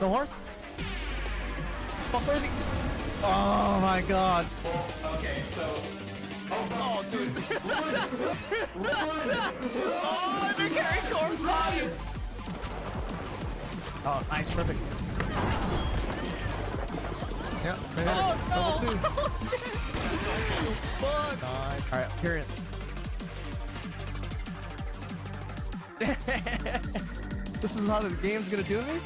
No horse? Fuck, where is he? Oh my god. Well, okay, so. Oh, dude. Oh, they're carrying corpse body. Oh, nice, perfect. Yeah, Oh no! Fuck. Nice. Alright, appearance. This is how the game's gonna do me?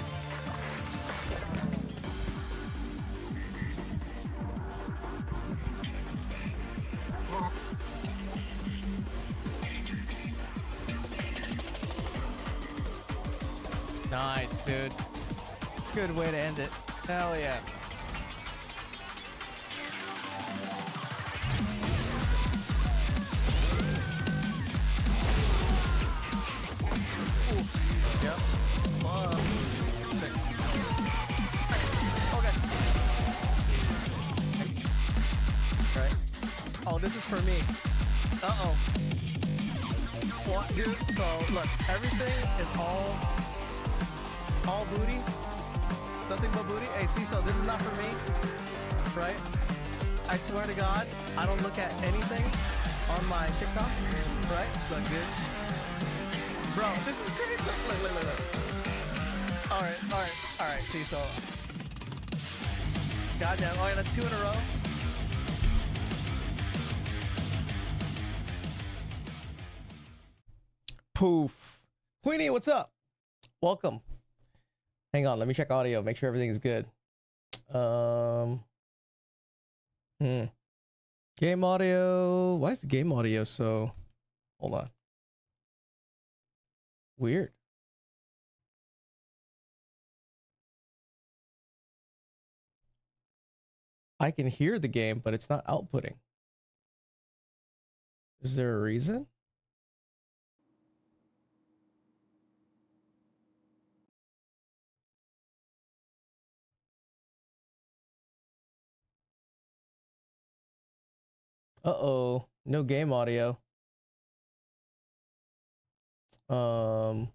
Nice, dude. Good way to end it. Hell yeah. Yep. Sick. Okay. Right. Oh, this is for me. Uh-oh. What, dude? So, look, everything is all booty. Nothing but booty. Hey, see, so this is not for me, right? I swear to God, I don't look at anything on my TikTok, right? Look, dude. Bro, this is crazy. Look. All right. See, so. Goddamn. Oh, yeah, that's 2 in a row. Poof. Queenie, what's up? Welcome. Hang on, let me check audio, make sure everything's good. Game audio. Why is the game audio so... Hold on. Weird. I can hear the game, but it's not outputting. Is there a reason? Uh-oh. No game audio. Oh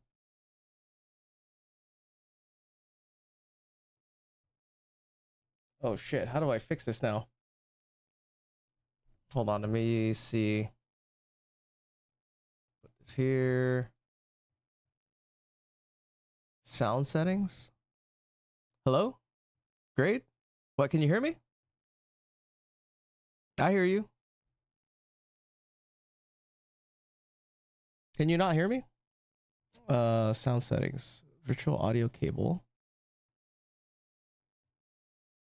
shit, how do I fix this now? Hold on, let me see. Put this here. Sound settings. Hello? Great. What, can you hear me? I hear you. Can you not hear me? Sound settings. Virtual audio cable.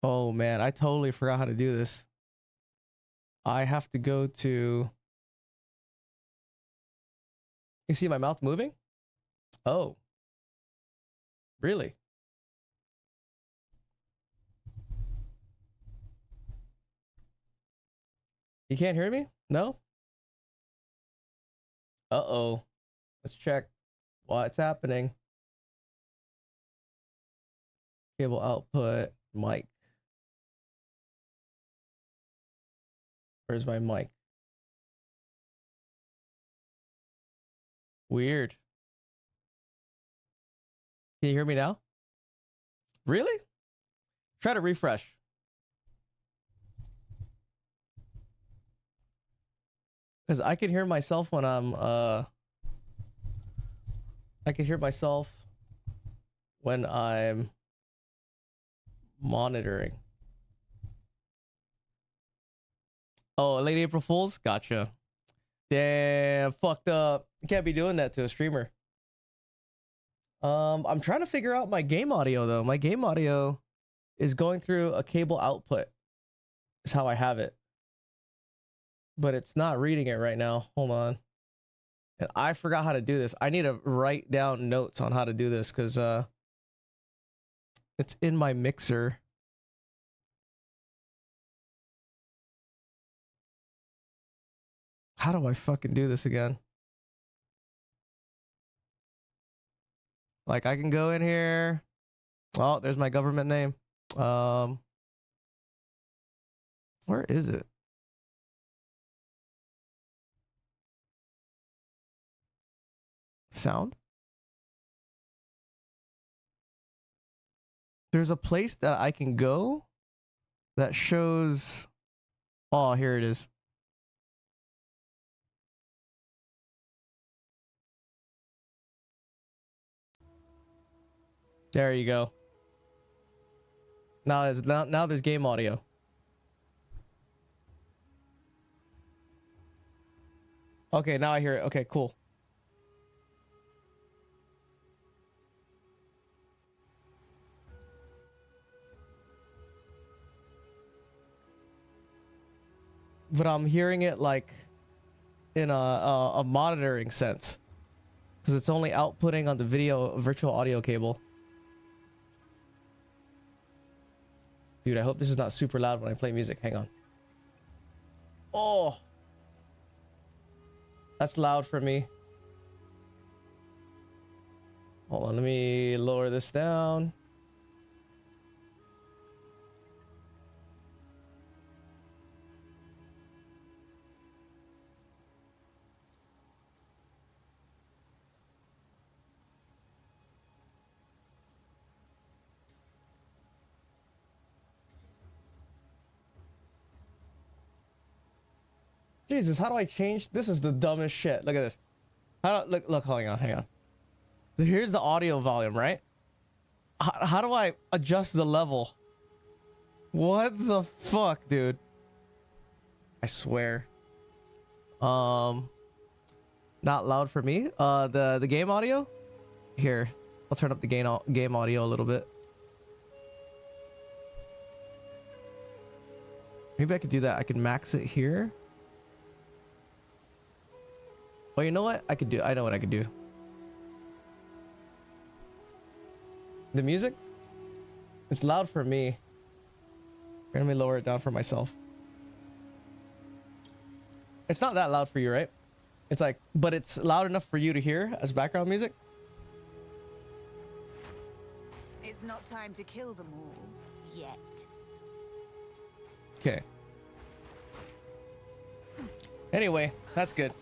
Oh man, I totally forgot how to do this. I have to go to... You see my mouth moving? Oh. Really? You can't hear me? No? Uh-oh. Let's check what's happening. Cable output, mic. Where's my mic? Weird. Can you hear me now? Really? Try to refresh. Because I can hear myself when I'm I can hear myself when I'm monitoring. Oh, late April Fools? Gotcha. Damn, fucked up. You can't be doing that to a streamer. I'm trying to figure out my game audio though. My game audio is going through a cable output. Is how I have it. But it's not reading it right now. Hold on. And I forgot how to do this. I need to write down notes on how to do this because it's in my mixer. How do I fucking do this again? Like I can go in here. Oh, there's my government name. Where is it? Sound? there's a place that I can go that shows. Oh, here it is. There you go. Now there's game audio. Okay, now I hear it. Okay, cool. But I'm hearing it like in a monitoring sense, because it's only outputting on the video virtual audio cable. Dude, I hope this is not super loud when I play music. Hang on. Oh, that's loud for me. Hold on, let me lower this down. Jesus, how do I change? This is the dumbest shit. Look at this. How do, look, hang on. Here's the audio volume, right? How do I adjust the level? What the fuck, dude? I swear. Not loud for me. The game audio? Here, I'll turn up the game audio a little bit. Maybe I could do that. I can max it here. Well, you know what I could do? I know what I could do. The music? It's loud for me. Let me lower it down for myself. It's not that loud for you, right? It's like, but it's loud enough for you to hear as background music. It's not time to kill them all yet. Okay. Anyway, that's good.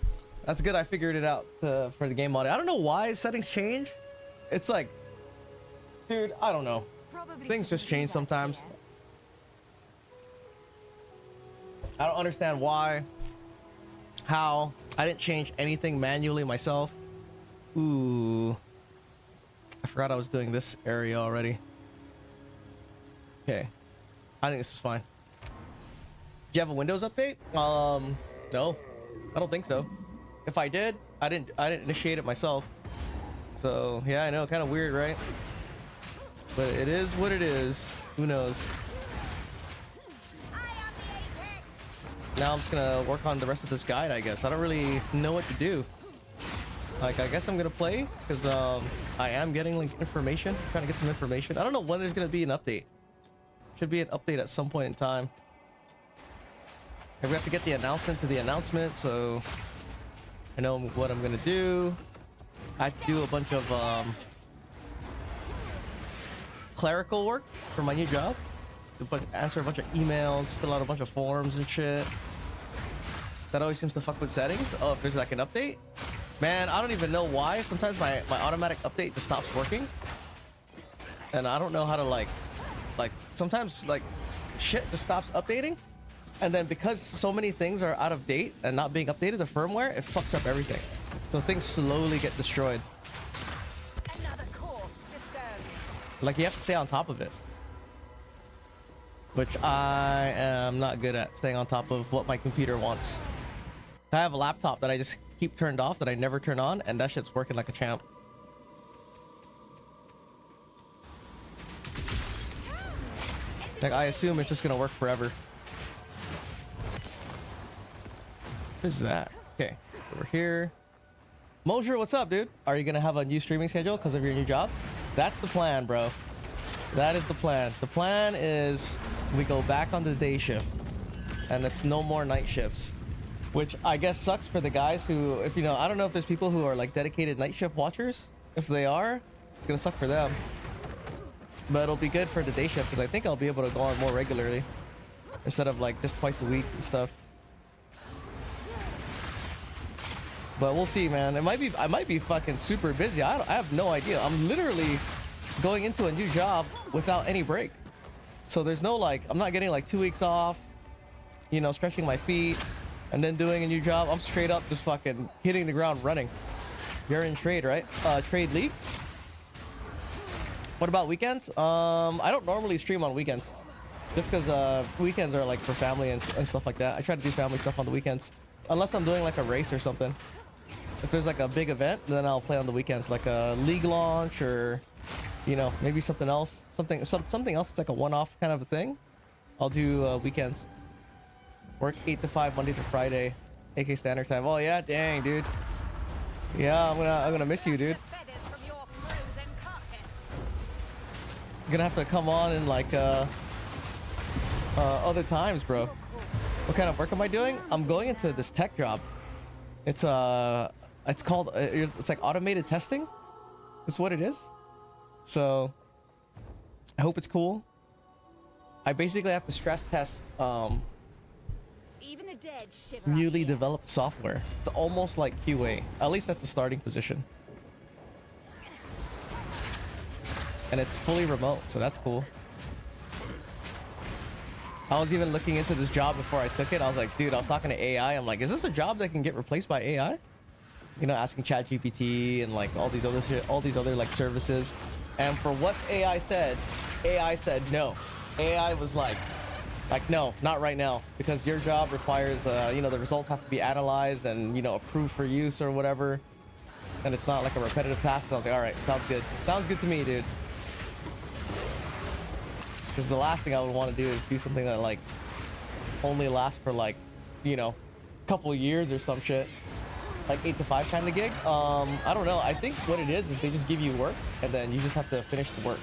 That's good. I figured it out for the game audio. I don't know why settings change. It's like, dude, I don't know. Probably Things just change sometimes. I don't understand why, how. I didn't change anything manually myself. Ooh. I forgot I was doing this area already. Okay. I think this is fine. Do you have a Windows update? No. I don't think so. If I did, I didn't initiate it myself. So, yeah, I know, kind of weird, right? But it is what it is. Who knows? Now I'm just gonna work on the rest of this guide, I guess. I don't really know what to do. Like, I guess I'm gonna play because I am getting like information, trying to get some information. I don't know when there's gonna be an update. Should be an update at some point in time. And we have to get the announcement to the announcement, so I know what I'm gonna do. I have to do a bunch of clerical work for my new job. Answer a bunch of emails, fill out a bunch of forms and shit. That always seems to fuck with settings. Oh, if there's like an update, man, I don't even know why. Sometimes my automatic update just stops working, and I don't know how to like sometimes like shit just stops updating, and then because so many things are out of date and not being updated, the firmware, it fucks up everything. So things slowly get destroyed. Another corpse discerned. Like you have to stay on top of it, which I am not good at, staying on top of what my computer wants. I have a laptop that I just keep turned off, that I never turn on, and that shit's working like a champ. Like, I assume it's just gonna work forever. What is that? Okay, over here. Mosher, what's up, dude? Are you gonna have a new streaming schedule because of your new job? That's the plan, bro. That is the plan. The plan is we go back on the day shift, and it's no more night shifts, which I guess sucks for the guys who, if you know, I don't know if there's people who are like dedicated night shift watchers. If they are, it's gonna suck for them. But it'll be good for the day shift because I think I'll be able to go on more regularly instead of like just twice a week and stuff. But we'll see, man. I might be fucking super busy. I have no idea. I'm literally going into a new job without any break. So there's no like, I'm not getting like 2 weeks off, you know, stretching my feet and then doing a new job. I'm straight up just fucking hitting the ground running. You're in trade, right? Trade league. What about weekends? I don't normally stream on weekends just because weekends are like for family and stuff like that. I try to do family stuff on the weekends unless I'm doing like a race or something. If there's like a big event, then I'll play on the weekends, like a league launch or, you know, maybe something else, something else. It's like a one-off kind of a thing. I'll do weekends. Work 8 to 5 Monday to Friday, AK standard time. Oh yeah, dang, dude. Yeah, I'm gonna miss you, dude. You're gonna have to come on in like other times, bro. What kind of work am I doing? I'm going into this tech job. It's called it's like automated testing. That's what it is. So I hope it's cool. I basically have to stress test Even the dead shiver newly developed software. It's almost like QA. At least that's the starting position. And it's fully remote, so that's cool. I was even looking into this job before I took it. I was like, dude, I was talking to AI. I'm like, is this a job that can get replaced by AI? You know, asking ChatGPT and like all these other like services. And for what AI said no. AI was like no, not right now, because your job requires you know, the results have to be analyzed and, you know, approved for use or whatever. And it's not like a repetitive task. So I was like, all right, sounds good. Sounds good to me, dude. Because the last thing I would want to do is do something that like only lasts for like, you know, a couple of years or some shit, like 8 to 5 kind of gig. I don't know. I think what it is they just give you work and then you just have to finish the work.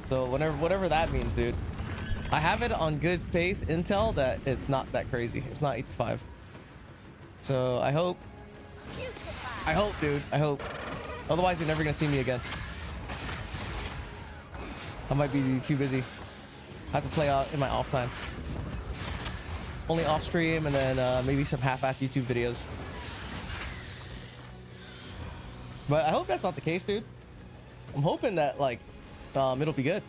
So whatever that means, dude. I have it on good faith intel that it's not that crazy. It's not 8 to 5. So I hope, dude. I hope. Otherwise, you're never gonna see me again. I might be too busy. I have to play out in my off time. Only off stream and then maybe some half-ass YouTube videos. But I hope that's not the case, dude. I'm hoping that like it'll be good.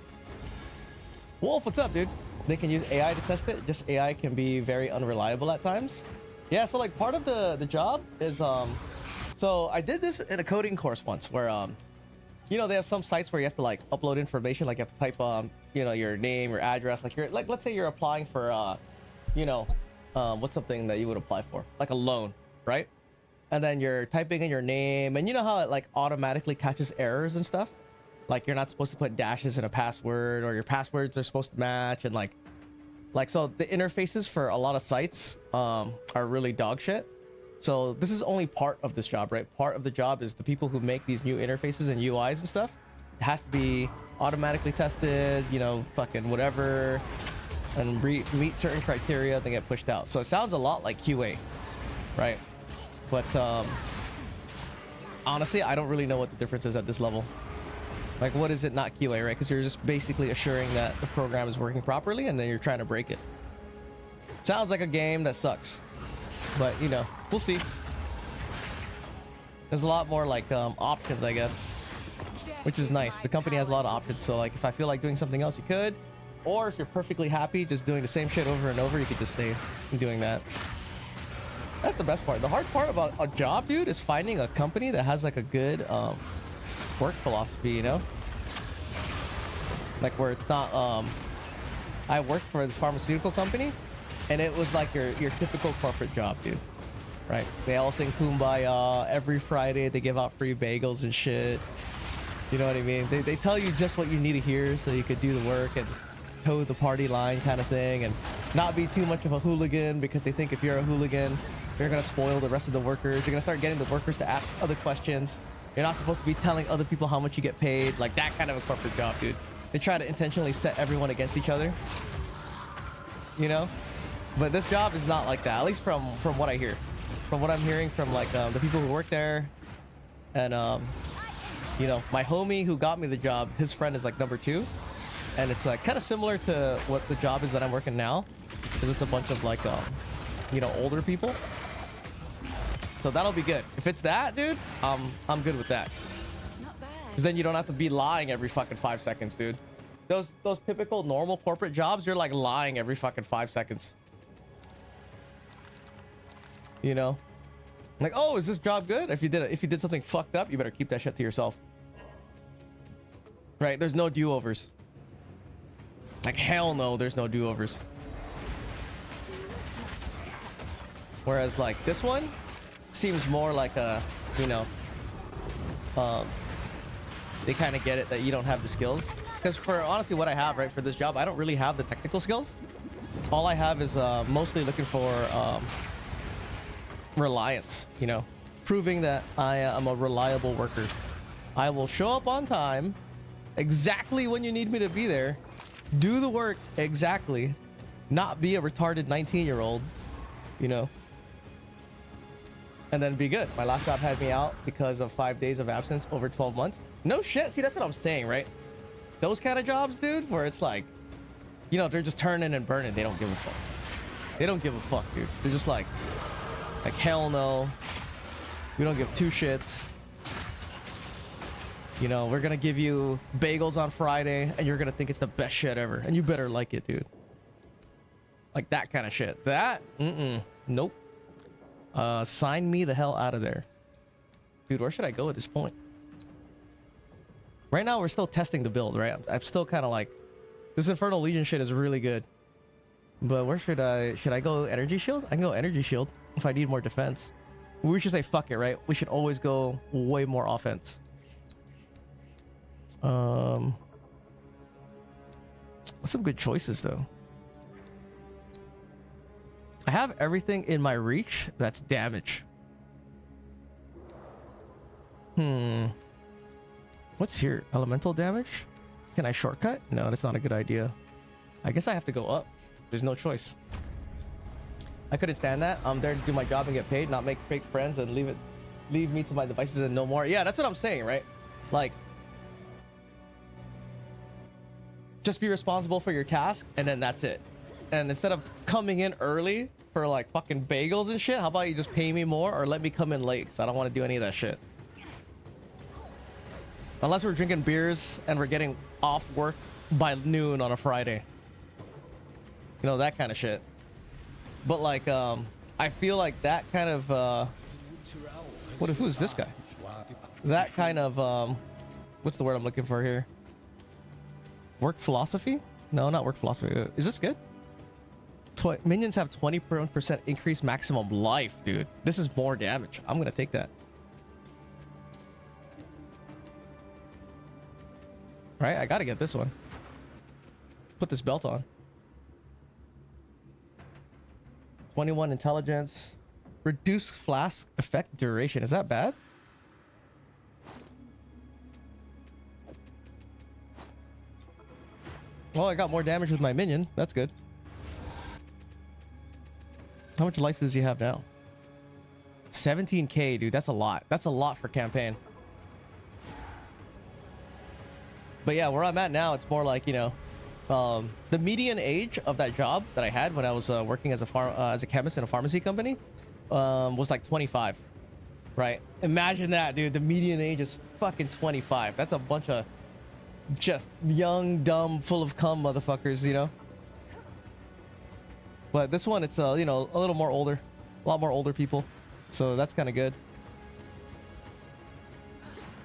Wolf, what's up, dude? They can use AI to test it. Just AI can be very unreliable at times. Yeah, so like part of the job is so I did this in a coding course once where you know, they have some sites where you have to like upload information, like you have to type you know, your name, your address, like you're like, let's say you're applying for you know, what's something that you would apply for, like a loan, right? And then you're typing in your name, and you know how it like automatically catches errors and stuff, like you're not supposed to put dashes in a password, or your passwords are supposed to match, and like so the interfaces for a lot of sites are really dog shit. So this is only part of this job, right? Part of the job is the people who make these new interfaces and UIs and stuff. It has to be automatically tested, you know, fucking whatever, and meet certain criteria, then get pushed out. So it sounds a lot like QA, right? But honestly, I don't really know what the difference is at this level. Like, what is it not QA, right? Because you're just basically assuring that the program is working properly, and then you're trying to break it. Sounds like a game that sucks. But, you know, we'll see. There's a lot more, like, options, I guess. Which is nice. The company has a lot of options. So, like, if I feel like doing something else, you could. Or if you're perfectly happy just doing the same shit over and over, you could just stay doing that. That's the best part. The hard part about a job, dude, is finding a company that has, like, a good work philosophy, you know? Like, where it's not... I worked for this pharmaceutical company. And it was like your typical corporate job, dude. Right? They all sing Kumbaya. Every Friday they give out free bagels and shit. You know what I mean? They tell you just what you need to hear so you could do the work and toe the party line kind of thing, and not be too much of a hooligan, because they think if you're a hooligan, you're going to spoil the rest of the workers. You're going to start getting the workers to ask other questions. You're not supposed to be telling other people how much you get paid. Like that kind of a corporate job, dude. They try to intentionally set everyone against each other. You know? But this job is not like that, at least from what I hear. From what I'm hearing from like the people who work there. And you know, my homie who got me the job, his friend is like number 2. And it's like kind of similar to what the job is that I'm working now. Because it's a bunch of like, you know, older people. So that'll be good. If it's that, dude, I'm good with that. Not bad. Because then you don't have to be lying every fucking 5 seconds, dude. Those typical normal corporate jobs, you're like lying every fucking 5 seconds. You know? Like, oh, is this job good? If you did something fucked up, you better keep that shit to yourself. Right? There's no do-overs. Like, hell no, there's no do-overs. Whereas, like, this one seems more like a, you know, they kind of get it that you don't have the skills. Because for honestly what I have, right, for this job, I don't really have the technical skills. All I have is mostly looking for reliance, you know, proving that I am a reliable worker. I will show up on time, exactly when you need me to be there, do the work exactly, not be a retarded 19-year-old, you know, and then be good. My last job had me out because of 5 days of absence over 12 months. No shit. See, that's what I'm saying, right? Those kind of jobs, dude, where it's like, you know, they're just turning and burning. They don't give a fuck. They don't give a fuck, dude. They're just like hell no. We don't give two shits. You know, we're gonna give you bagels on Friday and you're gonna think it's the best shit ever. And you better like it, dude. Like that kind of shit. That? Nope. Sign me the hell out of there. Dude, where should I go at this point? Right now, we're still testing the build, right? I'm still kind of like, this Infernal Legion shit is really good. But where should I go Energy Shield? I can go Energy Shield if I need more defense. We should say fuck it, right? We should always go way more offense. Some good choices, though. I have everything in my reach that's damage. What's here? Elemental damage? Can I shortcut? No, that's not a good idea. I guess I have to go up. There's no choice. I couldn't stand that. I'm there to do my job and get paid, not make fake friends and leave me to my devices and no more. Yeah, that's what I'm saying, right? Like, just be responsible for your task and then that's it. And instead of coming in early for like fucking bagels and shit, how about you just pay me more or let me come in late? Because I don't want to do any of that shit. Unless we're drinking beers and we're getting off work by noon on a Friday. You know, that kind of shit. But like, I feel like that kind of, who is this guy? That kind of, what's the word I'm looking for here? Work philosophy? No, not work philosophy. Is this good? Minions have 20% increased maximum life, dude. This is more damage. I'm gonna take that. Right, I gotta get this one. Put this belt on. 21 intelligence. Reduce flask effect duration. Is that bad? Well, I got more damage with my minion. That's good. How much life does he have now? 17k, dude. That's a lot. That's a lot for campaign. But yeah, where I'm at now, it's more like, you know, the median age of that job that I had when I was working as a chemist in a pharmacy company was like 25, right? Imagine that, dude. The median age is fucking 25. That's a bunch of just young, dumb, full of cum motherfuckers, you know? But this one, it's, you know, a little more older. A lot more older people. So that's kind of good.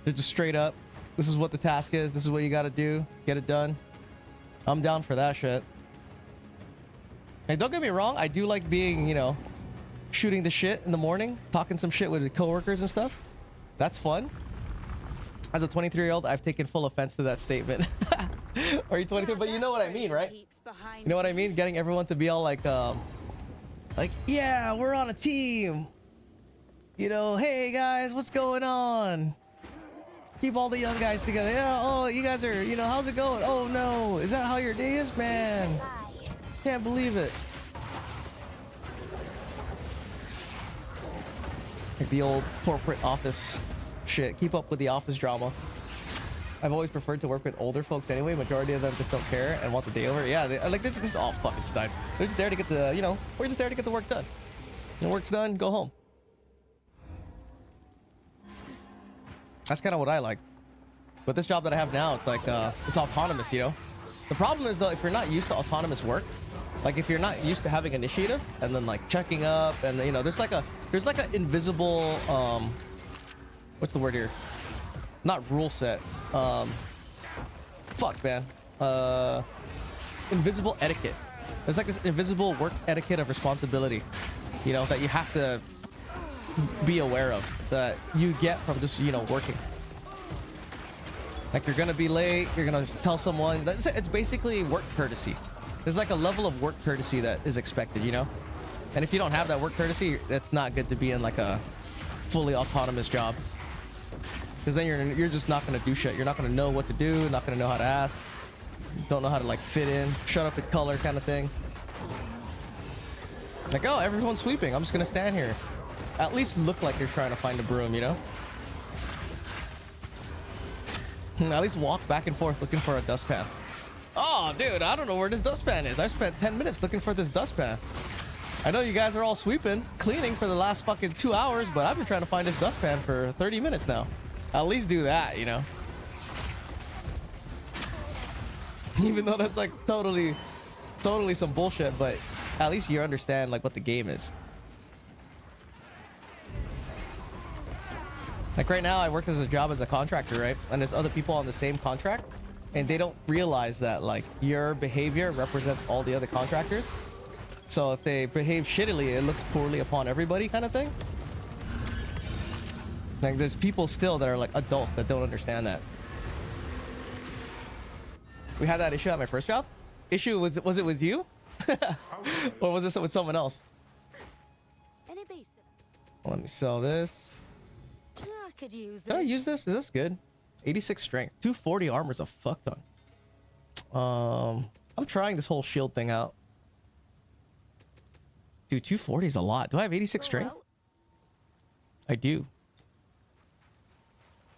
They're just straight up. This is what the task is. This is what you got to do. Get it done. I'm down for that shit. Hey, don't get me wrong. I do like being, you know, shooting the shit in the morning. Talking some shit with the coworkers and stuff. That's fun. As a 23-year-old, I've taken full offense to that statement. Are you 23? But you know what I mean, right? You know what I mean? Getting everyone to be all like, yeah, we're on a team. You know, hey guys, what's going on? Keep all the young guys together. Yeah, oh, you guys are, you know, how's it going? Oh no, is that how your day is? Man, can't believe it. Like the old corporate office shit. Keep up with the office drama. I've always preferred to work with older folks anyway. Majority of them just don't care and want the day over. Yeah, they're just all fucking stunned. They're just there to get the, you know, we're just there to get the work done. The work's done, go home. That's kind of what I like. But this job that I have now, it's like it's autonomous, you know. The problem is though, if you're not used to autonomous work, like if you're not used to having initiative and then like checking up, and you know, there's like an invisible what's the word here? Not rule set. Fuck, man. Invisible etiquette. There's like this invisible work etiquette of responsibility, you know, that you have to be aware of, that you get from just, you know, working. Like you're gonna be late, you're gonna tell someone. It's basically work courtesy. There's like a level of work courtesy that is expected, you know? And if you don't have that work courtesy, it's not good to be in like a fully autonomous job. Because then you're just not gonna do shit. You're not gonna know what to do, not gonna know how to ask. Don't know how to like fit in, shut up and color kind of thing. Like, oh, everyone's sweeping, I'm just gonna stand here. At least look like you're trying to find a broom, you know? At least walk back and forth looking for a dustpan. Oh, dude, I don't know where this dustpan is. I spent 10 minutes looking for this dustpan. I know you guys are all sweeping, cleaning for the last fucking 2 hours, but I've been trying to find this dustpan for 30 minutes now. At least do that, you know? Even though that's like totally some bullshit, but at least you understand like what the game is. Like right now I work as a job as a contractor, right? And there's other people on the same contract, and they don't realize that like your behavior represents all the other contractors. So if they behave shittily, it looks poorly upon everybody kind of thing. Like there's people still that are like adults that don't understand that. We had that issue at my first job. Issue was it with you? Or was it with someone else? Let me sell this. I could use Can I use this? Is this good? 86 strength. 240 armor is a fuck ton. I'm trying this whole shield thing out. Dude, 240 is a lot. Do I have 86 strength? I do.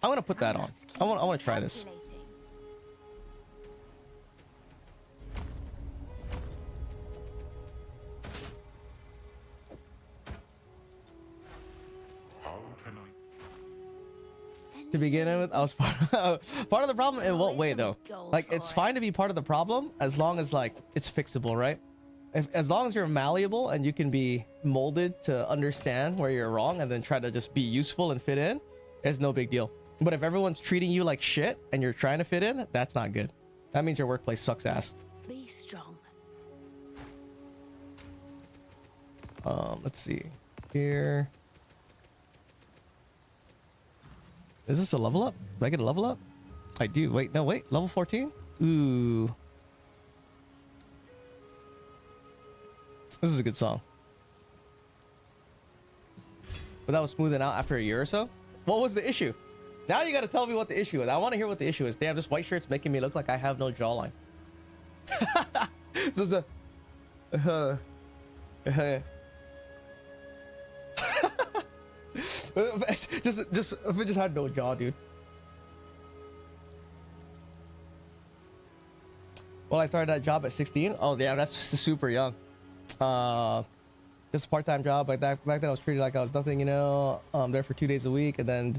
I want to put that on. I want to try this. To begin with, I was part of the problem. In what way though? Like it's fine to be part of the problem as long as like it's fixable, right? As long as you're malleable and you can be molded to understand where you're wrong and then try to just be useful and fit in, it's no big deal. But if everyone's treating you like shit and you're trying to fit in, that's not good. That means your workplace sucks ass. Be strong. Let's see here. Is this a level up? Do I get a level up? I do. Wait, no, wait. Level 14? Ooh. This is a good song. But that was smoothing out after a year or so. What was the issue? Now you gotta tell me what the issue is. I want to hear what the issue is. Damn, this white shirt's making me look like I have no jawline. This is a... just if it just had no jaw, dude. Well, I started that job at 16. Oh yeah, that's just super young. Just a part-time job. Like that back then, I was treated like I was nothing, you know. There for 2 days a week, and then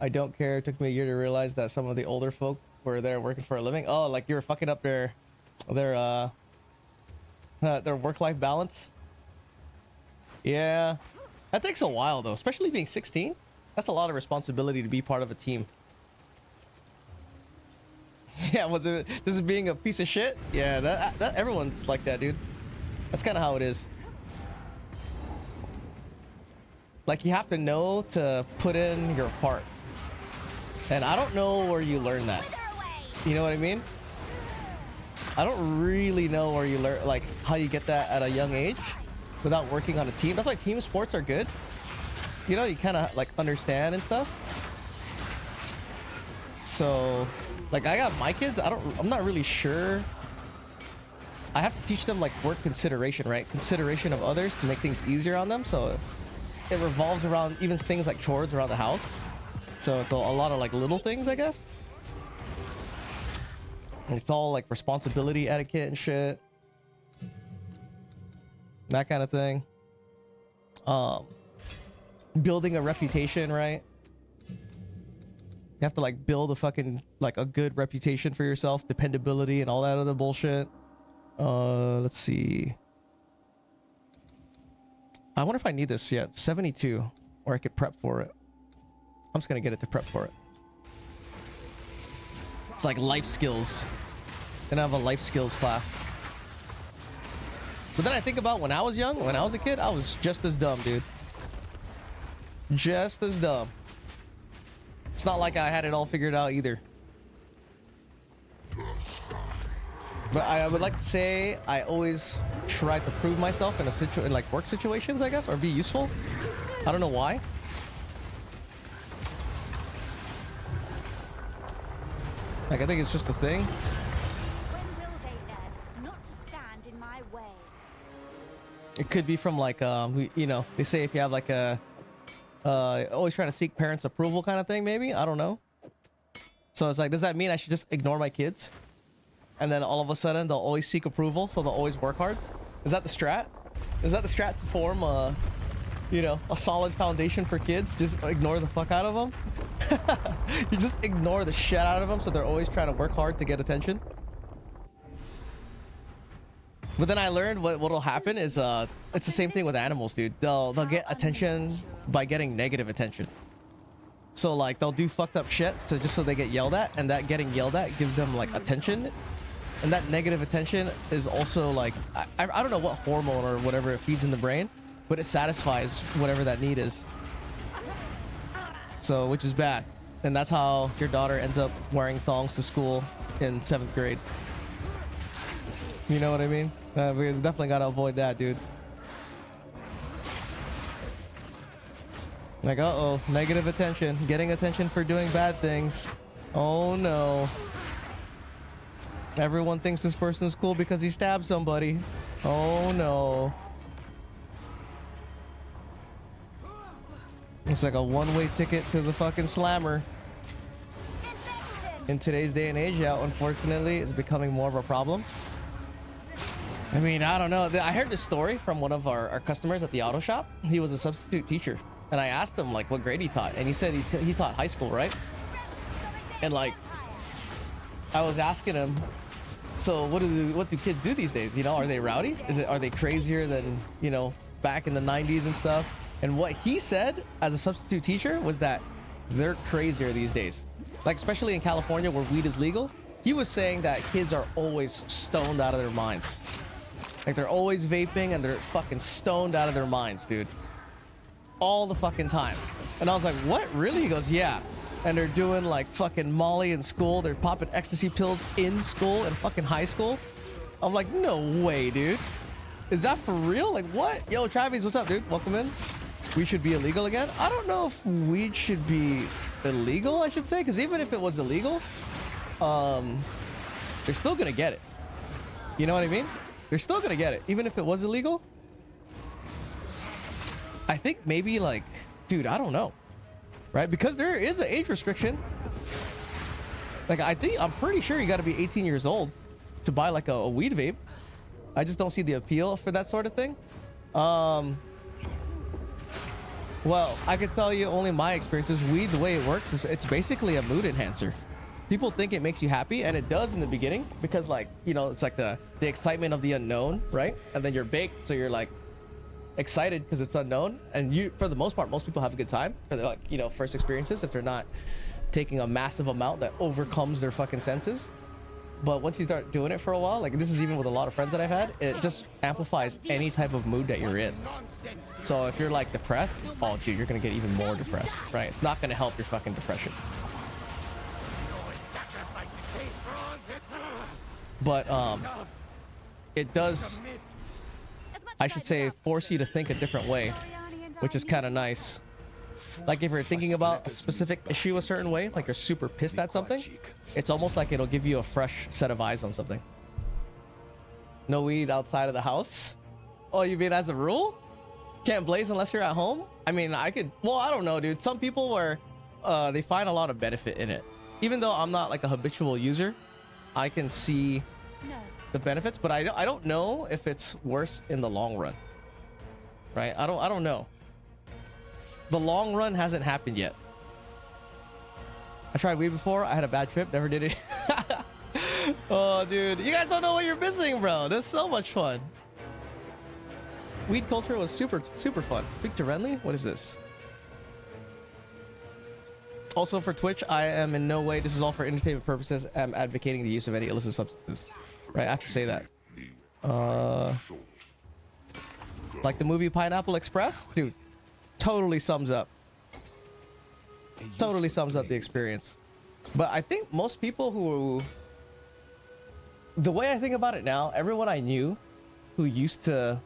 I don't care. It took me a year to realize that some of the older folk were there working for a living. Oh, like you were fucking up their work-life balance. Yeah. That takes a while though, especially being 16. That's a lot of responsibility to be part of a team. Yeah, was it just being a piece of shit? Yeah, that everyone's like that, dude. That's kind of how it is. Like you have to know to put in your part. And I don't know where you learn that. You know what I mean? I don't really know where you learn, like how you get that at a young age without working on a team. That's why team sports are good. You know, you kind of like understand and stuff. So like I got my kids, I'm not really sure. I have to teach them like work consideration, right? Consideration of others to make things easier on them. So it revolves around even things like chores around the house. So it's a lot of like little things, I guess. And it's all like responsibility etiquette and shit. That kind of thing. Building a reputation, right? You have to like build a fucking like a good reputation for yourself, dependability, and all that other bullshit. Let's see. I wonder if I need this yet. 72, or I could prep for it. I'm just gonna get it to prep for it. It's like life skills. Gonna have a life skills class. But then I think about when I was young, when I was a kid, I was just as dumb, dude. Just as dumb. It's not like I had it all figured out either. But I would like to say I always try to prove myself in like work situations, I guess, or be useful. I don't know why. Like, I think it's just a thing. When will they learn not to stand in my way? It could be from like, you know, they say if you have like a, always trying to seek parents' approval kind of thing, maybe. I don't know. So it's like, does that mean I should just ignore my kids? And then all of a sudden they'll always seek approval, so they'll always work hard? Is that the strat? Is that the strat to form you know, a solid foundation for kids? Just ignore the fuck out of them? You just ignore the shit out of them, so they're always trying to work hard to get attention? But then I learned what'll happen is it's the same thing with animals, dude. They'll get attention by getting negative attention. So like they'll do fucked up shit just so they get yelled at, and that getting yelled at gives them like attention. And that negative attention is also like, I don't know what hormone or whatever it feeds in the brain, but it satisfies whatever that need is. So, which is bad. And that's how your daughter ends up wearing thongs to school in 7th grade. You know what I mean? We definitely gotta avoid that, dude. Like, uh-oh, negative attention. Getting attention for doing bad things. Oh no. Everyone thinks this person's cool because he stabbed somebody. Oh no. It's like a one-way ticket to the fucking slammer. In today's day and age, yeah, unfortunately, it's becoming more of a problem. I mean, I don't know. I heard this story from one of our customers at the auto shop. He was a substitute teacher. And I asked him, like, what grade he taught. And he said he taught high school, right? And, like, I was asking him, so what do kids do these days? You know, are they rowdy? Are they crazier than, you know, back in the 90s and stuff? And what he said as a substitute teacher was that they're crazier these days. Like, especially in California where weed is legal. He was saying that kids are always stoned out of their minds. Like, they're always vaping and they're fucking stoned out of their minds, dude. All the fucking time. And I was like, what? Really? He goes, yeah. And they're doing like fucking Molly in school. They're popping ecstasy pills in school, in fucking high school. I'm like, no way, dude. Is that for real? Like, what? Yo, Travis, what's up, dude? Welcome in. We should be illegal again? I don't know if weed should be illegal, I should say. Because even if it was illegal, they're still gonna get it. You know what I mean? They're still gonna get it. Even if it was illegal. I think maybe like, dude, I don't know. Right? Because there is an age restriction. Like, I'm pretty sure you got to be 18 years old to buy like a weed vape. I just don't see the appeal for that sort of thing. Well, I can tell you only my experiences. Weed, the way it works is it's basically a mood enhancer. People think it makes you happy, and it does in the beginning because, like, you know, it's like the excitement of the unknown, right? And then you're baked, so you're like excited because it's unknown, and you, for the most part, most people have a good time for their, like, you know, first experiences if they're not taking a massive amount that overcomes their fucking senses. But once you start doing it for a while, like this is even with a lot of friends that I've had, it just amplifies any type of mood that you're in. So if you're like depressed, oh dude, you're gonna get even more depressed, right? It's not gonna help your fucking depression. But it does, I should say, force you to think a different way, which is kind of nice. Like if you're thinking about a specific issue a certain way, like you're super pissed at something, it's almost like it'll give you a fresh set of eyes on something. No weed outside of the house? Oh, you mean as a rule? Can't blaze unless you're at home? I mean, I could, well, I don't know, dude. Some people were, they find a lot of benefit in it. Even though I'm not like a habitual user, I can see the benefits, but I don't know if it's worse in the long run. Right? I don't know. The long run hasn't happened yet. I tried weed before. I had a bad trip. Never did it. Oh, dude. You guys don't know what you're missing, bro. This is so much fun. Weed culture was super fun. Speak to Renly? What is this? Also for Twitch, I am in no way, this is all for entertainment purposes, I'm advocating the use of any illicit substances. Right, I have to say that. Like the movie Pineapple Express? Dude, totally sums up. Totally sums up the experience. But I think most people who... The way I think about it now, everyone I knew who used to,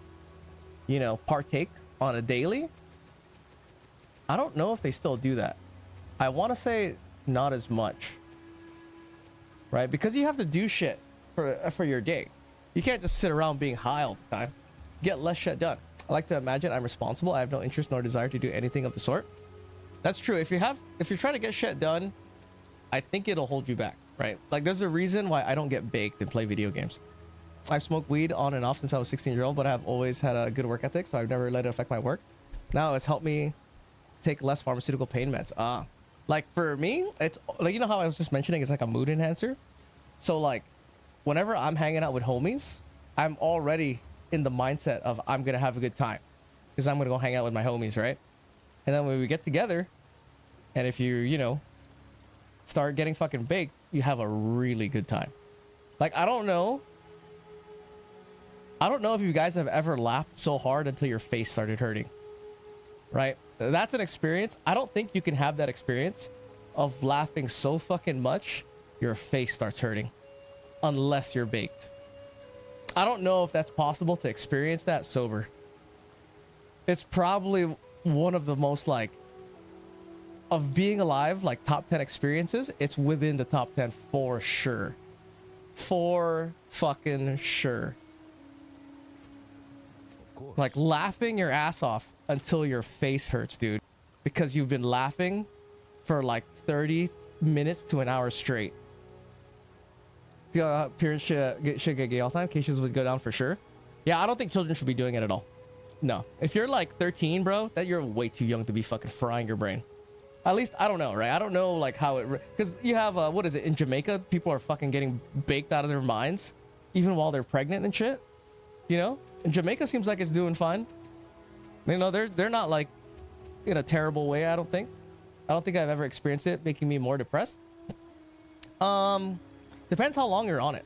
you know, partake on a daily, I don't know if they still do that. I want to say not as much. Right? Because you have to do shit for your day. You can't just sit around being high all the time. Get less shit done. I like to imagine I'm responsible. I have no interest nor desire to do anything of the sort. That's true. If you're trying to get shit done, I think it'll hold you back, right? Like there's a reason why I don't get baked and play video games. I've smoked weed on and off since I was 16 years old, but I've always had a good work ethic, so I've never let it affect my work. Now it's helped me take less pharmaceutical pain meds. Like for me, it's like, you know how I was just mentioning, it's like a mood enhancer. So like whenever I'm hanging out with homies, I'm already in the mindset of I'm gonna have a good time because I'm gonna go hang out with my homies, right? And then when we get together, and if you know, start getting fucking baked, you have a really good time. Like I don't know if you guys have ever laughed so hard until your face started hurting, right? That's an experience. I don't think you can have that experience of laughing so fucking much your face starts hurting unless you're baked. I don't know if that's possible to experience that sober. It's probably one of the most like of being alive, like top 10 experiences. It's within the top 10 for sure. For fucking sure. Like laughing your ass off until your face hurts, dude, because you've been laughing for like 30 minutes to an hour straight. Parents should get gay all the time. Cases would go down for sure. Yeah, I don't think children should be doing it at all. No, if you're like 13, bro, that you're way too young to be fucking frying your brain. At least I don't know, right? I don't know like how it, because you have what is it in Jamaica? People are fucking getting baked out of their minds, even while they're pregnant and shit. You know, and Jamaica seems like it's doing fine. You know, they're not like in a terrible way. I don't think I've ever experienced it making me more depressed. Depends how long you're on it,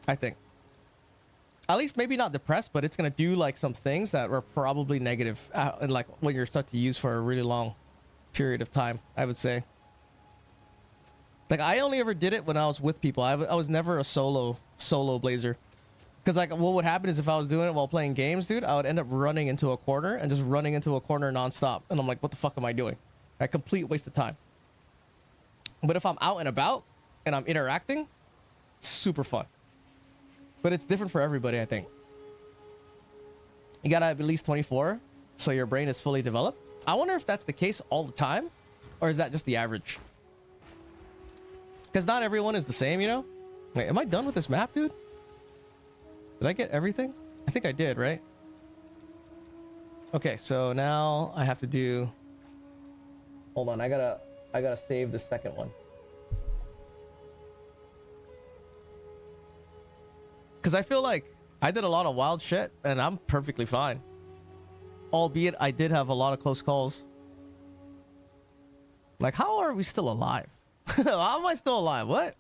I think. At least maybe not depressed, but it's gonna do like some things that were probably negative, and like when you're start to use for a really long period of time, I would say. Like I only ever did it when I was with people. I was never a solo blazer. Because like what would happen is if I was doing it while playing games, dude, I would end up running into a corner and just running into a corner nonstop. And I'm like, what the fuck am I doing? A complete waste of time. But if I'm out and about and I'm interacting, super fun. But it's different for everybody, I think. You gotta have at least 24 so your brain is fully developed. I wonder if that's the case all the time, or is that just the average? Because not everyone is the same, you know? Wait, am I done with this map, dude? Did I get everything? I think I did, right? Okay, so now I have to do... Hold on, I gotta save the second one. Because I feel like I did a lot of wild shit, and I'm perfectly fine. Albeit, I did have a lot of close calls. Like, how are we still alive? How am I still alive? What?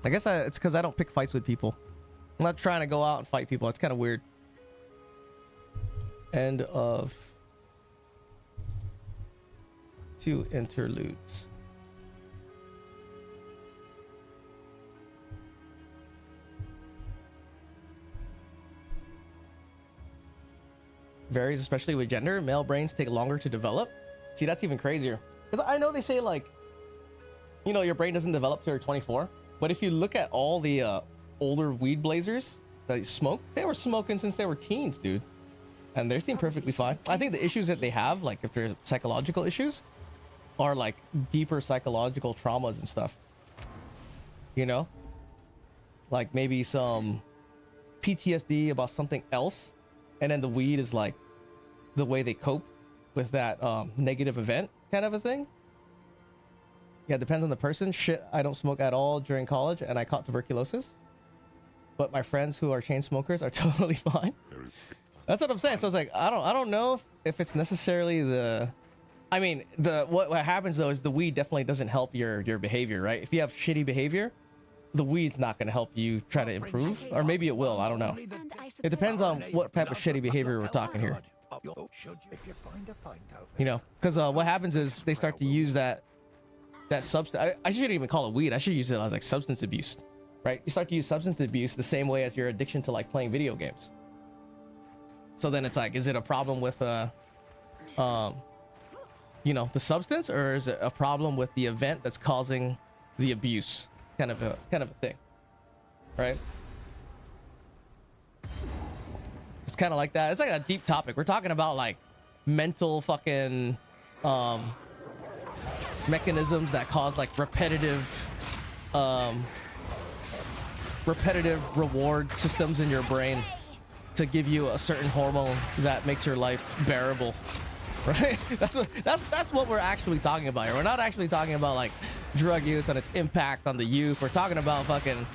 I guess it's because I don't pick fights with people. I'm not trying to go out and fight people. It's kind of weird. End of 2 interludes. Varies, especially with gender. Male brains take longer to develop. See, that's even crazier. Because I know they say, like, you know, your brain doesn't develop till you're 24. But if you look at all the older weed blazers that smoke, they were smoking since they were teens, dude. And they seem perfectly fine. I think the issues that they have, like if there's psychological issues, are like deeper psychological traumas and stuff. You know? Like maybe some PTSD about something else. And then the weed is like the way they cope with that negative event. kind of a thing. Yeah, it depends on the person. Shit, I don't smoke at all during college, and I caught tuberculosis. But my friends who are chain smokers are totally fine. That's what I'm saying. So it's like I don't know if it's necessarily the. I mean, what happens though is the weed definitely doesn't help your behavior, right? If you have shitty behavior, the weed's not going to help you try to improve, or maybe it will. I don't know. It depends on what type of shitty behavior we're talking here. You know, because what happens is they start to use that substance. I shouldn't even call it weed. I should use it as like substance abuse, right? You start to use substance abuse the same way as your addiction to like playing video games. So then it's like, is it a problem with you know, the substance, or is it a problem with the event that's causing the abuse? Kind of a thing, right? It's kind of like that. It's like a deep topic. We're talking about like mental fucking mechanisms that cause like repetitive reward systems in your brain to give you a certain hormone that makes your life bearable. Right? That's what we're actually talking about here. We're not actually talking about like drug use and its impact on the youth. We're talking about fucking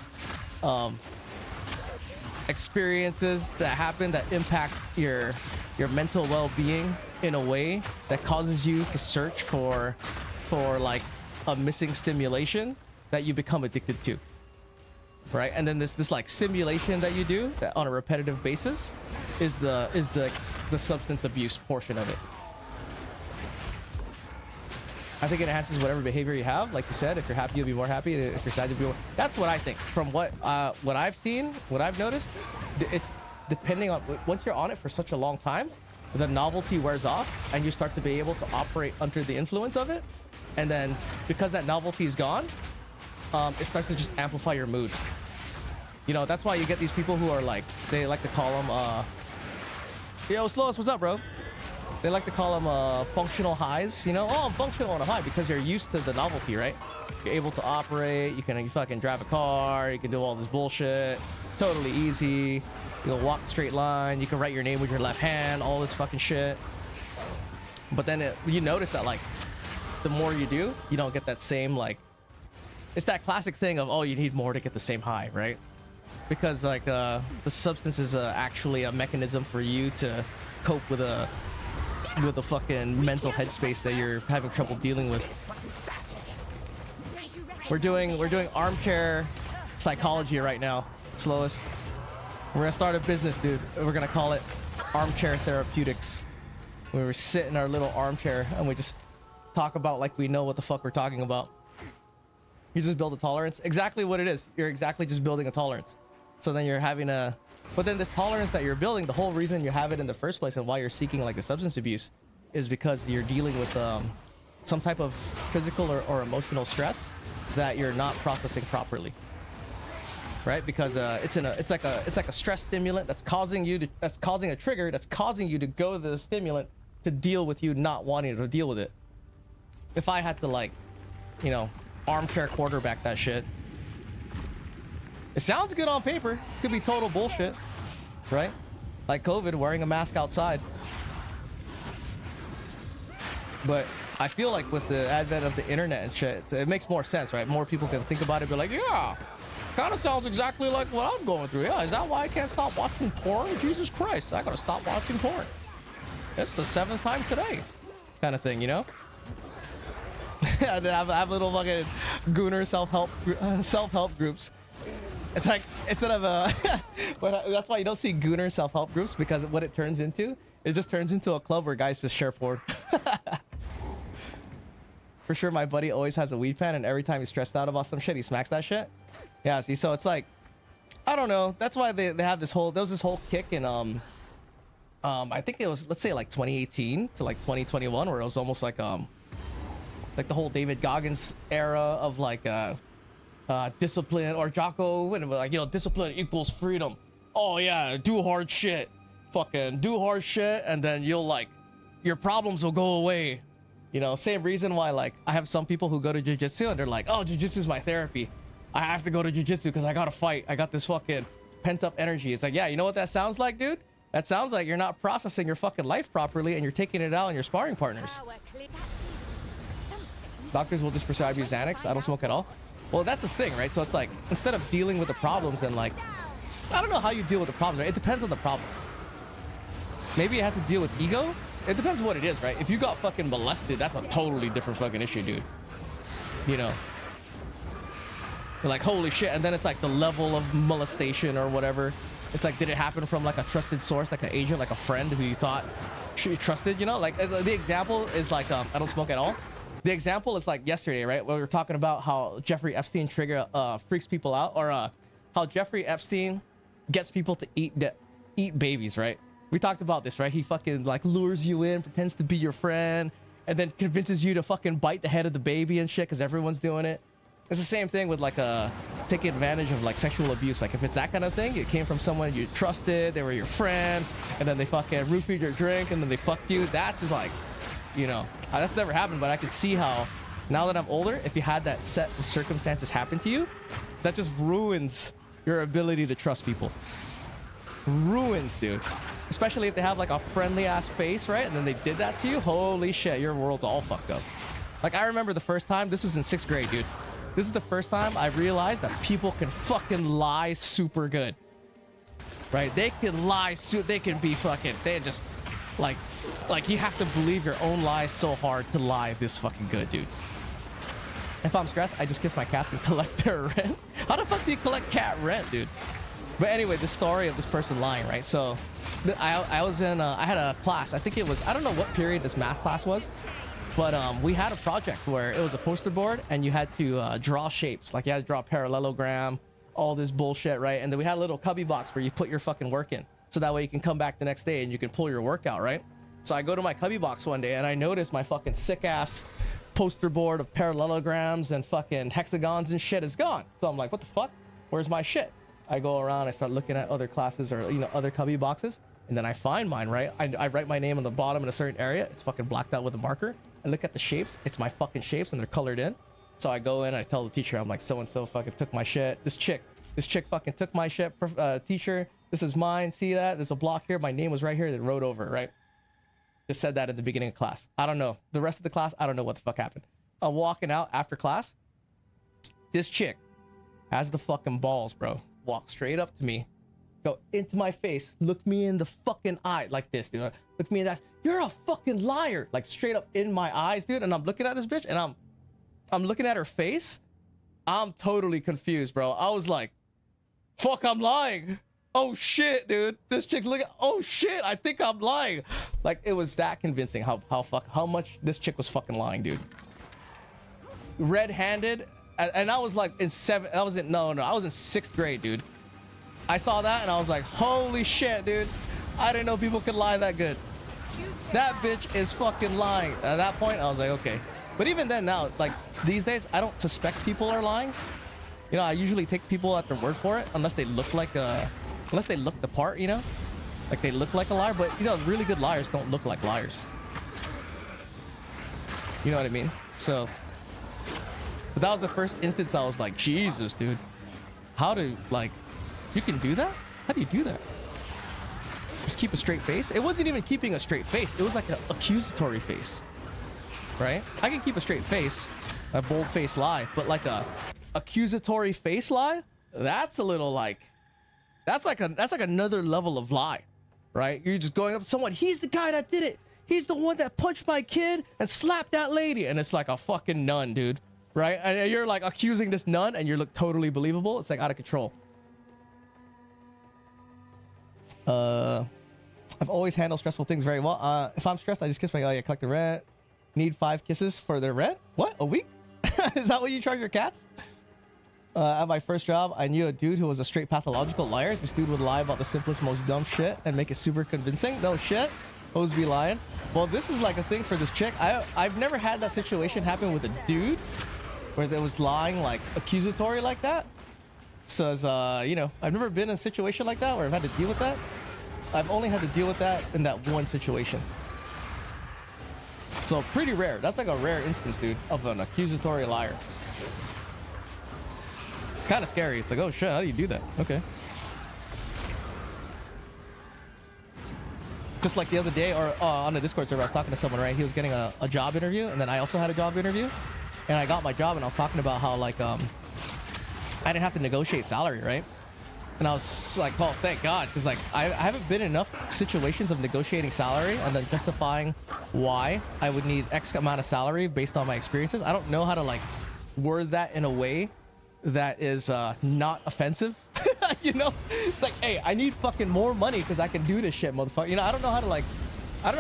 experiences that happen that impact your mental well-being in a way that causes you to search for like a missing stimulation that you become addicted to. Right? And then this like simulation that you do that on a repetitive basis is the substance abuse portion of it. I think it enhances whatever behavior you have. Like you said, if you're happy, you'll be more happy. If you're sad, you'll be more. That's what I think. From what I've seen, what I've noticed, it's depending on once you're on it for such a long time, the novelty wears off, and you start to be able to operate under the influence of it. And then because that novelty is gone, it starts to just amplify your mood. You know, that's why you get these people who are like, they like to call them, yo, Slowest, what's up, bro? They like to call them functional highs, you know? Oh, I'm functional on a high because you're used to the novelty, right? You're able to operate, you fucking drive a car, you can do all this bullshit, totally easy. You can walk a straight line, you can write your name with your left hand, all this fucking shit. But then you notice that like, the more you do, you don't get that same like, it's that classic thing of, oh, you need more to get the same high, right? Because like the substance is actually a mechanism for you to cope with a fucking mental headspace that you're having trouble dealing with. We're doing armchair psychology right now, Slowest. We're gonna start a business, dude. We're gonna call it armchair therapeutics. We were sit in our little armchair and we just talk about like we know what the fuck we're talking about. You just build a tolerance. Exactly what it is. You're exactly just building a tolerance. So then you're having but then this tolerance that you're building, the whole reason you have it in the first place and why you're seeking like the substance abuse is because you're dealing with some type of physical or emotional stress that you're not processing properly. Right? Because it's like a stress stimulant that's causing a trigger that's causing you to go to the stimulant to deal with you not wanting to deal with it. If I had to like, you know, armchair quarterback that shit, it sounds good on paper, could be total bullshit, right? Like COVID, wearing a mask outside. But I feel like with the advent of the internet and shit, it makes more sense, right? More people can think about it, be like, yeah, kind of sounds exactly like what I'm going through. Yeah, is that why I can't stop watching porn? Jesus Christ, I gotta stop watching porn. It's the 7th time today, kind of thing, you know? I have little fucking gooner self-help groups. It's like, instead of that's why you don't see gooner self-help groups, because what it turns into, it just turns into a club where guys just share porn. For sure, my buddy always has a weed pen, and every time he's stressed out about some shit, he smacks that shit. Yeah, see, so it's like, I don't know. That's why they have this whole, there was this whole kick in, I think it was, let's say like 2018 to like 2021, where it was almost like the whole David Goggins era of like, discipline, or Jocko, like, you know, discipline equals freedom. Oh yeah, do hard shit, fucking do hard shit, and then you'll like, your problems will go away. You know, same reason why like I have some people who go to jiu-jitsu and they're like, oh, jiu-jitsu is my therapy. I have to go to jiu-jitsu because I gotta fight. I got this fucking pent up energy. It's like, yeah, you know what that sounds like, dude? That sounds like you're not processing your fucking life properly and you're taking it out on your sparring partners. Doctors will just prescribe you Xanax. I don't smoke at all. Well, that's the thing, right? So it's like, instead of dealing with the problems and like, I don't know how you deal with the problem. Right? It depends on the problem. Maybe it has to deal with ego. It depends what it is, right? If you got fucking molested, that's a totally different fucking issue, dude. You know? You're like, holy shit. And then it's like the level of molestation or whatever. It's like, did it happen from like a trusted source, like an agent, like a friend who you thought you trusted, you know? Like the example is like, I don't smoke at all. The example is like yesterday, right? Where we were talking about how Jeffrey Epstein freaks people out, or how Jeffrey Epstein gets people to eat babies, right? We talked about this, right? He fucking like lures you in, pretends to be your friend, and then convinces you to fucking bite the head of the baby and shit because everyone's doing it. It's the same thing with like taking advantage of like sexual abuse. Like if it's that kind of thing, it came from someone you trusted, they were your friend, and then they fucking roofied your drink and then they fucked you. That's just like, you know, that's never happened, but I can see how now that I'm older, if you had that set of circumstances happen to you, that just ruins your ability to trust people. Ruins, dude. Especially if they have like a friendly ass face, right? And then they did that to you. Holy shit, your world's all fucked up. Like I remember the first time, this was in 6th grade, dude. This is the first time I realized that people can fucking lie super good. Right? They can lie, they can be fucking, they just like you have to believe your own lies so hard to lie this fucking good, dude. If I'm stressed, I just kiss my cats and collect their rent. How the fuck do you collect cat rent, dude? But anyway, the story of this person lying, right? So I was in, I had a class. I think it was, I don't know what period this math class was, but we had a project where it was a poster board and you had to draw shapes. Like you had to draw a parallelogram, all this bullshit, right? And then we had a little cubby box where you put your fucking work in. So that way you can come back the next day and you can pull your work out, right? So I go to my cubby box one day and I notice my fucking sick ass poster board of parallelograms and fucking hexagons and shit is gone. So I'm like, what the fuck? Where's my shit? I go around, I start looking at other classes or, you know, other cubby boxes, and then I find mine, right? I write my name on the bottom in a certain area. It's fucking blacked out with a marker. I look at the shapes. It's my fucking shapes and they're colored in. So I go in, I tell the teacher, I'm like, so-and-so fucking took my shit. This chick fucking took my shit, teacher. This is mine. See that? There's a block here. My name was right here. They wrote over, right? Just said that at the beginning of class. I don't know. The rest of the class, I don't know what the fuck happened. I'm walking out after class. This chick has the fucking balls, bro. Walk straight up to me, go into my face, look me in the fucking eye like this, dude. Look me in that. You're a fucking liar. Like straight up in my eyes, dude. And I'm looking at this bitch and I'm looking at her face. I'm totally confused, bro. I was like, fuck, I'm lying. Oh shit, dude. This chick's looking. Oh shit, I think I'm lying. Like it was that convincing how much this chick was fucking lying, dude. Red-handed. And I was like in I was in 6th grade, dude. I saw that and I was like, holy shit, dude. I didn't know people could lie that good. That bitch is fucking lying. At that point, I was like, okay. But even then now, like these days, I don't suspect people are lying. You know, I usually take people at their word for it, unless they look like unless they look the part, you know? Like they look like a liar, but you know, really good liars don't look like liars. You know what I mean? So, but that was the first instance I was like, Jesus, dude. How do, like, you can do that? How do you do that? Just keep a straight face? It wasn't even keeping a straight face. It was like an accusatory face, right? I can keep a straight face, a bold face lie, but like a accusatory face lie? That's a little like, that's like another level of lie, right? You're just going up to someone, he's the guy that did it. He's the one that punched my kid and slapped that lady. And it's like a fucking nun, dude. Right? And you're like accusing this nun and you look totally believable. It's like out of control. I've always handled stressful things very well. If I'm stressed, I just kiss my collect the rent. Need 5 kisses for their rent? What? A week? Is that what you charge your cats? At my first job, I knew a dude who was a straight pathological liar. This dude would lie about the simplest, most dumb shit and make it super convincing. No shit. Hoes be lying. Well, this is like a thing for this chick. I've never had that situation happen with a dude where there was lying like accusatory like that. So as you know, I've never been in a situation like that where I've had to deal with that. I've only had to deal with that in that one situation. So pretty rare. That's like a rare instance, dude, of an accusatory liar. Kind of scary. It's like, oh shit, how do you do that? Okay. Just like the other day, or on the Discord server, I was talking to someone, right? He was getting a job interview, and then I also had a job interview. and I got my job, and I was talking about how like I didn't have to negotiate salary, right? And I was like, oh, thank God, because like I haven't been in enough situations of negotiating salary and then justifying why I would need X amount of salary based on my experiences. I don't know how to like word that in a way that is not offensive. You know, it's like, hey, I need fucking more money because I can do this shit, motherfucker. You know, I don't know how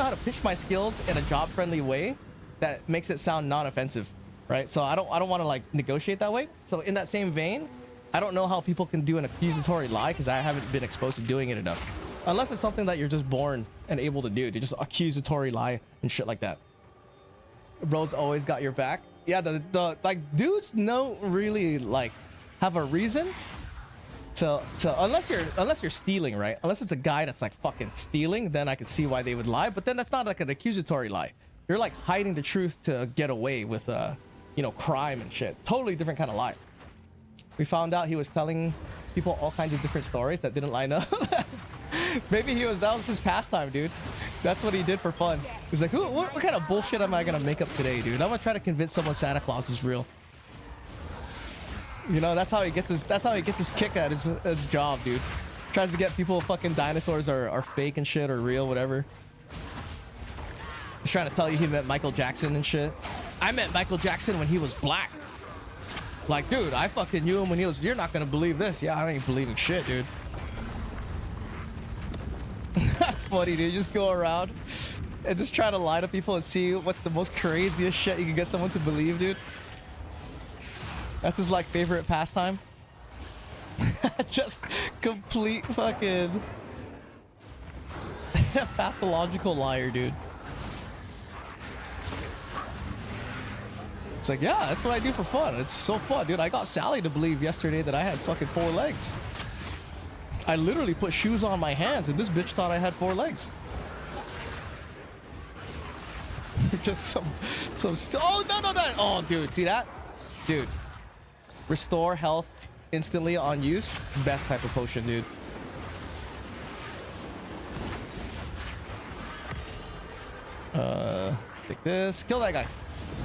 to pitch my skills in a job friendly way that makes it sound non-offensive, right? So I don't want to like negotiate that way. So in that same vein, I don't know how people can do an accusatory lie because I haven't been exposed to doing it enough. Unless it's something that you're just born and able to do. Just accusatory lie and shit like that. Bro's always got your back. Yeah, the like dudes don't really like have a reason to unless you're stealing, right? Unless it's a guy that's like fucking stealing, then I can see why they would lie. But then that's not like an accusatory lie. You're like hiding the truth to get away with you know, crime and shit. Totally different kind of lie. We found out he was telling people all kinds of different stories that didn't line up. Maybe that was his pastime, dude. That's what he did for fun. He's like, what kind of bullshit am I gonna make up today, dude? I'm gonna try to convince someone Santa Claus is real. You know, that's how he gets his kick at his job, dude. Tries to get people fucking dinosaurs are fake and shit or real, whatever. He's trying to tell you he met Michael Jackson and shit. I met Michael Jackson when he was black. Like, dude, I fucking knew him when he was... You're not gonna believe this. Yeah, I ain't believing shit, dude. That's funny, dude. Just go around and just try to lie to people and see what's the most craziest shit you can get someone to believe, dude. That's his, like, favorite pastime. Just complete fucking... pathological liar, dude. It's like, yeah, that's what I do for fun. It's so fun, dude. I got Sally to believe yesterday that I had fucking 4 legs. I literally put shoes on my hands and this bitch thought I had 4 legs. Just some oh, no. Oh, dude, see that? Dude. Restore health instantly on use. Best type of potion, dude. Take this. Kill that guy.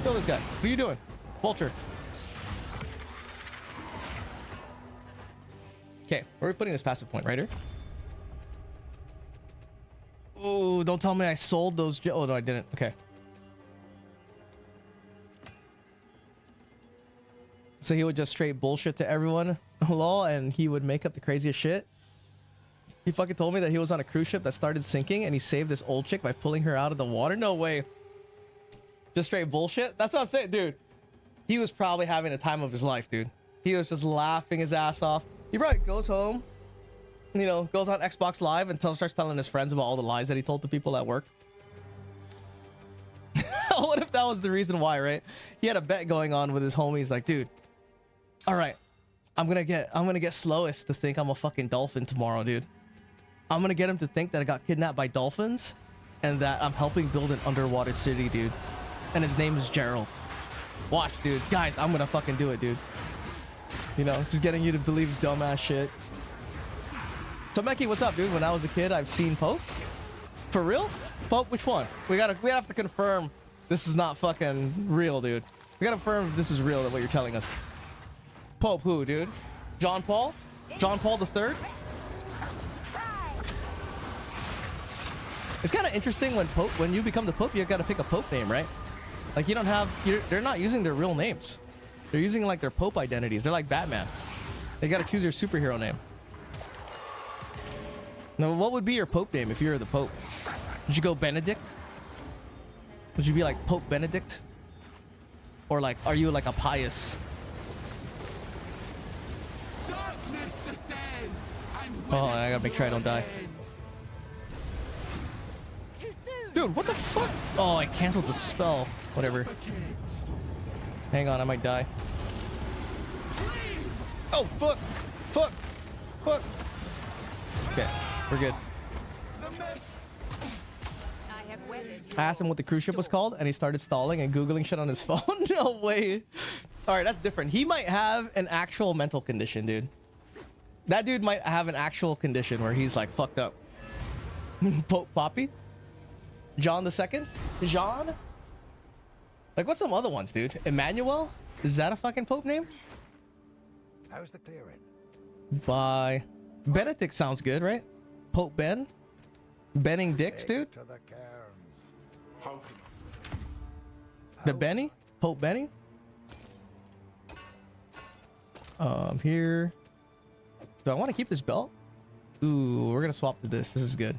Kill this guy. What are you doing? Vulture. Okay, where are we putting this passive point? Right here? Oh, don't tell me I sold those. Oh, no, I didn't. Okay. So he would just straight bullshit to everyone, lol, and he would make up the craziest shit. He fucking told me that he was on a cruise ship that started sinking and he saved this old chick by pulling her out of the water. No way. Just straight bullshit? That's what I'm saying, dude. He was probably having the time of his life, dude. He was just laughing his ass off. He probably goes home, you know, goes on Xbox Live and starts telling his friends about all the lies that he told to people at work. What if that was the reason why, right? He had a bet going on with his homies, like, dude, all right, I'm gonna get Slowest to think I'm a fucking dolphin tomorrow, dude. I'm gonna get him to think that I got kidnapped by dolphins and that I'm helping build an underwater city, dude. And his name is Gerald. Watch, dude. Guys, I'm gonna fucking do it, dude. You know, just getting you to believe dumbass shit. So, Meki, what's up, dude? When I was a kid, I've seen Pope. For real? Pope, which one? We have to confirm this is not fucking real, dude. We gotta confirm if this is real, what you're telling us. Pope who, dude? John Paul? John Paul III? It's kind of interesting when you become the Pope, you gotta pick a Pope name, right? Like, you don't have... They're not using their real names. They're using, like, their Pope identities. They're like Batman. They gotta choose your superhero name. Now, what would be your Pope name if you were the Pope? Would you go Benedict? Would you be like Pope Benedict? Or, like, are you, like, a pious... Oh, I gotta make sure I don't die. Dude, what the fuck? Oh, I canceled the spell. Whatever. Hang on, I might die. Oh, fuck! Fuck! Fuck! Okay, we're good. I asked him what the cruise ship was called, and he started stalling and Googling shit on his phone. No way. Alright, that's different. He might have an actual mental condition, dude. That dude might have an actual condition where he's, like, fucked up. Pope Poppy? John II? Jean? Like, what's some other ones, dude? Emmanuel? Is that a fucking Pope name? How's the clearing? Bye. Benedict sounds good, right? Pope Ben? Benning dicks, dude? To the cairns. How The Benny? Pope Benny? Here. Do I want to keep this belt? Ooh, we're gonna swap to this. This is good.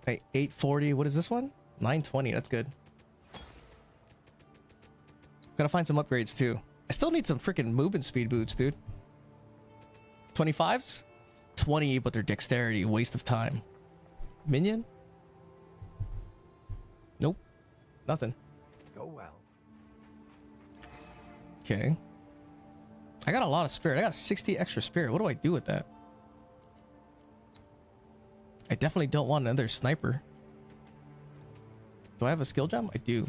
Hey, 840. What is this one? 920. That's good. Gotta find some upgrades too. I still need some freaking movement speed boots, dude. 25s? 20, but they're dexterity. Waste of time. Minion? Nope. Nothing. Go well. Okay. I got a lot of spirit. I got 60 extra spirit. What do I do with that? I definitely don't want another sniper. Do I have a skill gem? I do.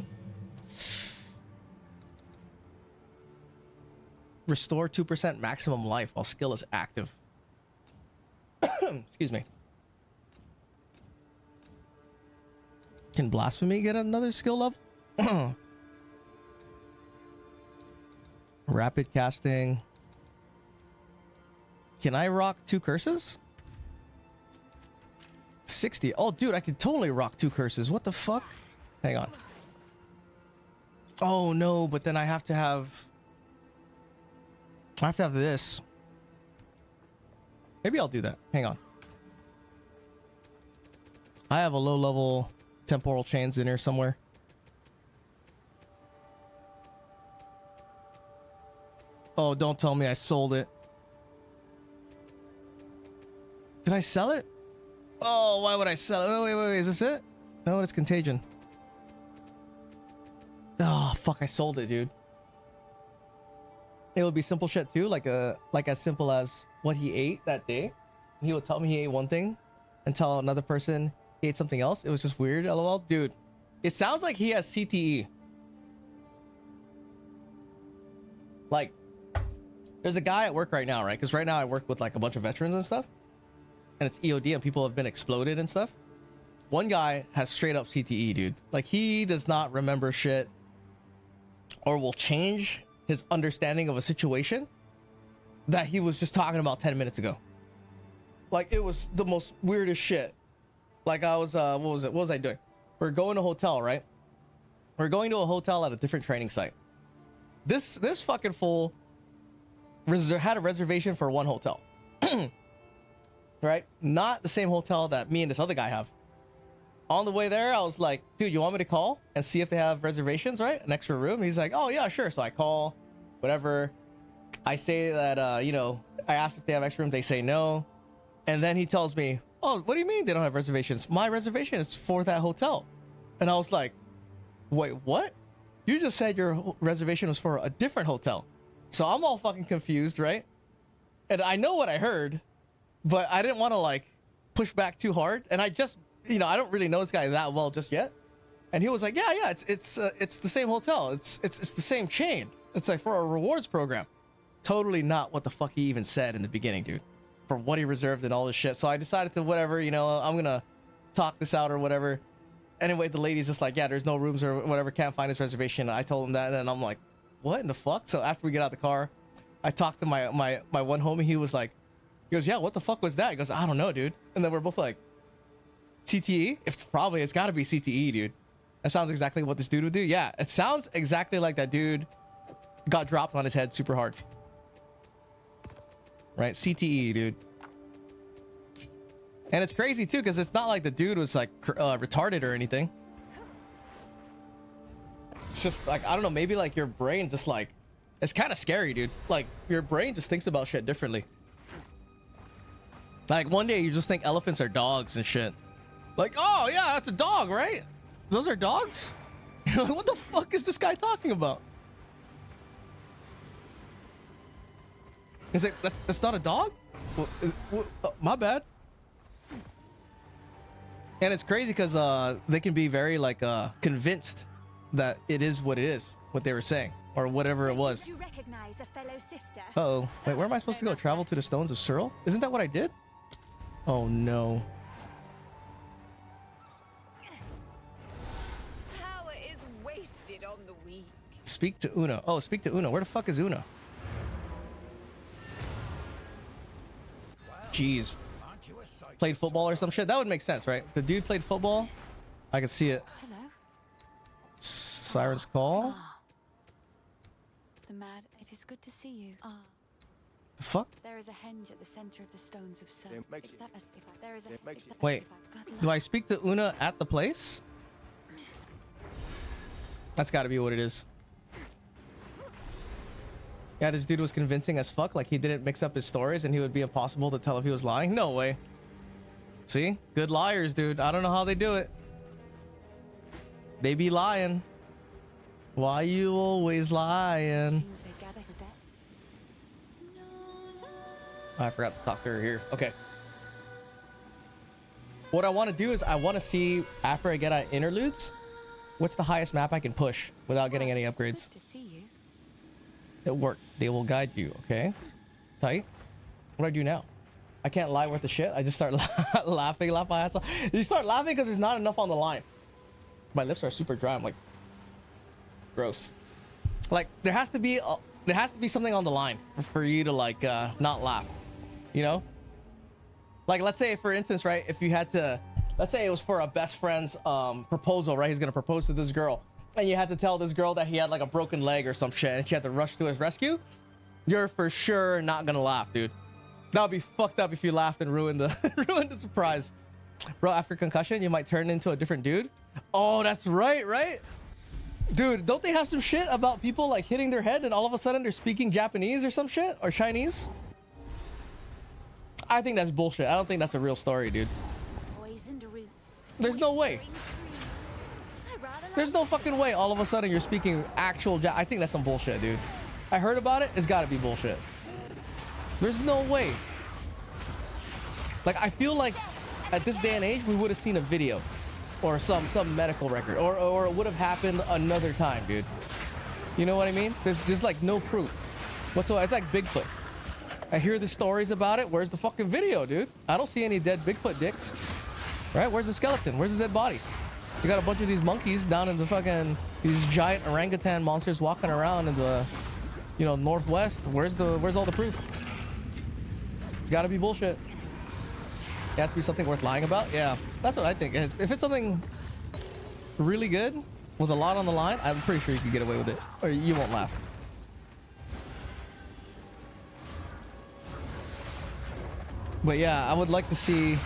Restore 2% maximum life while skill is active. Excuse me. Can blasphemy get another skill level? Rapid casting. Can I rock 2 curses? 60. Oh, dude, I could totally rock 2 curses. What the fuck? Hang on. Oh, no, but then I have to have this. Maybe I'll do that. Hang on. I have a low level temporal chains in here somewhere. Oh, don't tell me I sold it. Did I sell it? Oh, why would I sell it? Oh, wait. Is this it? No, it's contagion. Oh, fuck. I sold it, dude. It would be simple shit too. Like as simple as what he ate that day. He would tell me he ate one thing and tell another person he ate something else. It was just weird. LOL. Dude, it sounds like he has CTE. Like, there's a guy at work right now, right? Because right now I work with like a bunch of veterans and stuff. And it's EOD and people have been exploded and stuff. One guy has straight up CTE, dude. Like, he does not remember shit or will change his understanding of a situation that he was just talking about 10 minutes ago. Like, it was the most weirdest shit. Like, I was, what was I doing? We're going to a hotel, right? We're going to a hotel at a different training site. This fucking fool had a reservation for one hotel. Right? Not the same hotel that me and this other guy have. On the way there, I was like, dude, you want me to call and see if they have reservations, right? An extra room? He's like, oh, yeah, sure. So I call, whatever. I say that, you know, I asked if they have extra room. They say no. And then he tells me, oh, what do you mean they don't have reservations? My reservation is for that hotel. And I was like, wait, what? You just said your reservation was for a different hotel. So I'm all fucking confused, right? And I know what I heard, but I didn't want to like push back too hard. And I just, you know, I don't really know this guy that well just yet. And he was like, yeah, it's the same hotel. It's the same chain. It's like for a rewards program. Totally not what the fuck he even said in the beginning, dude. For what he reserved and all this shit. So I decided to whatever, you know, I'm gonna talk this out or whatever. Anyway, the lady's just like, yeah, there's no rooms or whatever. Can't find his reservation. I told him that, and I'm like, what in the fuck? So after we get out of the car, I talked to my one homie. He was like, he goes, yeah, what the fuck was that? He goes, I don't know, dude. And then we're both like, CTE? It's got to be CTE, dude. That sounds exactly what this dude would do. Yeah, it sounds exactly like that dude got dropped on his head super hard. Right? CTE, dude. And it's crazy too, because it's not like the dude was like retarded or anything. It's just like, I don't know, maybe like your brain just like, it's kind of scary, dude. Like your brain just thinks about shit differently. Like one day you just think elephants are dogs and shit. Like, oh yeah, that's a dog, right? Those are dogs? You're like, what the fuck is this guy talking about? He's like, that's not a dog? My bad. And it's crazy because they can be very like convinced that it is what it is, what they were saying, or whatever it was. You recognize a fellow sister? Uh-oh. Wait, where am I supposed to go? Travel to the stones of Cyril? Isn't that what I did? Oh no. Speak to Una. Oh, speak to Una. Where the fuck is Una? Jeez. Aren't you a sight Played football or some shit? That would make sense, right? If the dude played football, I could see it. Hello. Siren's Call? The mad. It is good to see you. Ah. The fuck? There is a henge at the center of the stones of sun. There is a. Wait, do I speak to Una at the place? That's gotta be what it is. Yeah, this dude was convincing as fuck. Like he didn't mix up his stories and he would be impossible to tell if he was lying. No way. See? Good liars, dude. I don't know how they do it. They be lying. Why you always lying? Seems they gather for that. I forgot to talk to her here. Okay. What I want to do is I want to see after I get out interludes, what's the highest map I can push without getting any upgrades. Good to see you. It worked. They will guide you. Okay. Tight. What do I do now? I can't lie worth the shit. I just start laughing, laugh my ass off. You start laughing because there's not enough on the line. My lips are super dry. I'm like, gross. Like there has to be something on the line for you to like not laugh. You know? Like let's say for instance, right? If you had to, let's say it was for a best friend's proposal, right? He's gonna propose to this girl, and you had to tell this girl that he had like a broken leg or some shit, and she had to rush to his rescue. You're for sure not gonna laugh, dude. That would be fucked up if you laughed and ruined the ruined the surprise. Bro, after concussion, you might turn into a different dude. Oh, that's right, right? Dude, don't they have some shit about people like hitting their head and all of a sudden they're speaking Japanese or some shit? Or Chinese? I think that's bullshit. I don't think that's a real story, dude. Poisoned roots. There's no way. There's no fucking way all of a sudden you're speaking actual I think that's some bullshit, dude. I heard about it. It's gotta be bullshit. There's no way. Like, I feel like at this day and age, we would have seen a video or some medical record or it would have happened another time, dude. You know what I mean? There's like no proof whatsoever. It's like Bigfoot. I hear the stories about it. Where's the fucking video, dude? I don't see any dead Bigfoot dicks. Right? Where's the skeleton? Where's the dead body? You got a bunch of these monkeys down in the fucking, these giant orangutan monsters walking around in the, you know, northwest. Where's all the proof? It's gotta be bullshit. It has to be something worth lying about. Yeah, that's what I think. If it's something really good with a lot on the line, I'm pretty sure you can get away with it, or you won't laugh. But yeah, I would like to see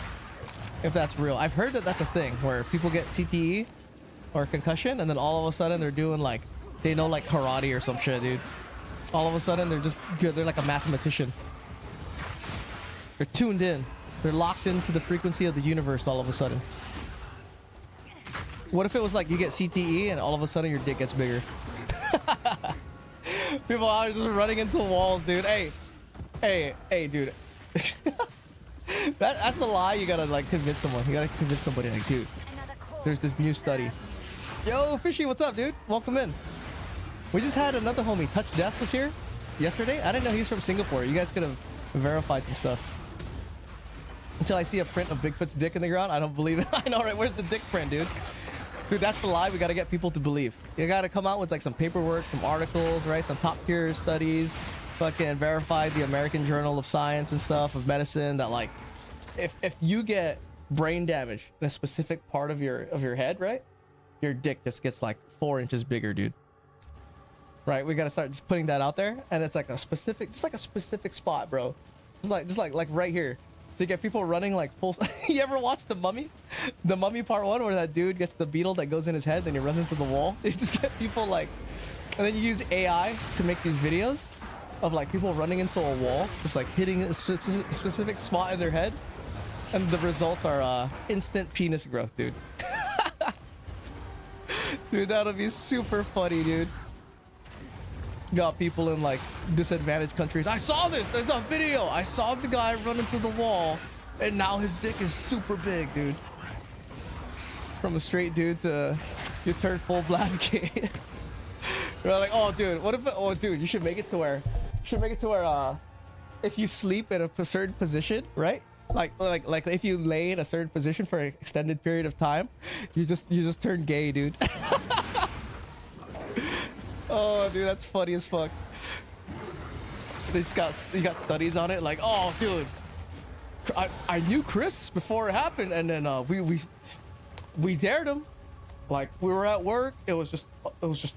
if that's real. I've heard that that's a thing where people get CTE or concussion, and then all of a sudden they're doing like, they know like karate or some shit, dude. All of a sudden they're just good. They're like a mathematician. They're tuned in. They're locked into the frequency of the universe all of a sudden. What if it was like you get CTE and all of a sudden your dick gets bigger? People are just running into walls, dude. Hey, dude. That's the lie you gotta like convince someone. You gotta convince somebody like, dude, there's this new study. Yo, Fishy, what's up, dude? Welcome in. We just had another homie, Touch Death, was here yesterday. I didn't know he's from Singapore. You guys could have verified some stuff. Until I see a print of Bigfoot's dick in the ground, I don't believe it. I know, right? Where's the dick print, dude? Dude, that's the lie we gotta get people to believe. You gotta come out with like some paperwork, some articles, right? Some top tier studies, fucking verified the American Journal of Science and stuff, of medicine, that like, if you get brain damage in a specific part of your head, right? Your dick just gets like 4 inches bigger, dude. Right? We gotta start just putting that out there, and it's like a specific, just like a specific spot, bro. Just like right here. So you get people running like full. You ever watch The Mummy? The Mummy Part 1, where that dude gets the beetle that goes in his head, then he runs into the wall. You just get people like, and then you use AI to make these videos of like people running into a wall, just like hitting a specific spot in their head, and the results are instant penis growth, dude. Dude, that'll be super funny, dude. Got people in like disadvantaged countries. I saw this. There's a video. I saw the guy running through the wall, and now his dick is super big, dude. From a straight dude to you turn full blast gay. You're like, oh, dude, what if? Oh, dude, you should make it to where, if you sleep in a certain position, right? Like if you lay in a certain position for an extended period of time, you just turn gay, dude. Oh, dude, that's funny as fuck. He got studies on it. Like, oh, dude, I knew Chris before it happened, and then we dared him. Like, we were at work. It was just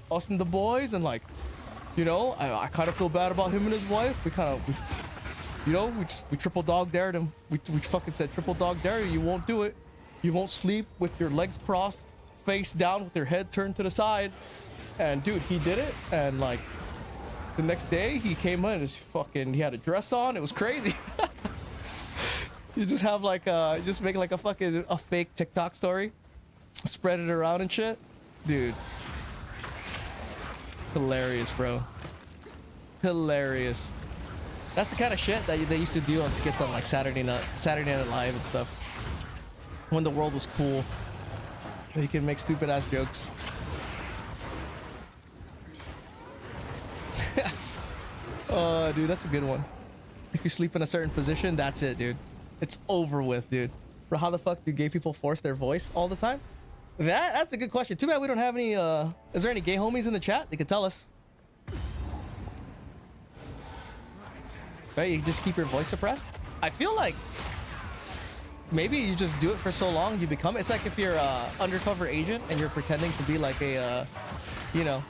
us and the boys, and like, you know, I kind of feel bad about him and his wife. We triple dog dared him. We fucking said triple dog dare you. You won't do it. You won't sleep with your legs crossed, face down, with your head turned to the side. And dude, he did it. And like, the next day he came in, he had a dress on. It was crazy. You just have like just make like a fake TikTok story, spread it around and shit, dude. Hilarious, bro. Hilarious. That's the kind of shit that they used to do on skits on like Saturday Night Live and stuff. When the world was cool, you can make stupid ass jokes. Oh, dude, that's a good one. If you sleep in a certain position, that's it, dude. It's over with, dude. Bro, how the fuck do gay people force their voice all the time? That's a good question. Too bad we don't have any, is there any gay homies in the chat? They could tell us. Right, you just keep your voice suppressed? I feel like maybe you just do it for so long, you become... It's like if you're a undercover agent and you're pretending to be like a, you know,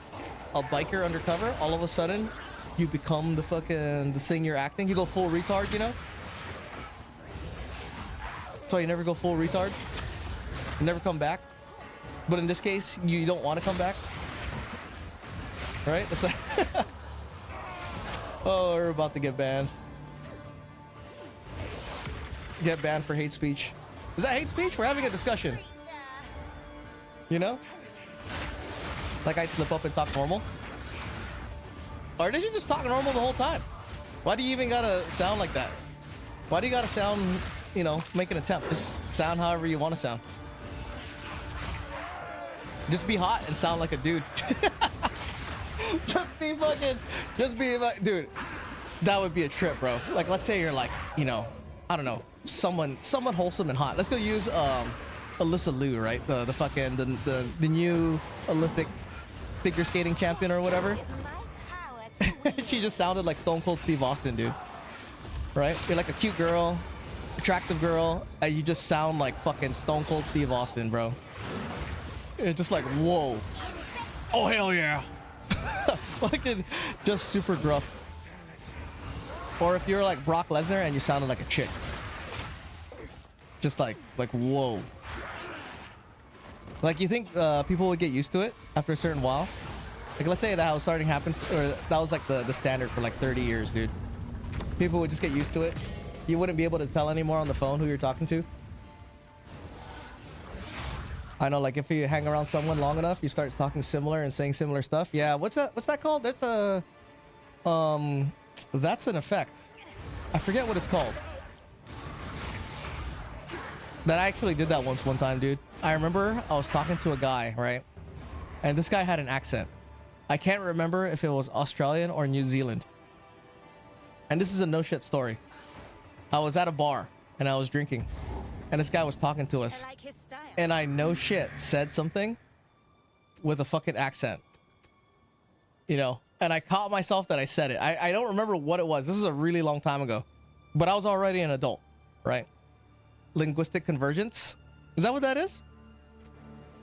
a biker undercover, all of a sudden you become the thing you're acting. You go full retard, you know? So you never go full retard. You never come back. But in this case, you don't want to come back. Right? It's like oh, we're about to get banned. Get banned for hate speech. Is that hate speech? We're having a discussion. You know? Like I slip up and talk normal? Or did you just talk normal the whole time? Why do you even gotta sound like that? Why do you gotta sound, you know, make an attempt? Just sound however you want to sound. Just be hot and sound like a dude. Just be like, dude, that would be a trip, bro. Like, let's say you're like, you know, I don't know, someone wholesome and hot. Let's go use Alyssa Liu, right? The new Olympic figure skating champion or whatever. She just sounded like Stone Cold Steve Austin, dude. Right? You're like a cute girl, attractive girl, and you just sound like fucking Stone Cold Steve Austin, bro. It's just like, whoa. Oh, hell yeah. Like, just super gruff. Or if you're like Brock Lesnar and you sounded like a chick. Just like whoa. Like, you think people would get used to it after a certain while? Like, let's say that was starting to happen, or that was like the standard for like 30 years, dude. People would just get used to it. You wouldn't be able to tell anymore on the phone who you're talking to. I know, like, if you hang around someone long enough, you start talking similar and saying similar stuff. Yeah, what's that called? That's a that's an effect. I forget what it's called. That I actually did that one time, dude. I remember I was talking to a guy, right? And this guy had an accent. I can't remember if it was Australian or New Zealand. And this is a no shit story. I was at a bar and I was drinking, and this guy was talking to us. I like his style. And I no shit said something with a fucking accent, you know, and I caught myself that I said it. I don't remember what it was. This is a really long time ago, but I was already an adult, right? Linguistic convergence. Is that what that is?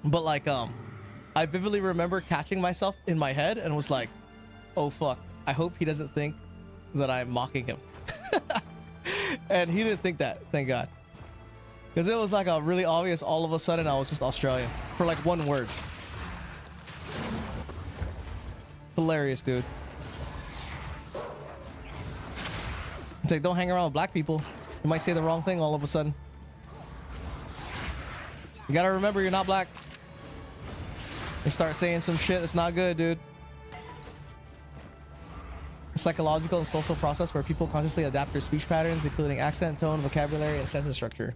But like, I vividly remember catching myself in my head and was like, oh fuck, I hope he doesn't think that I'm mocking him. And he didn't think that, thank God. Because it was like a really obvious, all of a sudden I was just Australian for like one word. Hilarious, dude. It's like, don't hang around with black people. You might say the wrong thing all of a sudden. You gotta remember you're not black. You start saying some shit that's not good, dude. A psychological and social process where people consciously adapt their speech patterns, including accent, tone, vocabulary, and sentence structure,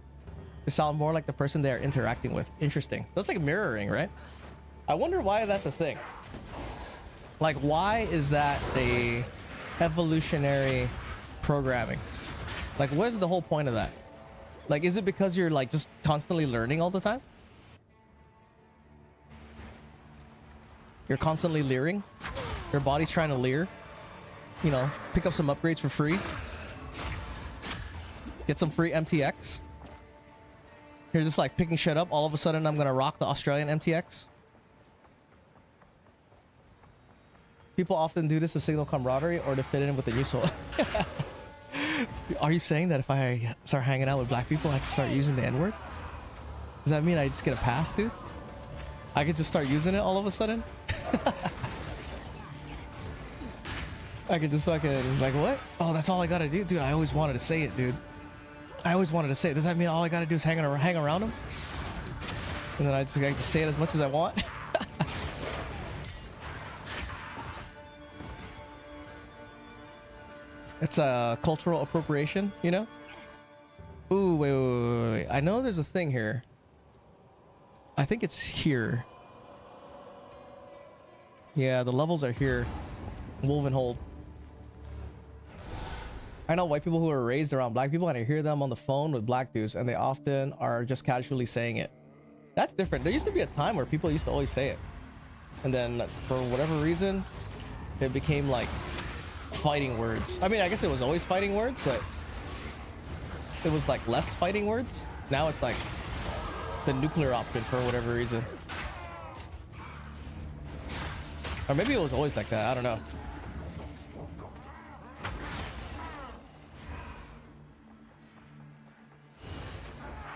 to sound more like the person they are interacting with. Interesting. That's like mirroring, right? I wonder why that's a thing. Like, why is that a evolutionary programming? Like, what is the whole point of that? Like, is it because you're like just constantly learning all the time? You're constantly leering? Their body's trying to leer. You know, pick up some upgrades for free. Get some free MTX. You're just like picking shit up. All of a sudden, I'm gonna rock the Australian MTX. People often do this to signal camaraderie or to fit in with the new soul. Are you saying that if I start hanging out with black people, I can start using the N-word? Does that mean I just get a pass, dude? I could just start using it all of a sudden? I could just fucking, like, what? Oh, that's all I gotta do? Dude, I always wanted to say it, dude. I always wanted to say it. Does that mean all I gotta do is hang around them? And then I can just say it as much as I want? It's a cultural appropriation, you know? Ooh, wait. I know there's a thing here. I think it's here. Yeah, the levels are here. Woven hold. I know white people who are raised around black people and I hear them on the phone with black dudes and they often are just casually saying it. That's different. There used to be a time where people used to always say it. And then for whatever reason, it became like fighting words. I mean, I guess it was always fighting words, but it was like less fighting words. Now it's like the nuclear option for whatever reason. Or maybe it was always like that. I don't know.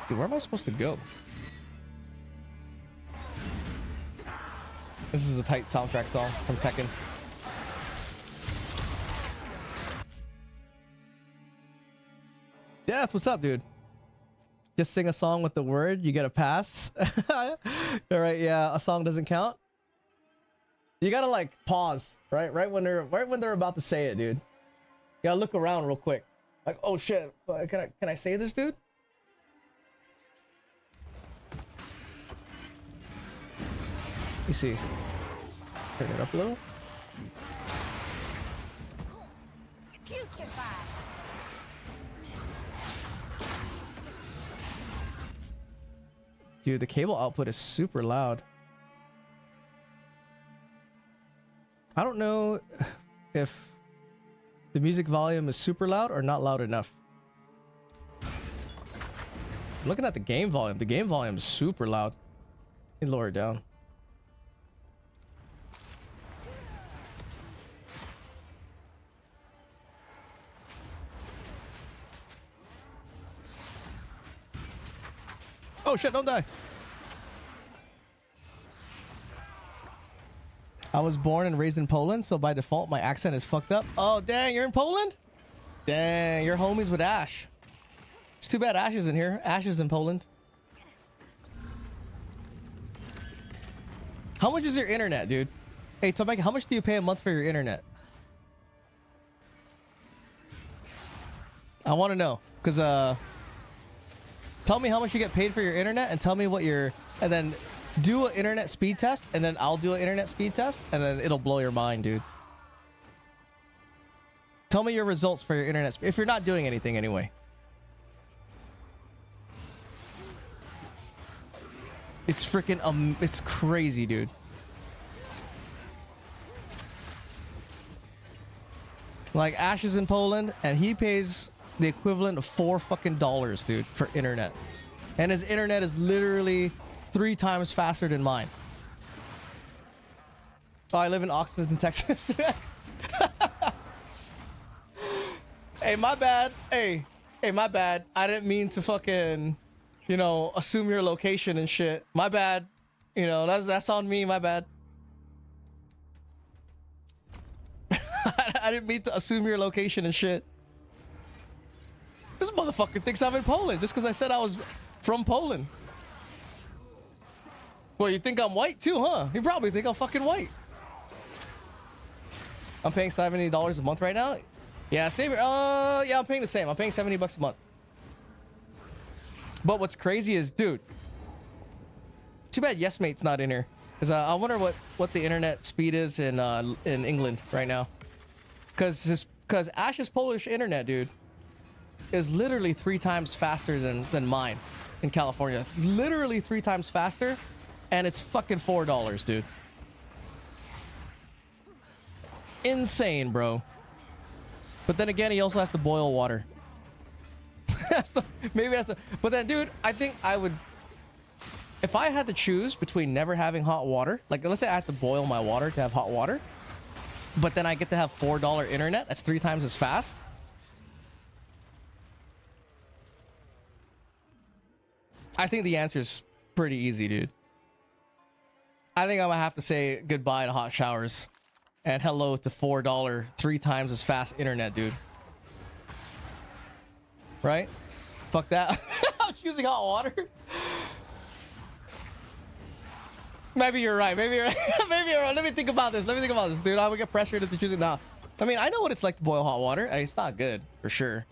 Dude, where am I supposed to go? This is a tight soundtrack song from Tekken. Death, what's up, dude? Just sing a song with the word, you get a pass. All right, yeah, a song doesn't count. You gotta like pause, right? Right when they're about to say it, dude. You gotta look around real quick. Like, oh shit, can I say this, dude? Let me see. Turn it up a little. Dude, the cable output is super loud. I don't know if the music volume is super loud or not loud enough. I'm looking at the game volume. The game volume is super loud. Let me lower it down. Oh shit, don't die. I was born and raised in Poland, so by default my accent is fucked up. Oh dang, you're in Poland? Dang, you're homies with Ash. It's too bad Ash is in here. Ash is in Poland. How much is your internet, dude? Hey, Tomek, how much do you pay a month for your internet? I want to know, because tell me how much you get paid for your internet and tell me what your, and then do an internet speed test and then I'll do an internet speed test and then it'll blow your mind, dude. Tell me your results for your internet if you're not doing anything anyway. It's freaking it's crazy, dude. Like Ash is in Poland and he pays the equivalent of $4 fucking, dude, for internet. And his internet is literally 3 times faster than mine. Oh, I live in Austin, Texas. Hey, my bad. Hey, my bad. I didn't mean to fucking, you know, assume your location and shit. My bad. You know, that's on me. My bad. I didn't mean to assume your location and shit. This motherfucker thinks I'm in Poland just because I said I was from Poland. Well, you think I'm white too, huh? You probably think I'm fucking white. I'm paying $70 a month right now. Yeah, same. Yeah, I'm paying the same. I'm paying $70 a month. But what's crazy is, dude, too bad YesMate's not in here, because I wonder what the internet speed is in England right now. Because Ash's Polish internet, dude, is literally 3 times faster than mine in California. Literally 3 times faster, and it's fucking $4, dude. insane, bro. But then again, he also has to boil water. So maybe that's a, but then, dude, I think I would, if I had to choose between never having hot water, like let's say I have to boil my water to have hot water, but then I get to have $4 internet, that's 3 times as fast. I think the answer is pretty easy, dude. I think I'm gonna have to say goodbye to hot showers and hello to $4, 3 times as fast internet, dude. Right? Fuck that. I'm choosing hot water. Maybe you're right. Maybe you're right. Maybe you're right. Let me think about this. Dude, I would get pressured into choosing now. I mean, I know what it's like to boil hot water. It's not good, for sure.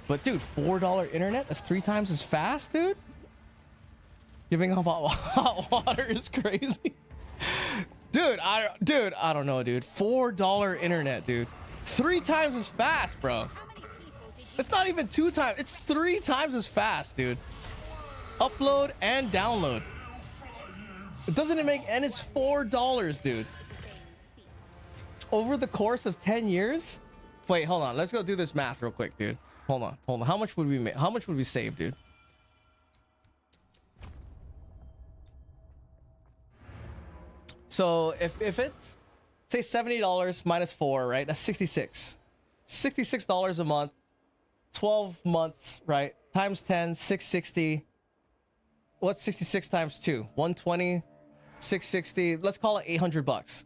But, dude, $4 internet? That's 3 times as fast, dude? Giving up hot water is crazy. Dude, I don't know, dude. $4 internet, dude. 3 times as fast, bro. It's not even 2 times. It's 3 times as fast, dude. Upload and download. It doesn't make, and it's $4, dude. Over the course of 10 years? Wait, hold on. Let's go do this math real quick, dude. Hold on. How much would we make? How much would we save, dude? So if it's say $70 minus 4, right? That's 66. $66 a month. 12 months, right? Times 10, 660. What's 66 times 2? 120, 660. Let's call it 800 bucks.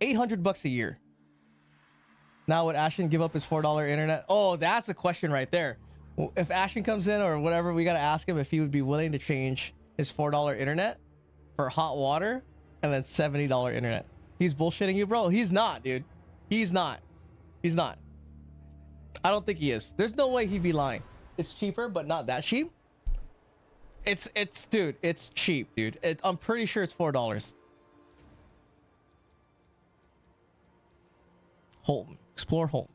800 bucks a year. Now would Ashton give up his $4 internet? Oh, that's a question right there. If Ashton comes in or whatever, we got to ask him if he would be willing to change his $4 internet for hot water and then $70 internet. He's bullshitting you, bro. He's not, dude. He's not. I don't think he is. There's no way he'd be lying. It's cheaper, but not that cheap. Dude, it's cheap, dude. I'm pretty sure it's $4. Holton. Explore Holton.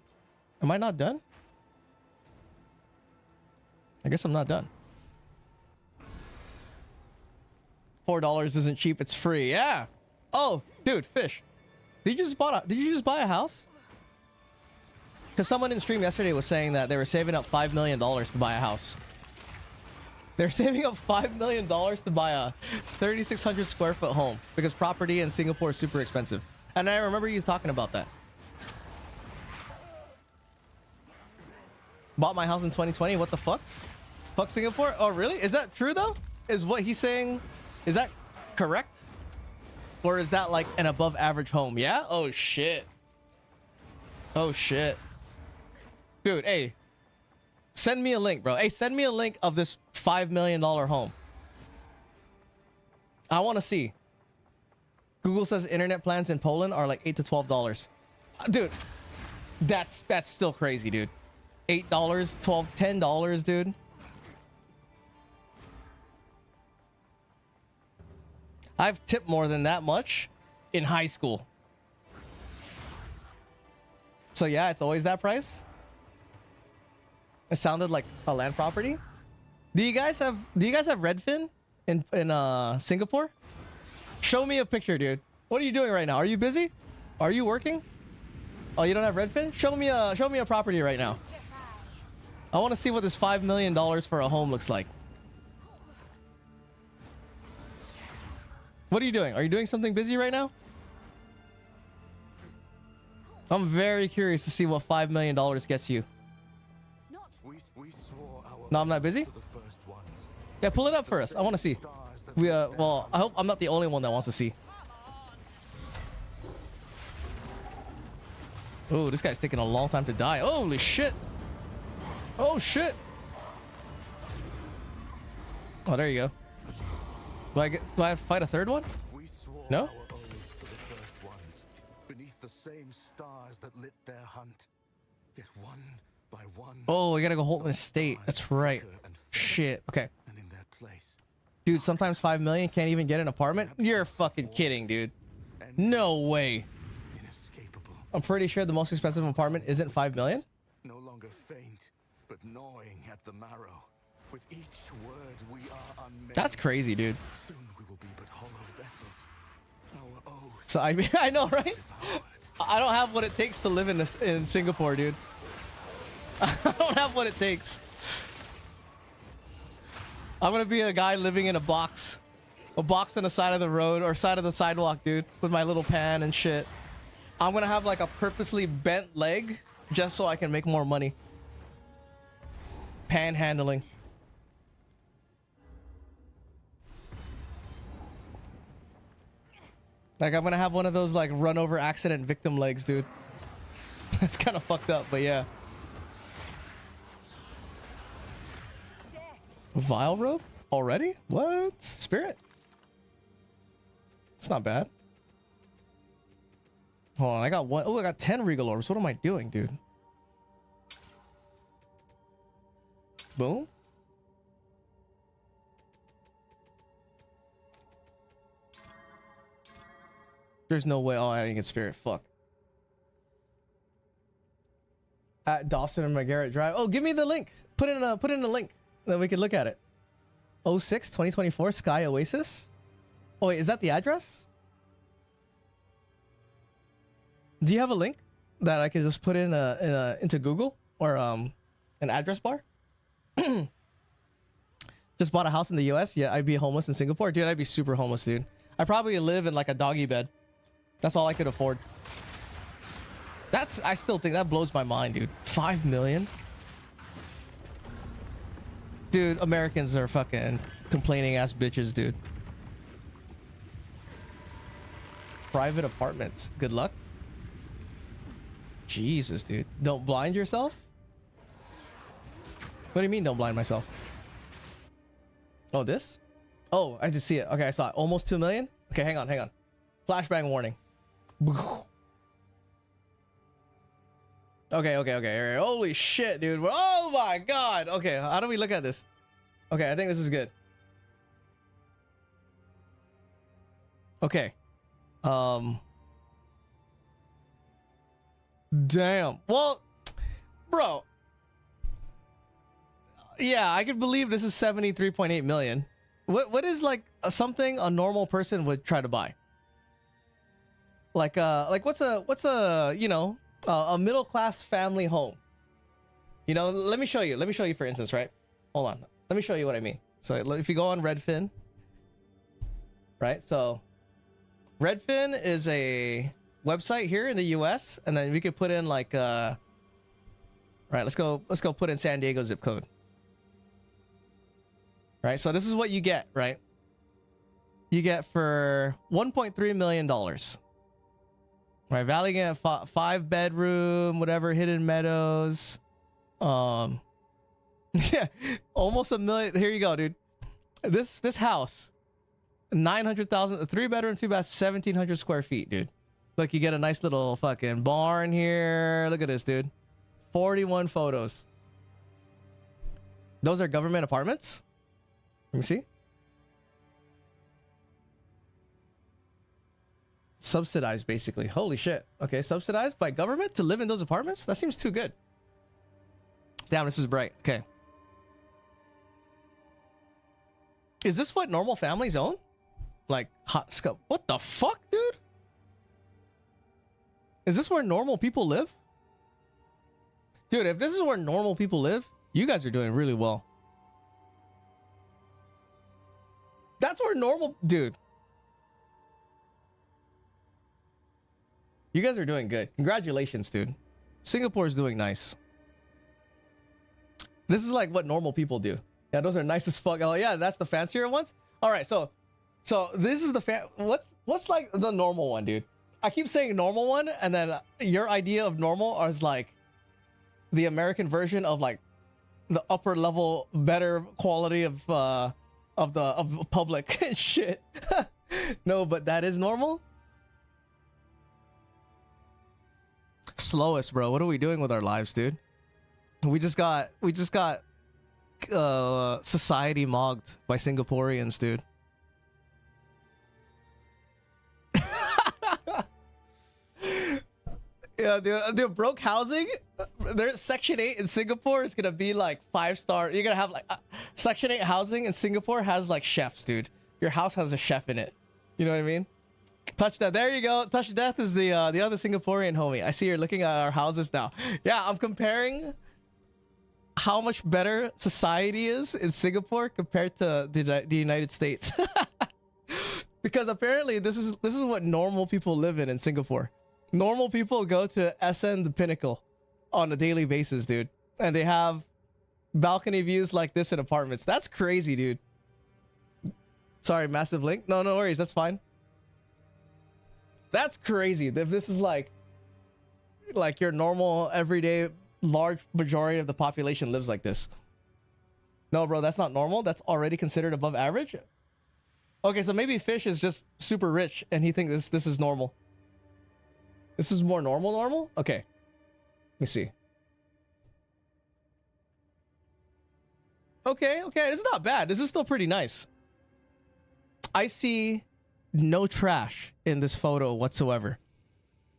Am I not done? I guess I'm not done. $4 isn't cheap, it's free. Yeah. Oh, dude, Fish. Did you just buy a house? Because someone in stream yesterday was saying that they were saving up $5 million to buy a house. They're saving up $5 million to buy a 3,600 square foot home because property in Singapore is super expensive. And I remember you talking about that. Bought my house in 2020. What the fuck? Fuck Singapore? Oh, really? Is that true though? Is what he's saying, is that correct? Or is that like an above average home? Yeah? Oh shit. Oh shit. Dude, hey. Send me a link, bro. Hey, send me a link of this $5 million home. I want to see. Google says internet plans in Poland are like $8 to $12. Dude, that's still crazy, dude. $8, $12, $10, dude. I've tipped more than that much in high school. So yeah, it's always that price. It sounded like a land property. Do you guys have Redfin in Singapore? Show me a picture, dude. What are you doing right now? Are you busy? Are you working? Oh, you don't have Redfin? Show me a property right now. I want to see what this $5 million for a home looks like. What are you doing? Are you doing something busy right now? I'm very curious to see what $5 million gets you. No, I'm not busy. Yeah, pull it up for us. I want to see. Well, I hope I'm not the only one that wants to see. Oh, this guy's taking a long time to die. Holy shit. Oh shit. Oh, there you go. Do I have to fight a third one? No? Beneath the same stars that lit their hunt. Yet one by one. Oh, we gotta go hold an estate. That's right. Shit. Okay. Dude, sometimes 5 million can't even get an apartment? You're fucking kidding, dude. No way. I'm pretty sure the most expensive apartment isn't 5 million. No longer faint, but gnawing at the marrow. With each word we are unmade. That's crazy, dude. Soon we will be but hollow vessels. Our oaths So I know, right? I don't have what it takes to live in Singapore, dude. I don't have what it takes. I'm gonna be a guy living in a box on the side of the road or side of the sidewalk, dude, with my little pan and shit. I'm gonna have like a purposely bent leg just so I can make more money. Panhandling. Like I'm gonna have one of those like run over accident victim legs, dude. That's kind of fucked up, but yeah. Vile robe? Already? What? Spirit? It's not bad. Hold on, I got one. Oh, I got 10 regal orbs. What am I doing, dude? Boom. There's no way. Oh, I didn't get spirit. Fuck. At Dawson and McGarrett Drive. Oh, give me the link. Put in a link. Then we can look at it. 06 2024 Sky Oasis. Oh wait, is that the address? Do you have a link that I can just put in into Google or an address bar? Just bought a house in the US. Yeah, I'd be homeless in Singapore, dude. I'd be super homeless, dude. I probably live in like a doggy bed. That's all I could afford. I still think that blows my mind, dude. 5 million. Dude, Americans are fucking complaining ass bitches, dude. Private apartments. Good luck. Jesus, dude. Don't blind yourself? What do you mean don't blind myself? Oh, this? Oh, I just see it. Okay, I saw it. Almost 2 million? Okay, hang on. Flashbang warning. Okay. Holy shit, dude. Oh my god. Okay, how do we look at this? Okay, I think this is good. Okay. Damn. Well, bro. Yeah, I can believe this is 73.8 million. What is like something a normal person would try to buy? Like what's a you know, a middle class family home? You know, let me show you for instance, right? Hold on. Let me show you what I mean. So if you go on Redfin, right? So Redfin is a website here in the US, and then we could put in like right, let's go put in San Diego zip code. Right? So this is what you get, right? You get for $1.3 million. Right, valuing it at 5 bedroom, whatever, Hidden Meadows. Yeah, almost $1 million. Here you go, dude. This house, 900,000, 3 bedroom, 2 bath, 1,700 square feet, dude. Look, you get a nice little fucking barn here. Look at this, dude. 41 photos. Those are government apartments. Let me see. Subsidized, basically. Holy shit. Okay, subsidized by government to live in those apartments? That seems too good. Damn, this is bright. Okay. Is this what normal families own? Like, hot scope. What the fuck, dude? Is this where normal people live? Dude, if this is where normal people live, you guys are doing really well. That's where normal... Dude. You guys are doing good. Congratulations, dude. Singapore's doing nice. This is like what normal people do. Yeah, those are nice as fuck. Oh yeah, that's the fancier ones. All right, so this is the what's like the normal one, dude? I keep saying normal one, and then your idea of normal is like the American version of like the upper level, better quality of public shit. No, but that is normal. Slowest, bro. What are we doing with our lives, dude? We just got society mogged by Singaporeans, dude. Yeah, dude, broke housing. There's Section 8 in Singapore is gonna be like 5-star. You're gonna have like Section 8 housing in Singapore has like chefs, dude. Your house has a chef in it. You know what I mean? Touch Death. There you go. Touch Death is the other Singaporean homie. I see you're looking at our houses now. Yeah, I'm comparing how much better society is in Singapore compared to the United States. Because apparently this is what normal people live in Singapore. Normal people go to SN the Pinnacle on a daily basis, dude. And they have balcony views like this in apartments. That's crazy, dude. Sorry, massive link. No worries. That's fine. That's crazy. If this is like your normal, everyday, large majority of the population lives like this. No, bro, that's not normal. That's already considered above average. Okay, so maybe Fish is just super rich and he thinks this is normal. This is more normal? Okay. Let me see. Okay. This is not bad. This is still pretty nice. I see no trash in this photo whatsoever.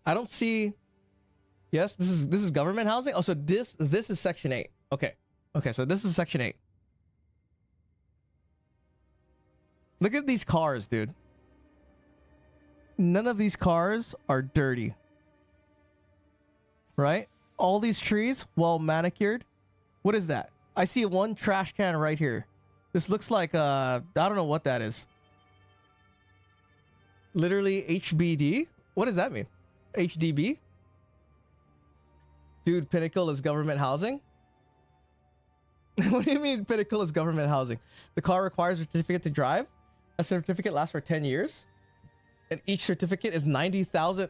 I don't see. Yes, this is government housing. Oh, so this is Section 8. Okay, so this is Section 8. Look at these cars, dude. None of these cars are dirty. Right? All these trees, well manicured. What is that? I see one trash can right here. This looks like I don't know what that is. Literally HBD? What does that mean? HDB? Dude, Pinnacle is government housing? What do you mean Pinnacle is government housing? The car requires a certificate to drive. A certificate lasts for 10 years. And each certificate is 90,000.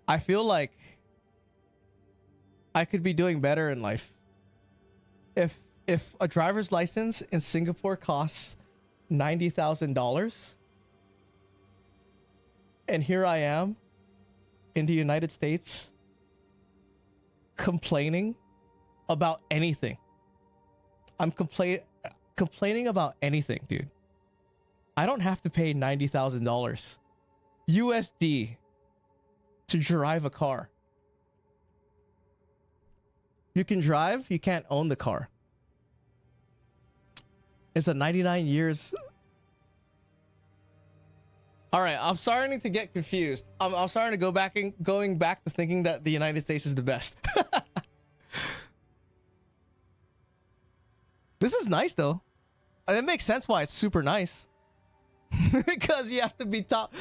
I feel like I could be doing better in life. If a driver's license in Singapore costs $90,000 and here I am in the United States complaining about anything. I'm complaining about anything, dude. I don't have to pay $90,000 USD to drive a car. You can drive, you can't own the car. It's a 99 years. All right, I'm starting to get confused. I'm starting to going back to thinking that the United States is the best. This is nice though. It makes sense why it's super nice. Because you have to be top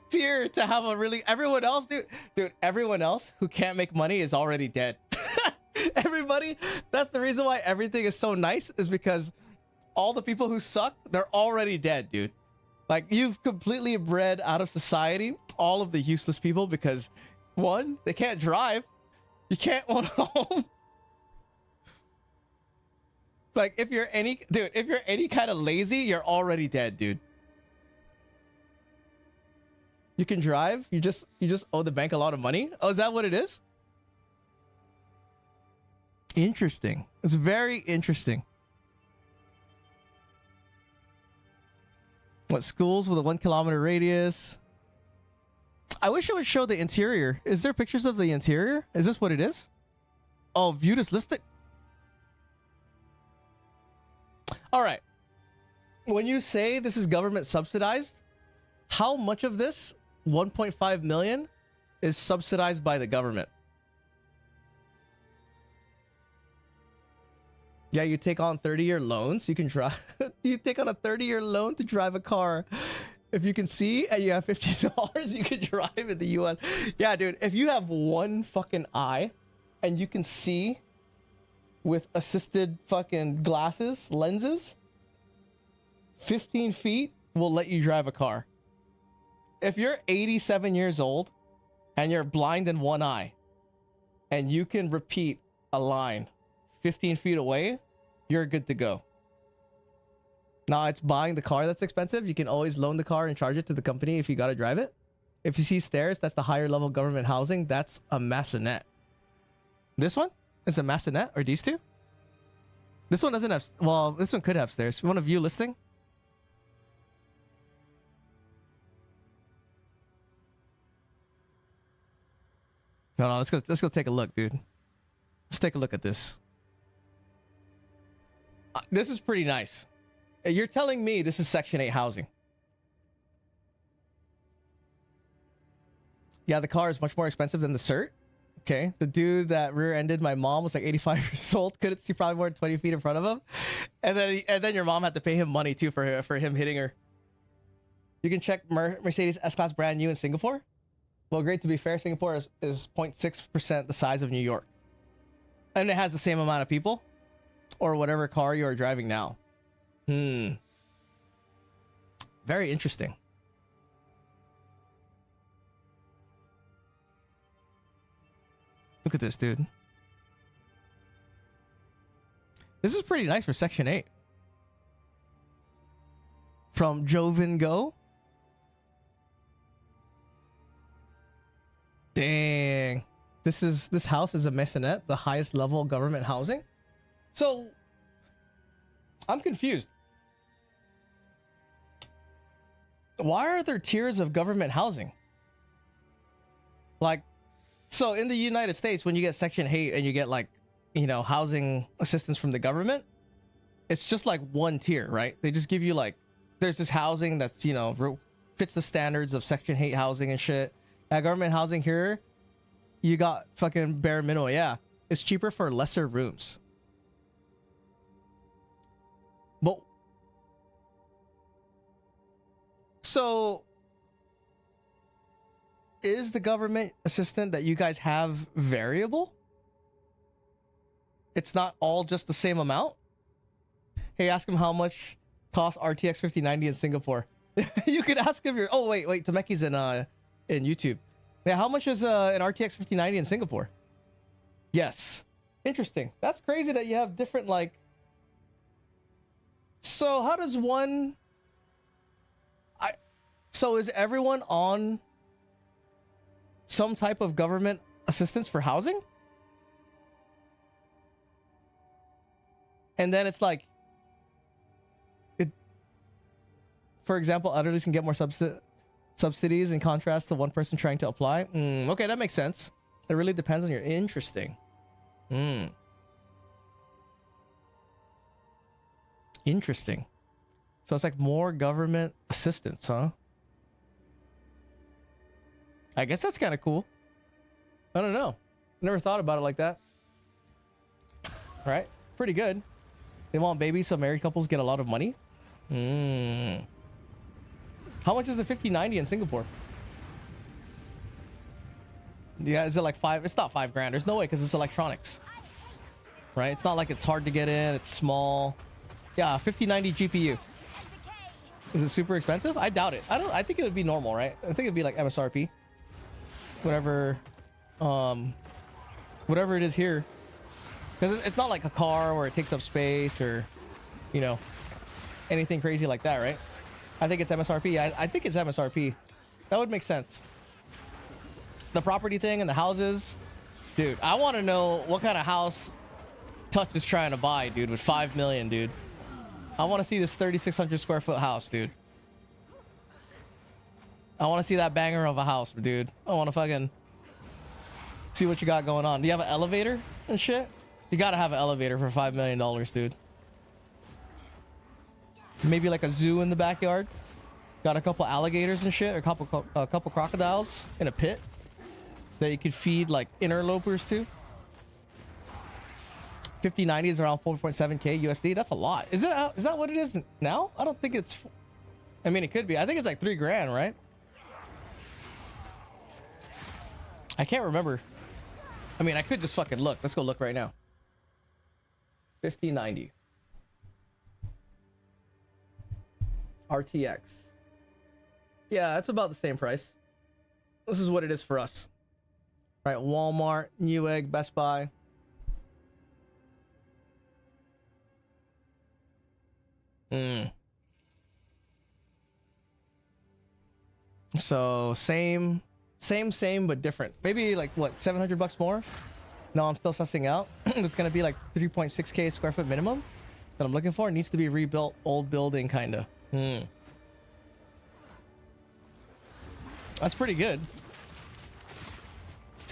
tier to have a really. Everyone else, dude, everyone else who can't make money is already dead. Everybody, that's the reason why everything is so nice, is because all the people who suck, they're already dead, dude. Like, you've completely bred out of society all of the useless people because, one, they can't drive. You can't own a home. Like, if you're any kind of lazy, you're already dead, dude. You can drive. You just owe the bank a lot of money. Oh, is that what it is? Interesting. It's very interesting. What, schools with a 1 kilometer radius? I wish it would show the interior. Is there pictures of the interior? Is this what it is? Oh, viewed as listed. All right. When you say this is government subsidized, how much of this 1.5 million is subsidized by the government? Yeah, you take on 30-year loans. You can drive. You take on a 30-year loan to drive a car. If you can see and you have $50, you can drive in the US. Yeah, dude. If you have one fucking eye and you can see with assisted fucking glasses, lenses, 15 feet will let you drive a car. If you're 87 years old and you're blind in one eye and you can repeat a line 15 feet away, you're good to go. Now, it's buying the car that's expensive. You can always loan the car and charge it to the company if you got to drive it. If you see stairs, that's the higher level government housing. That's a maisonette. This one is a maisonette, or these two? This one doesn't have... Well, this one could have stairs. You want to view listing? Hold on, let's go take a look, dude. Let's take a look at this. This is pretty nice. You're telling me this is Section 8 housing? Yeah, the car is much more expensive than the cert. Okay, the dude that rear-ended my mom was like 85 years old, couldn't see probably more than 20 feet in front of him, and then your mom had to pay him money too for him hitting her. You can check Mercedes S-Class brand new in Singapore. Well, great, to be fair, Singapore is 0.6% the size of New York, and it has the same amount of people, or whatever car you are driving now. Very interesting. Look at this, dude. This is pretty nice for Section 8. From Joven Go. Dang. This house is a maisonette, the highest level government housing. So I'm confused. Why are there tiers of government housing? Like, so in the United States, when you get Section 8 and you get, like, you know, housing assistance from the government, it's just like one tier, right? They just give you, like, there's this housing that's, you know, fits the standards of Section 8 housing and shit. That government housing here, you got fucking bare minimum. Yeah, it's cheaper for lesser rooms. But so is the government assistant that you guys have variable? It's not all just the same amount? Hey, ask him how much costs RTX 5090 in Singapore. You could ask him your... Oh, wait. Tameki's in YouTube. Yeah, how much is an RTX 5090 in Singapore? Yes. Interesting. That's crazy that you have different, like... So how does one... So is everyone on some type of government assistance for housing? And then it's like, for example, others can get more subsidies in contrast to one person trying to apply. Okay, that makes sense. It really depends on your... Interesting. Interesting. So it's like more government assistance, huh? I guess that's kind of cool. I don't know. Never thought about it like that. Right? Pretty good. They want babies so married couples get a lot of money. How much is a 5090 in Singapore? Yeah, is it like $5? It's not $5 grand. There's no way, because it's electronics. Right? It's not like it's hard to get in. It's small. Yeah, 5090 GPU. Is it super expensive? I doubt it. I think it would be normal, right? I think it'd be like MSRP. Whatever it is here. Because it's not like a car where it takes up space or, you know, anything crazy like that, right? I think it's MSRP. I think it's MSRP. That would make sense. The property thing and the houses. Dude, I want to know what kind of house Touch is trying to buy, dude, with 5 million, dude. I want to see this 3,600 square foot house, dude. I want to see that banger of a house, dude. I want to fucking see what you got going on. Do you have an elevator and shit? You gotta have an elevator for $5 million, dude. Maybe like a zoo in the backyard. Got a couple alligators and shit, or a couple crocodiles in a pit that you could feed like interlopers to. 5090 is around 4.7k USD. That's a lot. Is that what it is now? I don't think it's... I mean, it could be. I think it's like $3 grand, right? I can't remember. I mean, I could just fucking look. Let's go look right now. 5090 RTX. Yeah, it's about the same price. This is what it is for us. Right, Walmart, Newegg, Best Buy. So same, but different. Maybe like what, 700 bucks more? No, I'm still sussing out. It's gonna be like 3.6k square foot minimum that I'm looking for. It needs to be rebuilt, old building kinda. That's pretty good.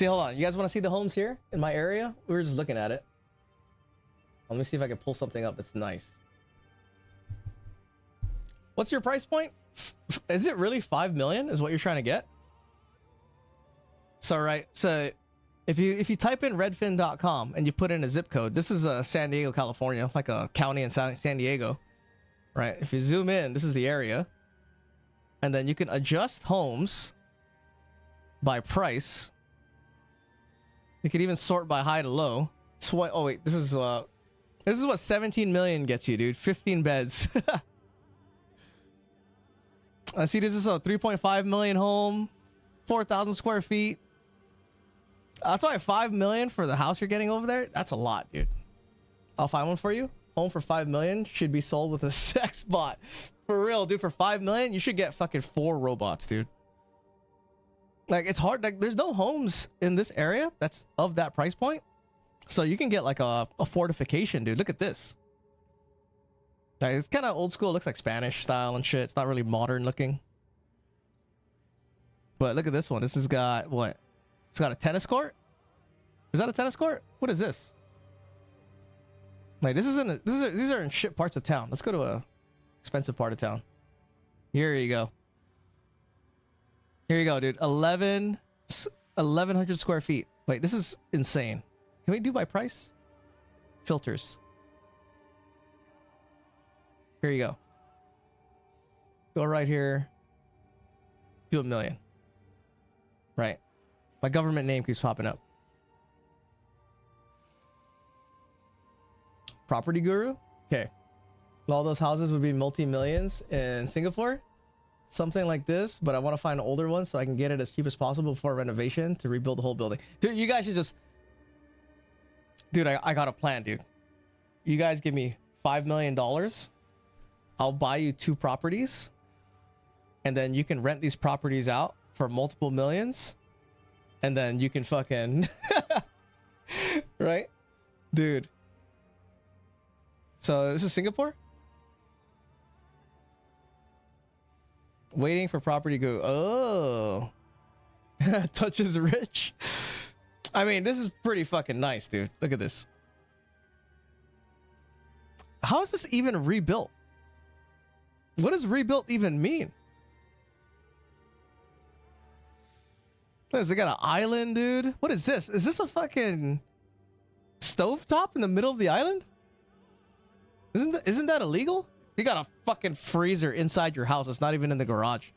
See, hold on. You guys want to see the homes here in my area? We were just looking at it. Let me see if I can pull something up that's nice. What's your price point? Is it really 5 million is what you're trying to get? So, right. So if you type in redfin.com and you put in a zip code, this is San Diego, California, like a county in San Diego, right? If you zoom in, this is the area. And then you can adjust homes by price. You can even sort by high to low. Oh wait, this is what 17 million gets you, dude. 15 beds. I see this is a 3.5 million home, 4,000 square feet. That's why 5 million for the house you're getting over there. That's a lot, dude. I'll find one for you. Home for 5 million should be sold with a sex bot. For real, dude. For 5 million, you should get fucking 4 robots, dude. Like, it's hard. Like, there's no homes in this area that's of that price point. So you can get like a fortification, dude. Look at this. Like, it's kind of old school. It looks like Spanish style and shit. It's not really modern looking. But look at this one. This has got what? It's got a tennis court. Is that a tennis court? What is this? Like, these are in shit parts of town. Let's go to a expensive part of town. Here you go. Here you go, dude. 1,100 square feet. Wait, this is insane. Can we do by price? Filters. Here you go. Go right here. Do 1 million. Right. My government name keeps popping up. Property guru? Okay. All those houses would be multi-millions in Singapore. Something like this, but I want to find an older one so I can get it as cheap as possible before renovation to rebuild the whole building. Dude, you guys should just... Dude, I got a plan, dude. You guys give me $5 million. I'll buy you 2 properties. And then you can rent these properties out for multiple millions. And then you can fucking... Right? Dude. So, this is Singapore? Waiting for property to go. Oh. Touch is rich. I mean, this is pretty fucking nice, dude. Look at this. How is this even rebuilt? What does rebuilt even mean? What is it? Got an island, dude? What is this? Is this a fucking stovetop in the middle of the island? Isn't that illegal? You got a fucking freezer inside your house. It's not even in the garage.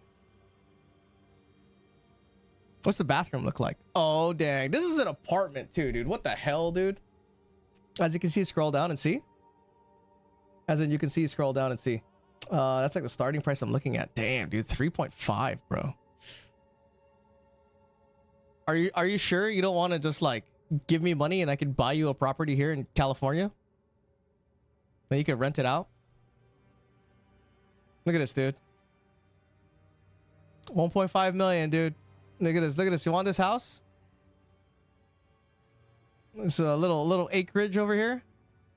What's the bathroom look like? Oh, dang. This is an apartment too, dude. What the hell, dude? As you can see, scroll down and see. As in, you can see, scroll down and see. That's like the starting price I'm looking at. Damn, dude. 3.5, bro. Are you sure you don't want to just like give me money and I can buy you a property here in California? Then you can rent it out? Look at this, dude. 1.5 million, dude. Look at this. Look at this. You want this house? It's a little acreage over here.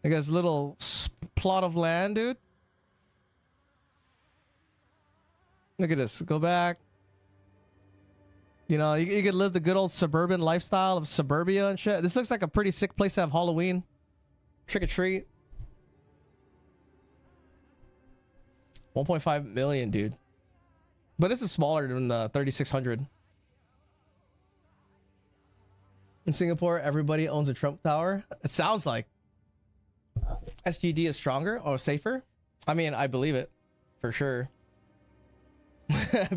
Look at this little plot of land, dude. Look at this. Go back. You know, you could live the good old suburban lifestyle of suburbia and shit. This looks like a pretty sick place to have Halloween. Trick or treat. 1.5 million, dude. But this is smaller than the 3,600. In Singapore, everybody owns a Trump Tower. It sounds like SGD is stronger or safer. I mean, I believe it for sure.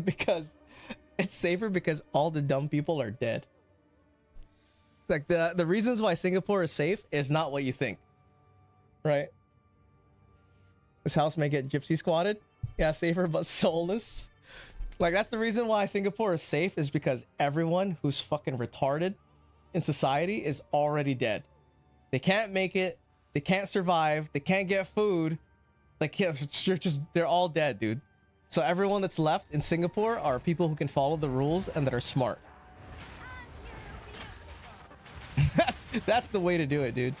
Because it's safer because all the dumb people are dead. Like the reasons why Singapore is safe is not what you think. Right? This house may get gypsy squatted. Yeah, safer but soulless. Like, that's the reason why Singapore is safe, is because everyone who's fucking retarded in society is already dead. They can't make it. They can't survive. They can't get food. Like, they're all dead, dude. So everyone that's left in Singapore are people who can follow the rules and that are smart. That's the way to do it, dude.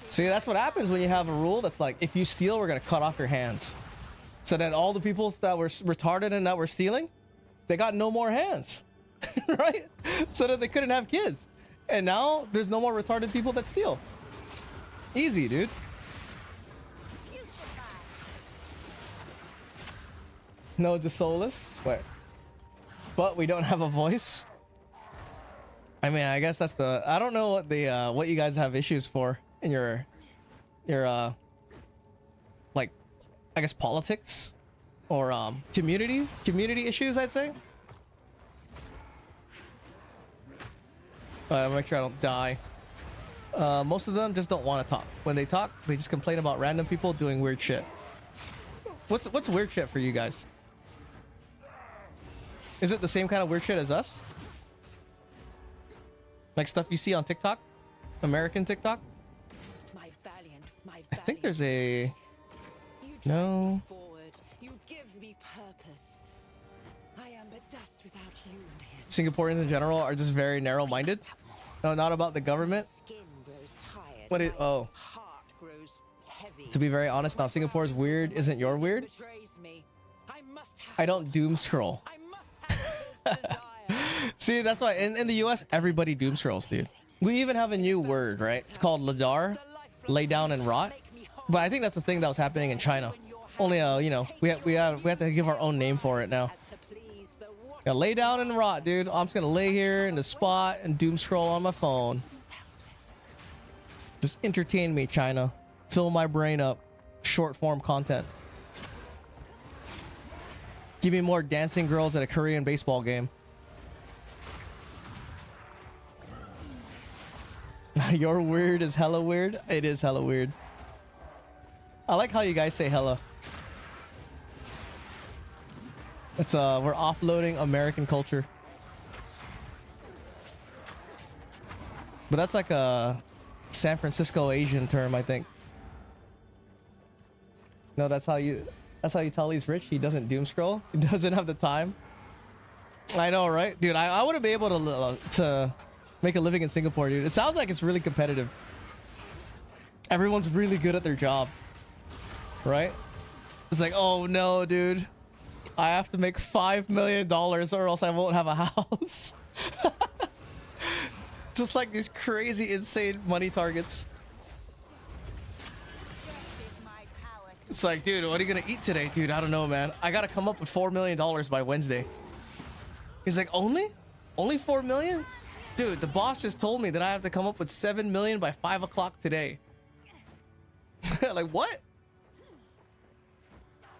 See, that's what happens when you have a rule that's like, if you steal, we're gonna cut off your hands. So then all the people that were retarded and that were stealing, they got no more hands. right? So that they couldn't have kids. And now there's no more retarded people that steal. Easy, dude. No, just soulless. But we don't have a voice. I mean, I guess that's the. I don't know what the what you guys have issues for in your like, I guess politics or community issues. I'd say. Make sure I don't die. Most of them just don't want to talk. When they talk, they just complain about random people doing weird shit. What's weird shit for you guys? Is it the same kind of weird shit as us? Like stuff you see on TikTok? American TikTok? I think there's a... No. You give me purpose. I am but dust without you. Singaporeans in general are just very narrow-minded. No, not about the government. What is... Oh. To be very honest, now Singapore's weird isn't your weird. I don't doom scroll. See, that's why in the US, everybody doom scrolls, dude. We even have a new word, right? It's called ladar, lay down and rot. But I think that's the thing that was happening in China. Only, you know, we have to give our own name for it now. Yeah, lay down and rot, dude. I'm just gonna lay here in the spot and doom scroll on my phone. Just entertain me, China. Fill my brain up. Short form content. Give me more dancing girls at a Korean baseball game. Your weird is hella weird. It is hella weird. I like how you guys say hella. It's we're offloading American culture. But that's like a San Francisco Asian term, I think. No, that's how you tell he's rich. He doesn't doom scroll. He doesn't have the time. I know, right? Dude, I wouldn't be able to make a living in Singapore, dude. It sounds like it's really competitive. Everyone's really good at their job. Right? It's like, oh no, dude. I have to make $5 million or else I won't have a house. Just like these crazy, insane money targets. It's like, dude, what are you gonna eat today? Dude, I don't know, man. I gotta come up with $4 million by Wednesday. He's like, only 4 million? Dude, the boss just told me that I have to come up with 7 million by 5 o'clock today. Like, what?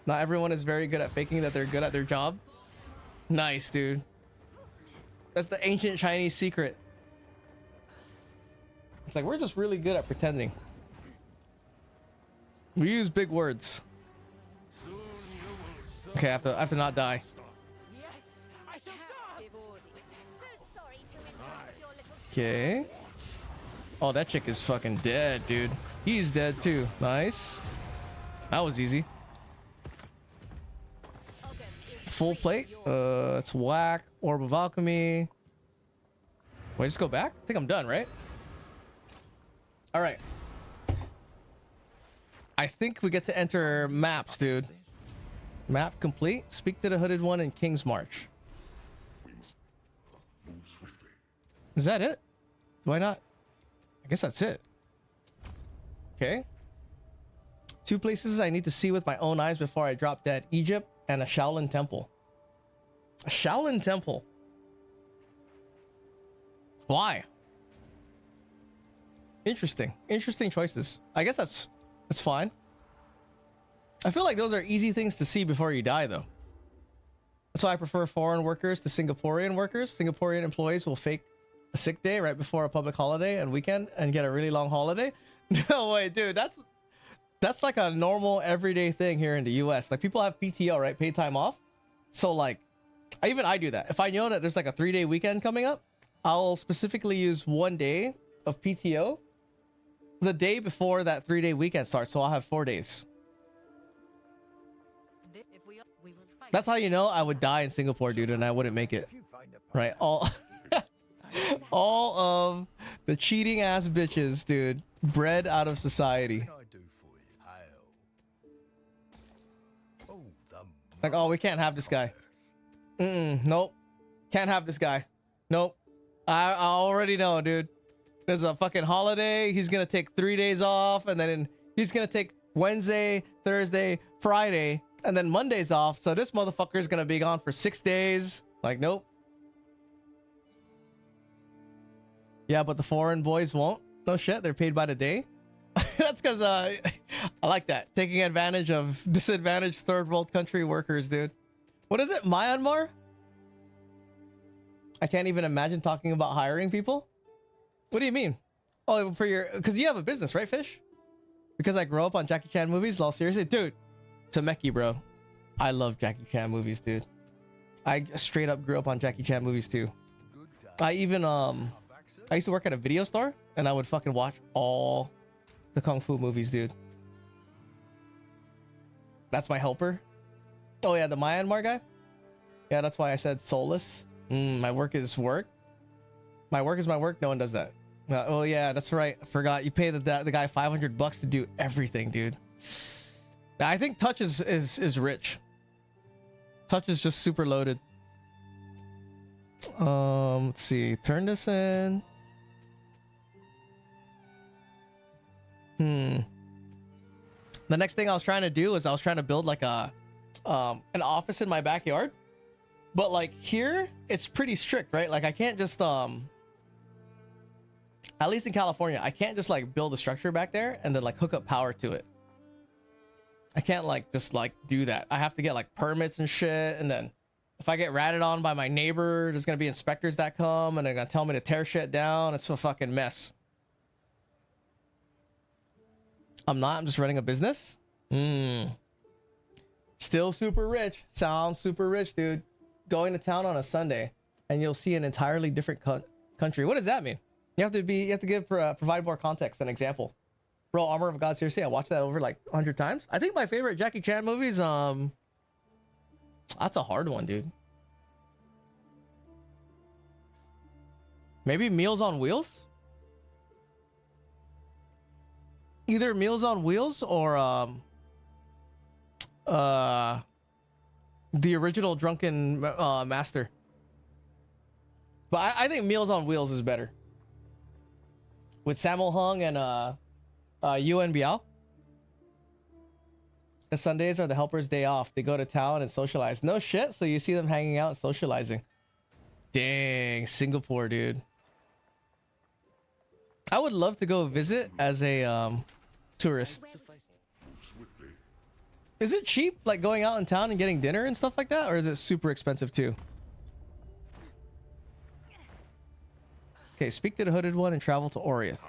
Not everyone is very good at faking that they're good at their job. Nice, dude. That's the ancient Chinese secret. It's like, we're just really good at pretending. We use big words. Okay, I have to not die. Okay. Oh, that chick is fucking dead, dude. He's dead too. Nice. That was easy. Full plate. It's whack. Orb of Alchemy. Wait, just go back? I think I'm done, right? All right. I think we get to enter maps, dude. Map complete. Speak to the hooded one in King's March. Is that it? Do I not? I guess that's it. Okay. 2 places I need to see with my own eyes before I drop dead. Egypt and a Shaolin temple. A Shaolin temple. Why? Interesting. Interesting choices. I guess that's fine. I feel like those are easy things to see before you die, though. That's why I prefer foreign workers to Singaporean workers. Singaporean employees will fake a sick day right before a public holiday and weekend and get a really long holiday. No way, dude. That's like a normal everyday thing here in the US. Like, people have PTO, right? Paid time off. So like, I do that. If I know that there's like a 3-day weekend coming up, I'll specifically use 1 day of PTO the day before that 3-day weekend starts. So I'll have 4 days. That's how you know I would die in Singapore, dude, and I wouldn't make it. Right? All of the cheating ass bitches, dude, bred out of society. Like, oh, we can't have this guy. Nope. Can't have this guy. Nope. I already know, dude. There's a fucking holiday. He's gonna take 3 days off, and then he's gonna take Wednesday, Thursday, Friday, and then Monday's off. So this motherfucker's gonna be gone for 6 days. Like, nope. Yeah, but the foreign boys won't. No shit. They're paid by the day. That's because I like that. Taking advantage of disadvantaged third world country workers, dude. What is it? Myanmar? I can't even imagine talking about hiring people. What do you mean? Oh, for your... Because you have a business, right, Fish? Because I grew up on Jackie Chan movies? Lol, seriously? Dude, Temeki, bro. I love Jackie Chan movies, dude. I straight up grew up on Jackie Chan movies, too. I even, I used to work at a video store, and I would fucking watch all the Kung Fu movies, dude. That's my helper. Oh, yeah, the Myanmar guy? Yeah, that's why I said soulless. My work is work. My work is my work. No one does that. Oh yeah, that's right. I forgot. You pay the guy $500 to do everything, dude. I think Touch is rich. Touch is just super loaded. Let's see. Turn this in. The next thing I was trying to do is I was trying to build like a an office in my backyard. But like here, it's pretty strict, right? Like I can't just at least in California, I can't just like build a structure back there and then like hook up power to it. I can't like just like do that. I have to get like permits and shit, and then if I get ratted on by my neighbor, there's gonna be inspectors that come and they're gonna tell me to tear shit down. It's a fucking mess. I'm just running a business. Still super rich. Sounds super rich, dude. Going to town on a Sunday and you'll see an entirely different country. What does that mean? You have to provide more context and example. Bro, Armor of God, seriously, I watched that over like 100 times. I think my favorite Jackie Chan movies, that's a hard one, dude. Maybe Meals on Wheels? Either Meals on Wheels or the original Drunken Master. But I think Meals on Wheels is better. With Sammo Hung and Yuan Biao. The Sundays are the helpers' day off. They go to town and socialize. No shit, so you see them hanging out and socializing. Dang, Singapore, dude. I would love to go visit as a tourist. Is it cheap, like going out in town and getting dinner and stuff like that? Or is it super expensive too? Okay, speak to the hooded one and travel to Oriath.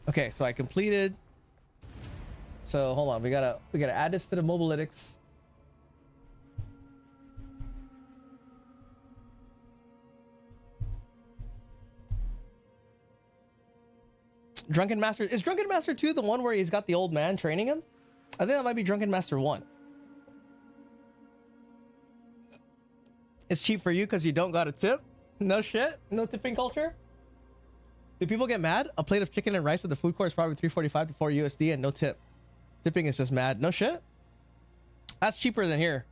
Okay, so I completed. So hold on, we gotta add this to the mobalytics. Drunken Master, is Drunken Master 2 the one where he's got the old man training him? I think that might be Drunken Master 1. It's cheap for you because you don't got a tip? No shit? No tipping culture? Do people get mad? A plate of chicken and rice at the food court is probably $3.45 to $4 USD and no tip. Tipping is just mad. No shit? That's cheaper than here.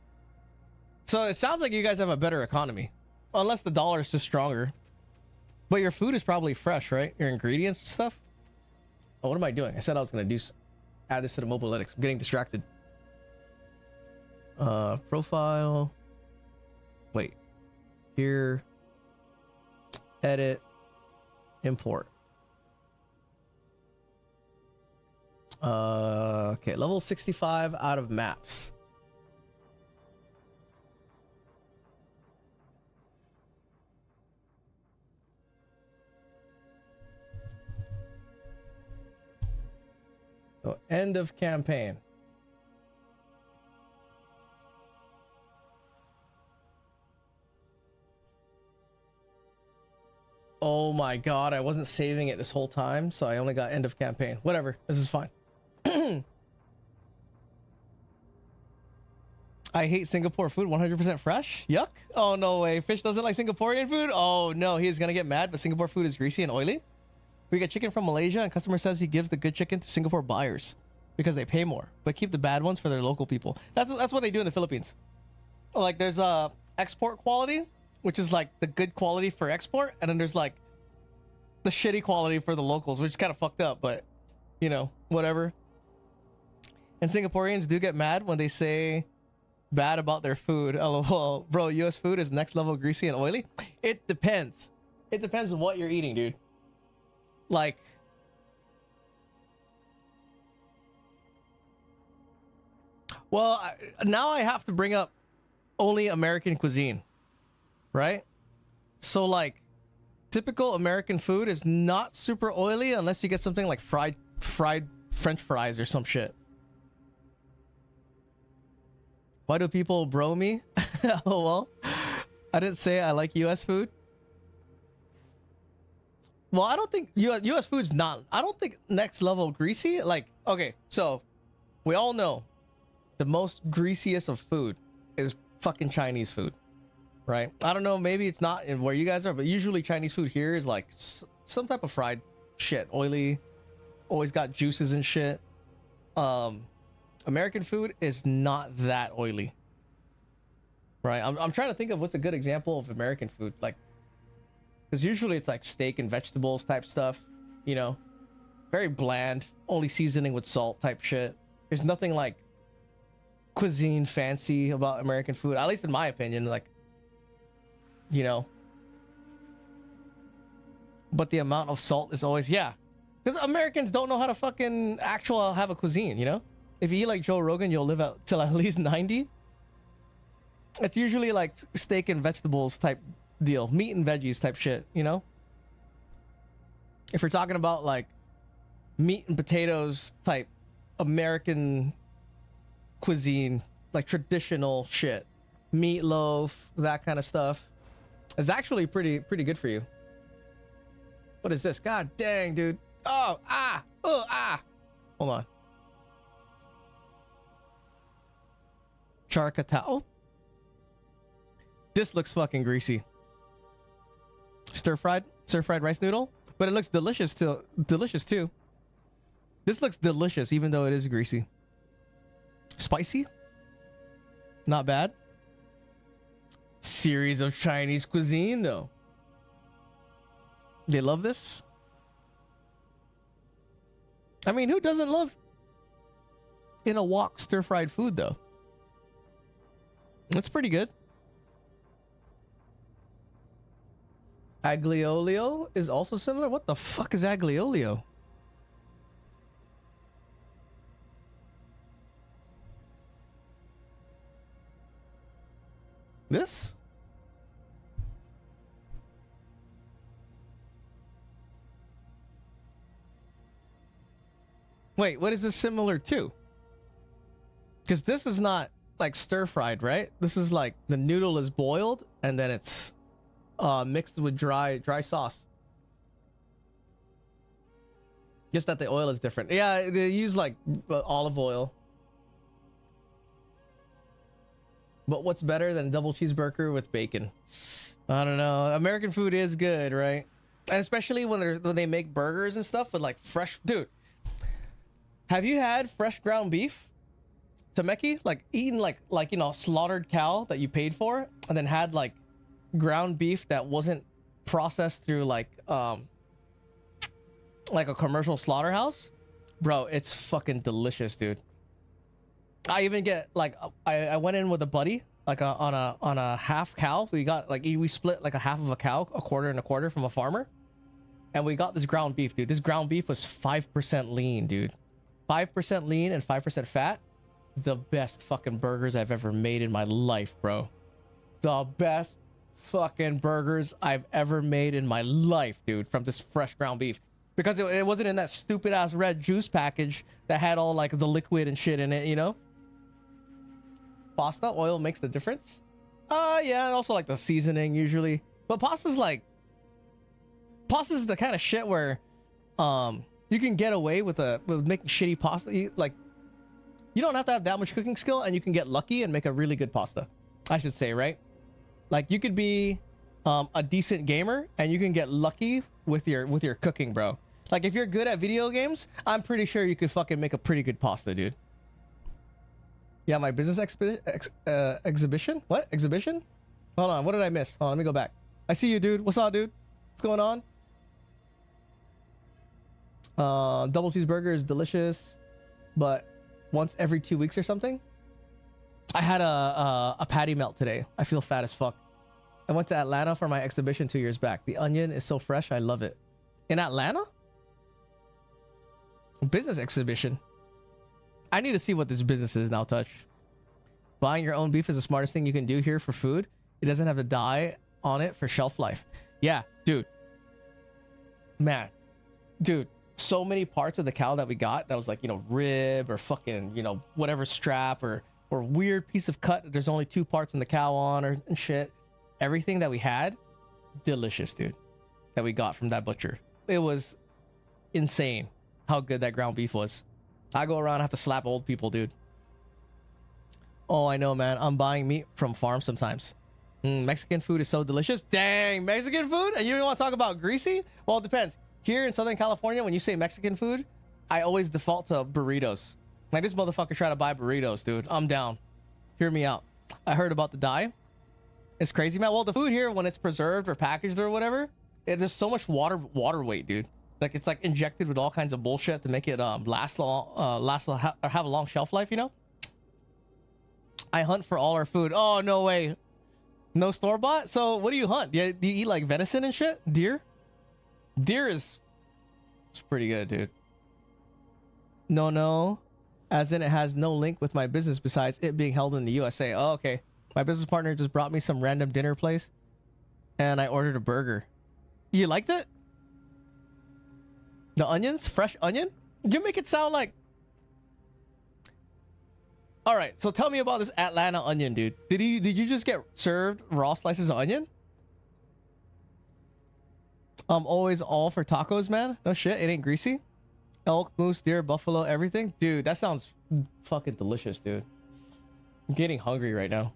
So it sounds like you guys have a better economy. Unless the dollar is just stronger. But your food is probably fresh, right? Your ingredients and stuff? Oh, what am I doing? I said I was going to add this to the mobalytics. I'm getting distracted. Profile. Wait. Here. Edit. Import. Okay, level 65 out of maps. So end of campaign. Oh my god, I wasn't saving it this whole time, so I only got end of campaign. Whatever, this is fine. I hate Singapore food, 100% fresh. Yuck. Oh no way, Fish doesn't like Singaporean food? Oh no, he's gonna get mad, but Singapore food is greasy and oily. We get chicken from Malaysia and customer says he gives the good chicken to Singapore buyers because they pay more, but keep the bad ones for their local people. That's what they do in the Philippines. Like there's export quality, which is like the good quality for export, and then there's like the shitty quality for the locals, which is kind of fucked up, but you know, whatever. And Singaporeans do get mad when they say bad about their food. LOL. Bro, US food is next level greasy and oily. It depends. It depends on what you're eating, dude. Like, well, now I have to bring up only American cuisine, right? So like, typical American food is not super oily unless you get something like fried French fries or some shit. Why do people bro me? LOL. I didn't say I like US food. Well, I don't think US food's not, I don't think next level greasy. Like, okay, so we all know the most greasiest of food is fucking Chinese food, right? I don't know, maybe it's not in where you guys are, but usually Chinese food here is like some type of fried shit, oily, always got juices and shit. American food is not that oily, right? I'm trying to think of what's a good example of American food, like, because usually it's like steak and vegetables type stuff, you know, very bland, only seasoning with salt type shit. There's nothing like cuisine fancy about American food, at least in my opinion, like, you know. But the amount of salt is always, yeah, because Americans don't know how to fucking have a cuisine, you know. If you eat like Joe Rogan, you'll live out till at least 90. It's usually like steak and vegetables type deal, meat and veggies type shit, you know. If you're talking about like meat and potatoes type American cuisine, like traditional shit, meatloaf, that kind of stuff, is actually pretty good for you. What is this? God dang, dude. Oh, hold on. Charcatao. This looks fucking greasy. Stir fried rice noodle, but it looks delicious too. This looks delicious even though it is greasy. Spicy, not bad. Series of Chinese cuisine though. They love this. I mean, who doesn't love in a wok stir-fried food though? That's pretty good. Aglio-olio is also similar. What the fuck is aglio-olio? This? Wait, what is this similar to? Because this is not like stir-fried, right? This is like the noodle is boiled and then it's mixed with dry sauce. Just that the oil is different. Yeah, they use like olive oil. But what's better than a double cheeseburger with bacon? I don't know. American food is good, right? And especially when they make burgers and stuff with like fresh, dude. Have you had fresh ground beef? Temeki? Like eating like you know, slaughtered cow that you paid for and then had like ground beef that wasn't processed through like a commercial slaughterhouse? Bro, it's fucking delicious, dude. I even get like I went in with a buddy like on a half cow. We got like we split like a half of a cow, a quarter and a quarter from a farmer, and we got this ground beef, dude. This ground beef was 5% lean, dude. 5% lean and 5% fat. The best fucking burgers I've ever made in my life, bro. The best fucking burgers I've ever made in my life, dude, from this fresh ground beef. Because it wasn't in that stupid ass red juice package that had all like the liquid and shit in it, you know? Pasta oil makes the difference. Yeah, and also like the seasoning usually. But pasta's the kind of shit where you can get away with making shitty pasta. You don't have to have that much cooking skill, and you can get lucky and make a really good pasta, I should say, right? Like you could be a decent gamer and you can get lucky with your cooking, bro. Like if you're good at video games, I'm pretty sure you could fucking make a pretty good pasta, dude. Yeah, my business exhibition? What? Exhibition? Hold on. What did I miss? Hold on, let me go back. I see you, dude. What's up, dude? What's going on? Double cheeseburger is delicious, but once every 2 weeks or something. I had a patty melt today. I feel fat as fuck. I went to Atlanta for my exhibition 2 years back. The onion is so fresh. I love it. In Atlanta? Business exhibition. I need to see what this business is now, Touch. Buying your own beef is the smartest thing you can do here for food. It doesn't have to die on it for shelf life. Yeah, dude. Man. Dude. So many parts of the cow that we got that was like, you know, rib or fucking, you know, whatever strap or weird piece of cut that there's only 2 parts in the cow on or and shit. Everything that we had, delicious, dude, that we got from that butcher. It was insane how good that ground beef was. I go around and have to slap old people, dude. Oh, I know, man. I'm buying meat from farms sometimes. Mexican food is so delicious. Dang, Mexican food? And you don't want to talk about greasy? Well, it depends. Here in Southern California, when you say Mexican food, I always default to burritos. Like, this motherfucker trying to buy burritos, dude. I'm down. Hear me out. I heard about the dye. It's crazy, man. Well, the food here, when it's preserved or packaged or whatever, there's so much water weight, dude. Like, it's like injected with all kinds of bullshit to make it last long, have a long shelf life, you know? I hunt for all our food. Oh, no way. No store-bought? So, what do you hunt? Do you eat, like, venison and shit? Deer? Deer is... It's pretty good, dude. No. As in, it has no link with my business besides it being held in the USA. Oh, okay. My business partner just brought me some random dinner place. And I ordered a burger. You liked it? The onions? Fresh onion? You make it sound like... Alright, so tell me about this Atlanta onion, dude. Did you just get served raw slices of onion? I'm always all for tacos, man. No shit, it ain't greasy. Elk, moose, deer, buffalo, everything. Dude, that sounds fucking delicious, dude. I'm getting hungry right now.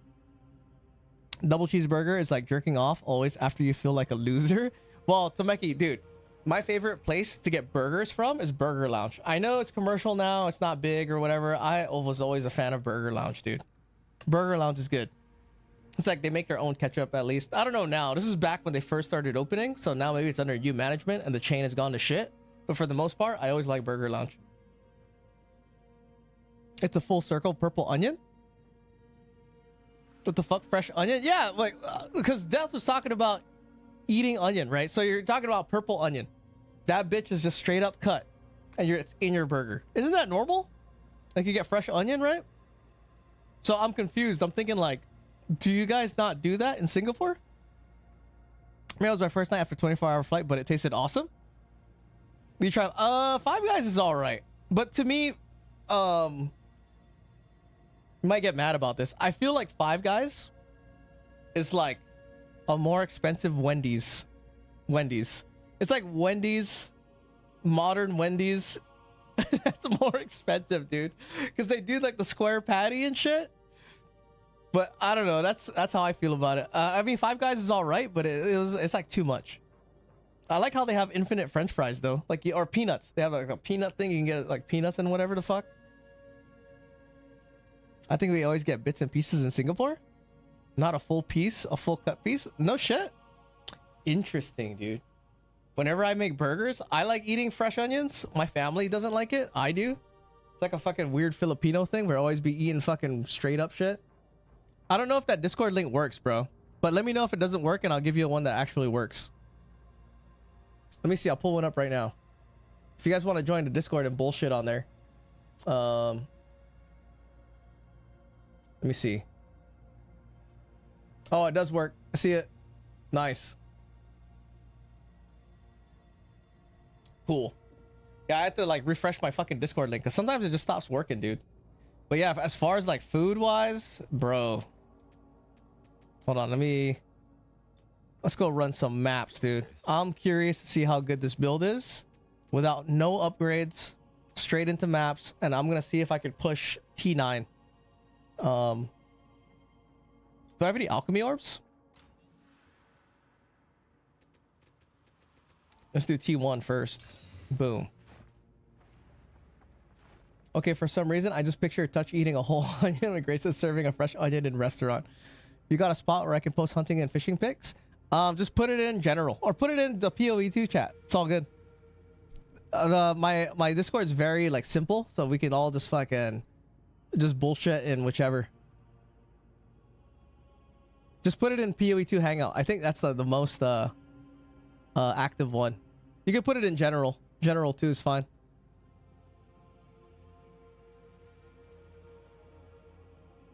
Double cheeseburger is like jerking off always after you feel like a loser. Well, Tameki, dude, my favorite place to get burgers from is Burger Lounge. I know it's commercial now. It's not big or whatever. I was always a fan of Burger Lounge, dude. Burger Lounge is good. It's like they make their own ketchup at least. I don't know now. This is back when they first started opening. So now maybe it's under new management and the chain has gone to shit. But for the most part, I always like Burger Lounge. It's a full circle purple onion. What the fuck? Fresh onion? Yeah, like, because Death was talking about eating onion, right? So you're talking about purple onion. That bitch is just straight up cut. And it's in your burger. Isn't that normal? Like, you get fresh onion, right? So I'm confused. I'm thinking, like, do you guys not do that in Singapore? I mean, it was my first night after a 24-hour flight, but it tasted awesome. You try... Five Guys is alright. But to me, you might get mad about this. I feel like Five Guys is like a more expensive Wendy's. It's like Wendy's, modern Wendy's. It's more expensive, dude. Because they do like the square patty and shit. But I don't know. That's how I feel about it. I mean, Five Guys is alright, but it's like too much. I like how they have infinite French fries though, like, or peanuts. They have like a peanut thing. You can get like peanuts and whatever the fuck. I think we always get bits and pieces in Singapore. Not a full piece, a full cut piece. No shit. Interesting, dude. Whenever I make burgers, I like eating fresh onions. My family doesn't like it. I do. It's like a fucking weird Filipino thing. We'll always be eating fucking straight up shit. I don't know if that Discord link works, bro. But let me know if it doesn't work and I'll give you one that actually works. Let me see. I'll pull one up right now. If you guys want to join the Discord and bullshit on there. Let me see. Oh, it does work. I see it. Nice. Cool. Yeah, I had to like refresh my fucking Discord link because sometimes it just stops working, dude. But yeah, as far as like food wise, bro. Hold on, let's go run some maps, dude. I'm curious to see how good this build is without no upgrades, straight into maps, and I'm gonna see if I could push T9. Do I have any alchemy orbs? Let's do T1 first. Boom. Okay, for some reason, I just picture Touch eating a whole onion when Grace is serving a fresh onion in restaurant. You got a spot where I can post hunting and fishing pics? Just put it in general or put it in the PoE2 chat. It's all good. My Discord is very like simple, so we can all just fucking just bullshit in whichever. Just put it in PoE2 Hangout. I think that's the most active one. You can put it in general. General too is fine.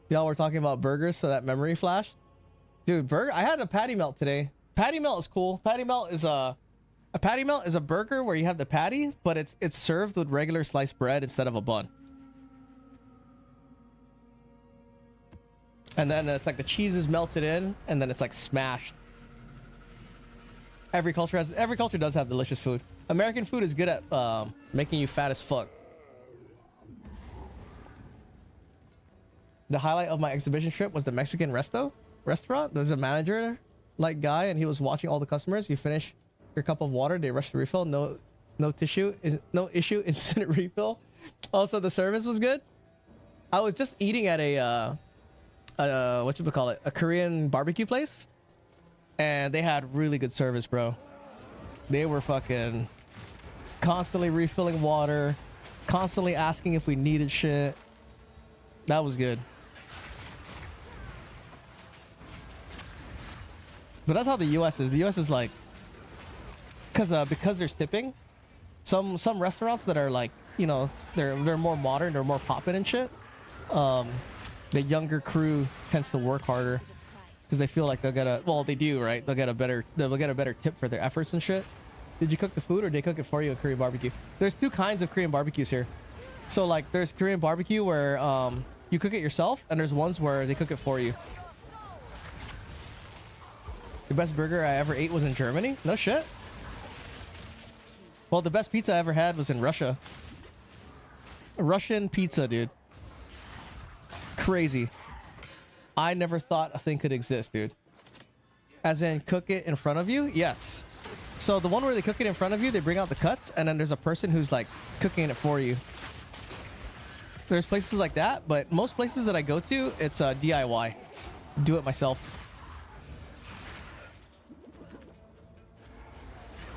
Y'all were talking about burgers, so that memory flashed. Dude, burger. I had a patty melt today. Patty melt is cool. Patty melt is a patty melt is a burger where you have the patty, but it's served with regular sliced bread instead of a bun. And then it's like the cheese is melted in, and then it's like smashed. Every culture does have delicious food. American food is good at making you fat as fuck. The highlight of my exhibition trip was the Mexican restaurant. There's a manager like guy, and he was watching all the customers. You finish your cup of water, they rush to refill. No issue, instant refill. Also, the service was good. I was just eating at a a Korean barbecue place, and they had really good service, bro. They were fucking constantly refilling water, constantly asking if we needed shit. That was good. But that's how the US is. The US is like, because there's tipping, some restaurants that are like, you know, they're more modern, they're more poppin' and shit. The younger crew tends to work harder because they feel like they'll get a, well, they do, right? They'll get a better tip for their efforts and shit. Did you cook the food or did they cook it for you at Korean barbecue? There's two kinds of Korean barbecues here. So like there's Korean barbecue where you cook it yourself, and there's ones where they cook it for you. The best burger I ever ate was in Germany? No shit. Well, the best pizza I ever had was in Russia. Russian pizza, dude. Crazy. I never thought a thing could exist, dude. As in, cook it in front of you? Yes. So the one where they cook it in front of you, they bring out the cuts, and then there's a person who's like cooking it for you. There's places like that, but most places that I go to, it's DIY. Do it myself.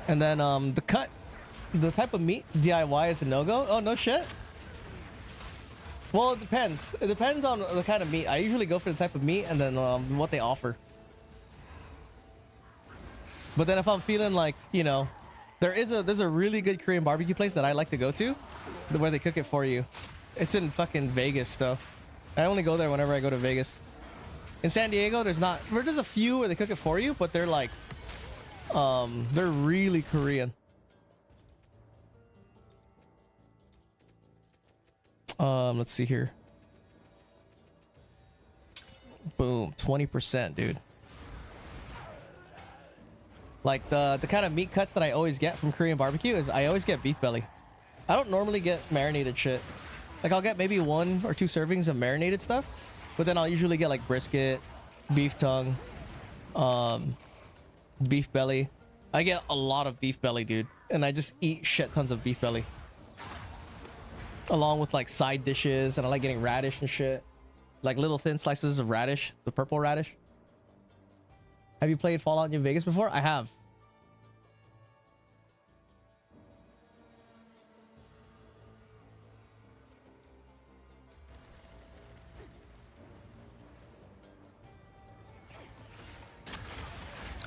And then the type of meat, DIY is a no-go. Oh, no shit. Well, it depends. It depends on the kind of meat. I usually go for the type of meat and then what they offer. But then if I'm feeling like, you know, there's a really good Korean barbecue place that I like to go to, where they cook it for you. It's in fucking Vegas, though. I only go there whenever I go to Vegas. In San Diego, there's a few where they cook it for you, but they're like, they're really Korean. Let's see here. Boom, 20%, dude. Like the kind of meat cuts that I always get from Korean barbecue is I always get beef belly. I don't normally get marinated shit. Like I'll get maybe 1 or 2 servings of marinated stuff, but then I'll usually get like brisket, beef tongue, beef belly. I get a lot of beef belly, dude, and I just eat shit tons of beef belly. Along with like side dishes, and I like getting radish and shit. Like little thin slices of radish, the purple radish. Have you played Fallout New Vegas before? I have.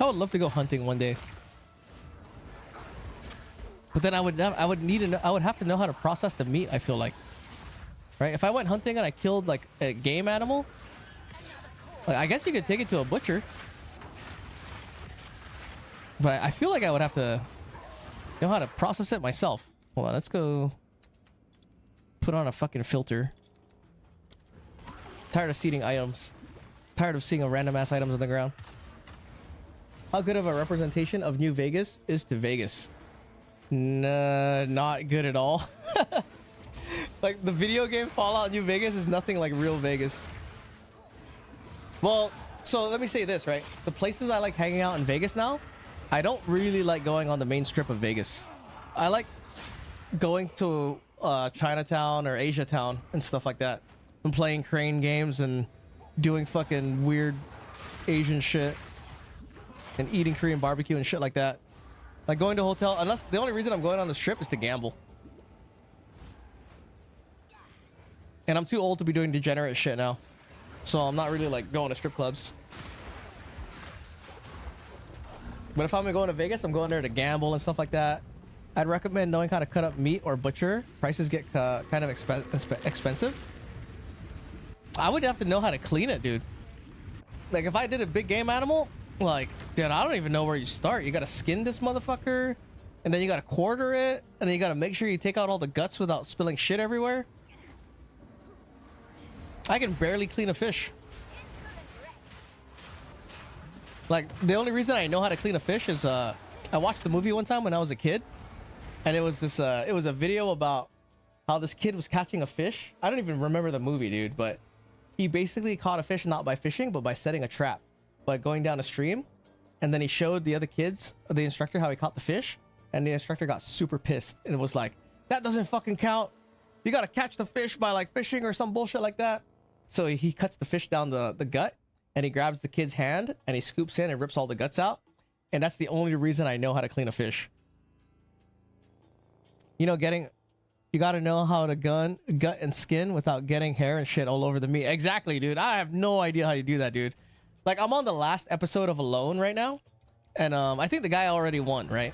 I would love to go hunting one day. But then I would have to know how to process the meat, I feel like. Right? If I went hunting and I killed like a game animal, like, I guess you could take it to a butcher. But I feel like I would have to know how to process it myself. Hold on, let's go put on a fucking filter. Tired of seeing items. Tired of seeing random ass items on the ground. How good of a representation of New Vegas is to Vegas? Nah, not good at all. Like the video game Fallout New Vegas is nothing like real Vegas. Well, so let me say this, right? The places I like hanging out in Vegas now, I don't really like going on the main strip of Vegas. I like going to Chinatown or Asia Town and stuff like that, and playing crane games and doing fucking weird Asian shit and eating Korean barbecue and shit like that. Like going to a hotel, unless the only reason I'm going on this trip is to gamble. And I'm too old to be doing degenerate shit now. So I'm not really like going to strip clubs. But if I'm going to Vegas, I'm going there to gamble and stuff like that. I'd recommend knowing how to cut up meat or butcher. Prices get kind of expensive. I would have to know how to clean it, dude. Like if I did a big game animal, like, dude, I don't even know where you start. You gotta skin this motherfucker, and then you gotta quarter it, and then you gotta make sure you take out all the guts without spilling shit everywhere. I can barely clean a fish. Like, the only reason I know how to clean a fish is, I watched the movie one time when I was a kid, and it was this, it was a video about how this kid was catching a fish. I don't even remember the movie, dude, but he basically caught a fish not by fishing, but by setting a trap, by going down a stream. And then he showed the other kids, the instructor, how he caught the fish, and the instructor got super pissed and was like, that doesn't fucking count. You gotta catch the fish by like fishing or some bullshit like that. So he cuts the fish down the gut, and he grabs the kid's hand and he scoops in and rips all the guts out. And that's the only reason I know how to clean a fish. You know, you gotta know how to gut and skin without getting hair and shit all over the meat. Exactly, dude. I have no idea how you do that, dude. Like, I'm on the last episode of Alone right now, and I think the guy already won, right?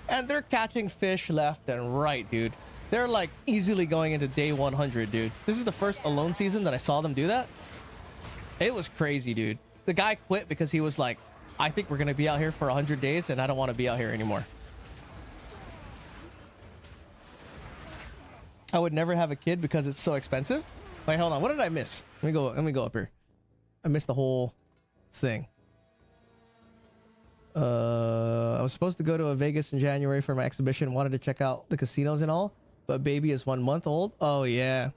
And they're catching fish left and right, dude. They're like easily going into day 100, dude. This is the first Alone season that I saw them do that. It was crazy, dude. The guy quit because he was like, I think we're gonna be out here for 100 days and I don't want to be out here anymore. I would never have a kid because it's so expensive. Wait, hold on. What did I miss? Let me go up here. I missed the whole thing. I was supposed to go to a Vegas in January for my exhibition. Wanted to check out the casinos and all, but baby is 1 month old. Oh yeah,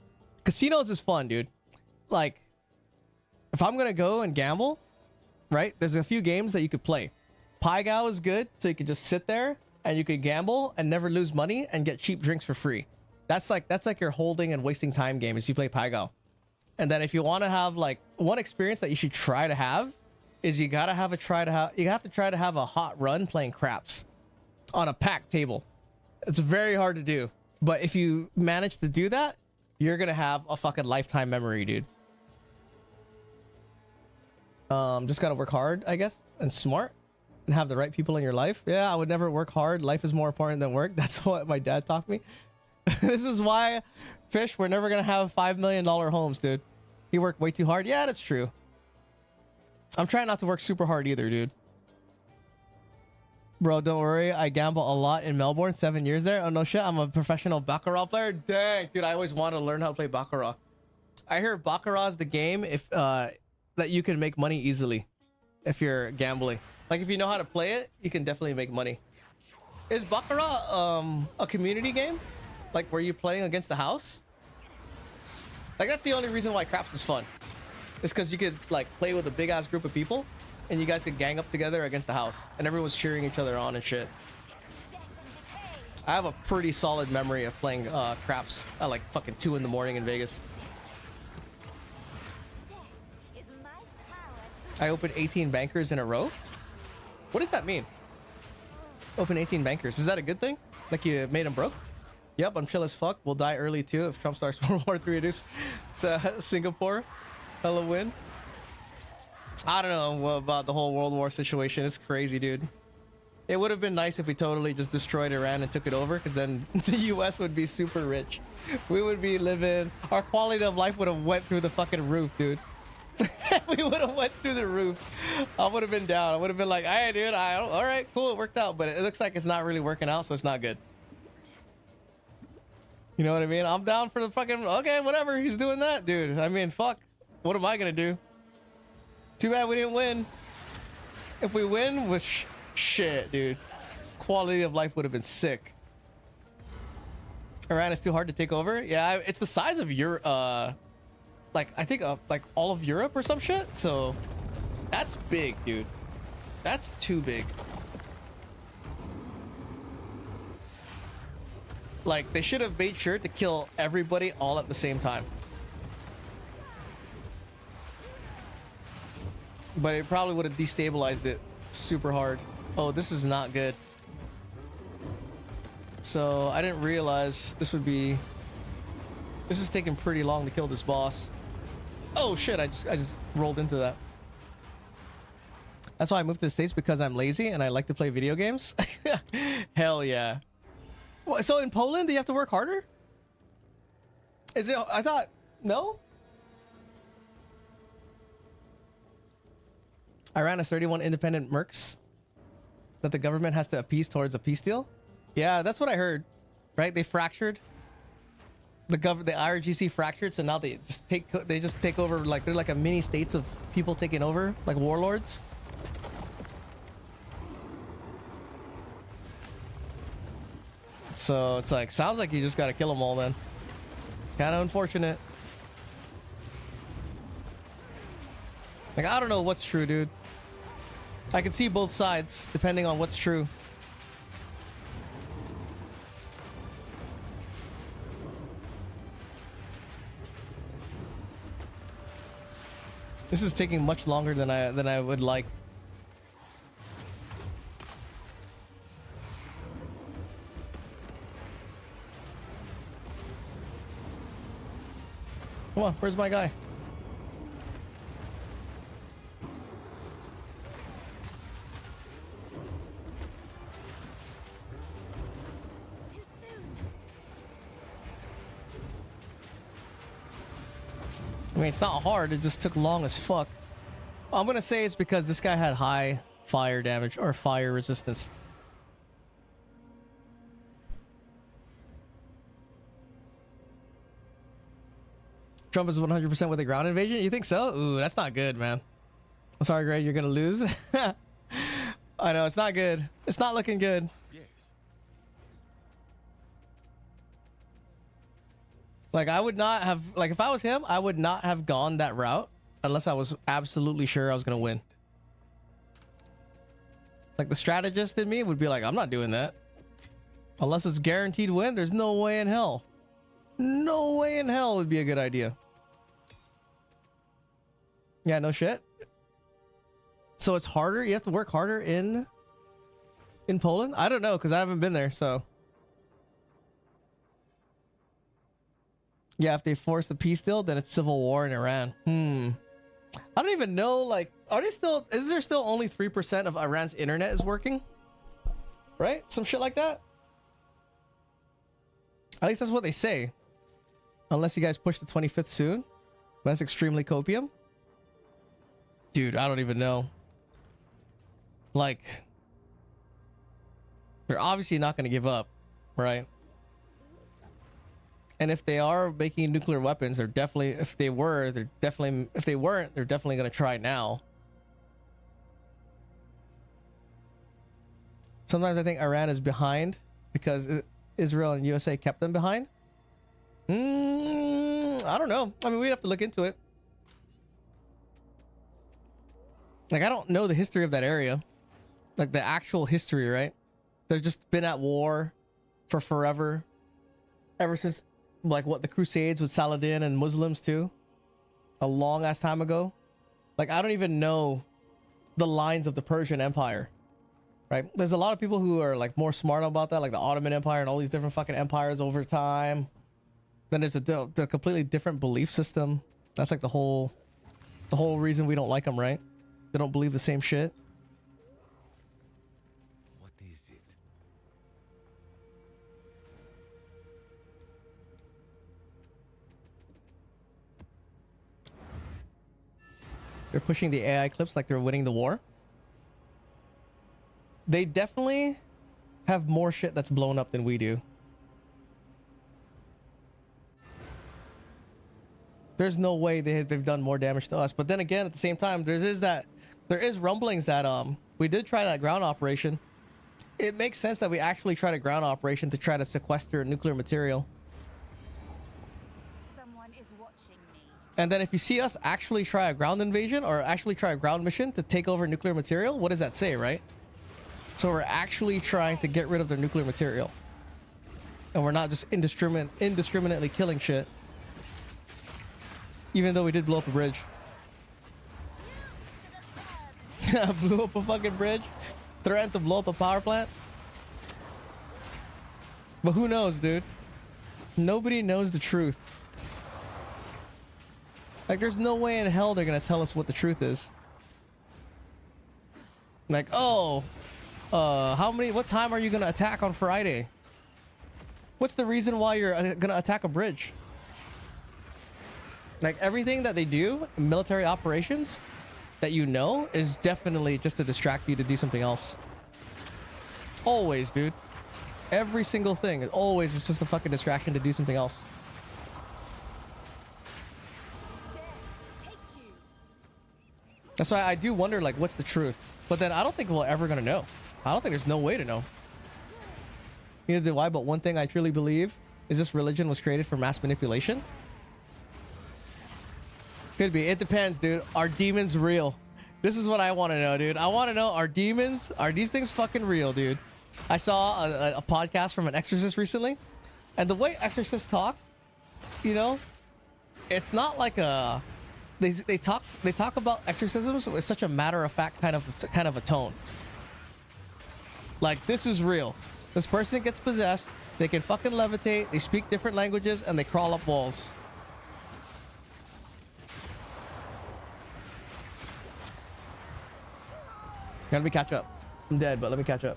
casinos is fun, dude. Like, if I'm gonna go and gamble, right? There's a few games that you could play. Pai Gow is good, so you could just sit there and you could gamble and never lose money and get cheap drinks for free. That's like your holding and wasting time game is you play Pai Gow. And then if you want to have like one experience that you should try to have is you have to try to have a hot run playing craps on a packed table. It's very hard to do, but if you manage to do that, you're gonna have a fucking lifetime memory, dude. Just gotta work hard, I guess, and smart, and have the right people in your life. Yeah, I would never work hard. Life is more important than work. That's what my dad taught me. This is why, Fish, we're never gonna have $5 million homes, dude. You work way too hard. Yeah, that's true. I'm trying not to work super hard either, dude. Bro, don't worry. I gamble a lot in Melbourne. 7 years there. Oh, no shit. I'm a professional Baccarat player. Dang, dude. I always wanted to learn how to play Baccarat. I hear Baccarat is the game if that you can make money easily if you're gambling. Like, if you know how to play it, you can definitely make money. Is Baccarat a community game? Like, where you're playing against the house? Like, that's the only reason why craps is fun. It's because you could like play with a big ass group of people and you guys could gang up together against the house and everyone's cheering each other on and shit. I have a pretty solid memory of playing craps at like fucking 2 in the morning in Vegas. I opened 18 bankers in a row. What does that mean? Open 18 bankers. Is that a good thing? Like you made them broke? Yep, I'm chill as fuck. We'll die early too if Trump starts World War III. So Singapore. Hello, win. I don't know about the whole World War situation. It's crazy, dude. It would have been nice if we totally just destroyed Iran and took it over, because then the US would be super rich. We would be living, our quality of life would have went through the fucking roof, dude. We would have went through the roof. I would have been down. I would have been like, hey, dude, all right, cool, it worked out. But it looks like it's not really working out, so it's not good. You know what I mean? I'm down for the fucking, okay, whatever. He's doing that, dude. I mean, fuck. What am I gonna do? Too bad we didn't win. If we win, with shit, dude. Quality of life would have been sick. Iran is too hard to take over. Yeah, it's the size of your, like I think like all of Europe or some shit. So that's big, dude. That's too big. Like they should have made sure to kill everybody all at the same time. but it probably would have destabilized it super hard. Oh, this is not good. So I didn't realize this would be. This is taking pretty long to kill this boss. Oh shit! I just rolled into that. That's why I moved to the States, because I'm lazy and I like to play video games. Hell yeah. What, so in Poland, do you have to work harder? Is it? I thought no. Iran has 31 independent mercs that the government has to appease towards a peace deal. Yeah, that's what I heard. Right? They fractured. The IRGC fractured, so now they just take over, like they're like a mini states of people taking over, like warlords. So it's like, sounds like you just gotta kill them all then. Kind of unfortunate. Like, I don't know what's true, dude. I can see both sides depending on what's true. This is taking much longer than I would like. Come on, where's my guy? I mean, it's not hard, it just took long as fuck. I'm gonna say it's because this guy had high fire damage or fire resistance. Trump is 100% with a ground invasion? You think so? Ooh, that's not good, man. I'm sorry, Greg, you're gonna lose. I know, it's not good. It's not looking good. Yes. Like, I would not have, like, if I was him, I would not have gone that route unless I was absolutely sure I was gonna win. Like, the strategist in me would be like, I'm not doing that. Unless it's guaranteed win, there's no way in hell. No way in hell would be a good idea. Yeah, no shit. So it's harder? You have to work harder in Poland? I don't know, because I haven't been there, so. Yeah, if they force the peace deal, then it's civil war in Iran. I don't even know, like, is there still only 3% of Iran's internet is working? Right? Some shit like that? At least that's what they say. Unless you guys push the 25th soon. That's extremely copium. Dude, I don't even know. Like, they're obviously not going to give up, right? And if they are making nuclear weapons, they're definitely, if they weren't, they're definitely going to try now. Sometimes I think Iran is behind because Israel and USA kept them behind. I don't know. I mean, we'd have to look into it. Like, I don't know the history of that area. Like, the actual history, right? They've just been at war for forever. Ever since, like, what, the Crusades with Saladin and Muslims, too? A long-ass time ago. Like, I don't even know the lines of the Persian Empire. Right? There's a lot of people who are, like, more smart about that, like the Ottoman Empire and all these different fucking empires over time. Then there's the completely different belief system. That's like the whole reason we don't like them, right? They don't believe the same shit. What is it? They're pushing the AI clips like they're winning the war. They definitely have more shit that's blown up than we do. There's no way they've done more damage to us. But then again, at the same time, there is rumblings that we did try that ground operation. It makes sense that we actually tried a ground operation to try to sequester nuclear material. Someone is watching me. And then if you see us actually try a ground invasion or actually try a ground mission to take over nuclear material, what does that say, right? So we're actually trying to get rid of their nuclear material. And we're not just indiscriminately killing shit. Even though we did blow up a bridge. Blew up a fucking bridge. Threatened to blow up a power plant. But who knows, dude? Nobody knows the truth. Like, there's no way in hell they're gonna tell us what the truth is. Like, oh, what time are you gonna attack on Friday? What's the reason why you're gonna attack a bridge? Like, everything that they do in military operations that you know is definitely just to distract you to do something else. Always, dude. Every single thing. Always is just a fucking distraction to do something else. That's why I do wonder, like, what's the truth? But then I don't think we're ever gonna know. I don't think there's no way to know. Neither do I, but one thing I truly believe is this religion was created for mass manipulation. Could be. It depends, dude. Are demons real? This is what I want to know, dude. I want to know, are these things fucking real, dude? I saw a podcast from an exorcist recently, and the way exorcists talk, you know, it's not like a they talk about exorcisms with such a matter-of-fact kind of a tone. Like, this is real. This person gets possessed, they can fucking levitate, they speak different languages, and they crawl up walls. Let me catch up. I'm dead, but let me catch up.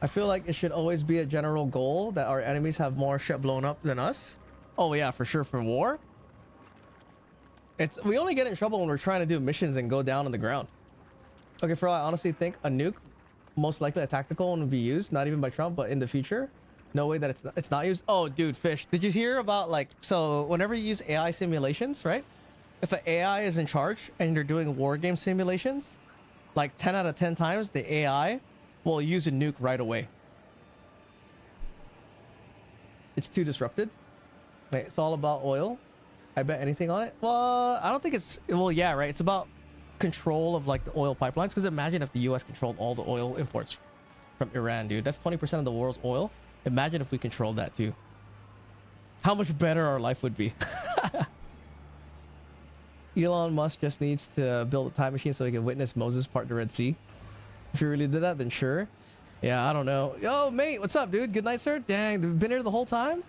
I feel like it should always be a general goal that our enemies have more shit blown up than us. Oh yeah, for sure. For war, we only get in trouble when we're trying to do missions and go down on the ground. Okay, for all, I honestly think a nuke, most likely a tactical one, would be used, not even by Trump, but in the future. No way that it's not used. Oh, dude, Fish, did you hear about, like, so whenever you use AI simulations, right? If an AI is in charge and you're doing war game simulations, like 10 out of 10 times, the AI will use a nuke right away. It's too disrupted. Wait, it's all about oil. I bet anything on it. Well, I don't think it's, well, yeah, right. It's about control of, like, the oil pipelines. Because imagine if the US controlled all the oil imports from Iran, dude. That's 20% of the world's oil. Imagine if we controlled that too. How much better our life would be. Elon Musk just needs to build a time machine so he can witness Moses part the Red Sea. If he really did that, then sure. Yeah, I don't know. Yo, mate, what's up, dude? Good night, sir. Dang, they've been here the whole time?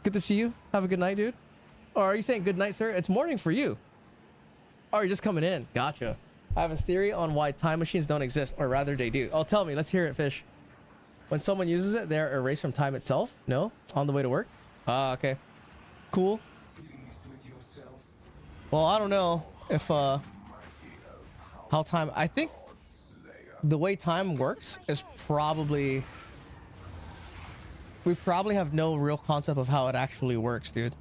Good to see you. Have a good night, dude. Or are you saying good night, sir? It's morning for you. Oh, you're just coming in. Gotcha. I have a theory on why time machines don't exist, or rather they do. Oh, tell me. Let's hear it, Fish. When someone uses it, they're erased from time itself? No? On the way to work? Ah, okay. Cool. Well, I don't know if, how time... I think the way time works is probably... We probably have no real concept of how it actually works, dude.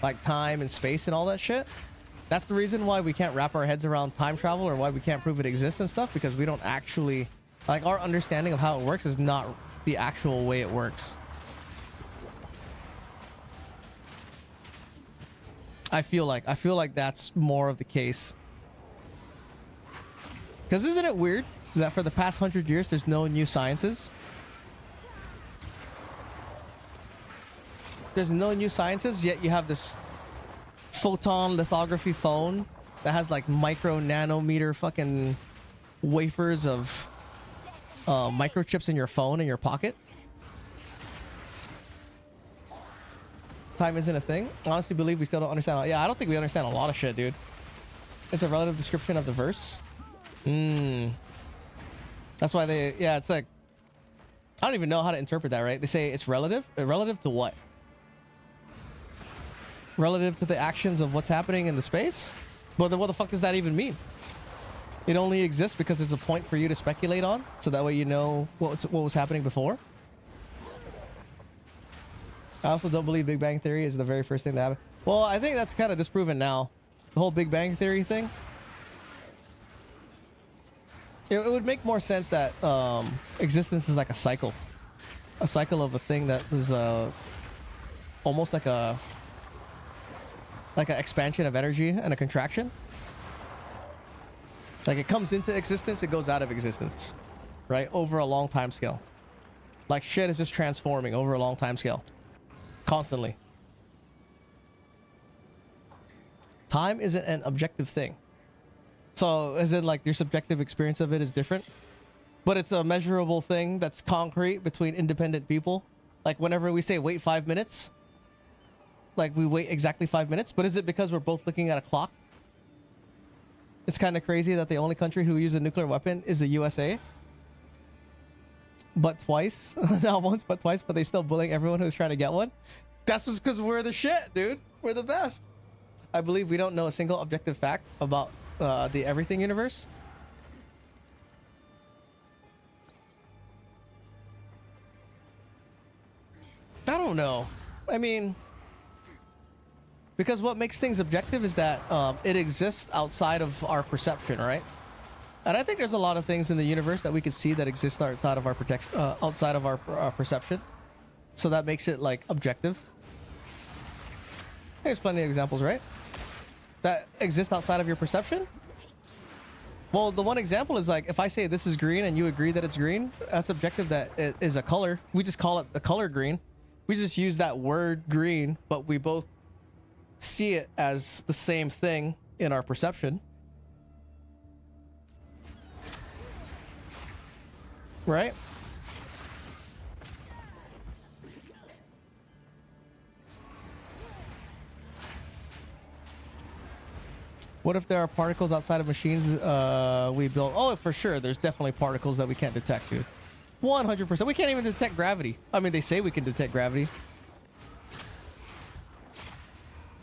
Like time and space and all that shit. That's the reason why we can't wrap our heads around time travel, or why we can't prove it exists and stuff, because we don't actually... Like, our understanding of how it works is not the actual way it works. I feel like that's more of the case. Because isn't it weird that for the past 100 years there's no new sciences? There's no new sciences, yet you have this photon lithography phone that has like micro nanometer fucking wafers of microchips in your phone in your pocket. Time isn't a thing. I honestly believe we still don't understand. Yeah, I don't think we understand a lot of shit, dude. It's a relative description of the verse. That's why they... Yeah, it's like... I don't even know how to interpret that, right? They say it's relative. Relative to what? Relative to the actions of what's happening in the space? But then what the fuck does that even mean? It only exists because there's a point for you to speculate on, so that way you know what was happening before. I also don't believe Big Bang Theory is the very first thing that happened. Well, I think that's kind of disproven now. The whole Big Bang Theory thing. It would make more sense that existence is like a cycle. A cycle of a thing that is almost like an expansion of energy and a contraction. Like, it comes into existence, it goes out of existence. Right? Over a long time scale. Like, shit is just transforming over a long time scale. Constantly. time isn't an objective thing. So as in like your subjective experience of it is different, but it's a measurable thing that's concrete between independent people. Like whenever we say wait 5 minutes, like we wait exactly 5 minutes, but is it because we're both looking at a clock? It's kind of crazy that the only country who uses a nuclear weapon is the USA. But twice. Not once, but twice, but they still bullying everyone who's trying to get one. That's just because we're the shit, dude. We're the best. I believe we don't know a single objective fact about the everything universe. I don't know. I mean, because what makes things objective is that it exists outside of our perception, right? And I think there's a lot of things in the universe that we could see that exist outside of our outside of our perception. So that makes it like objective. There's plenty of examples, right? That exist outside of your perception. Well, the one example is like if I say this is green and you agree that it's green, that's objective. That it is a color. We just call it the color green. We just use that word green, but we both see it as the same thing in our perception. Right? What if there are particles outside of machines we built? Oh, for sure. There's definitely particles that we can't detect, dude. 100%. We can't even detect gravity. I mean, they say we can detect gravity.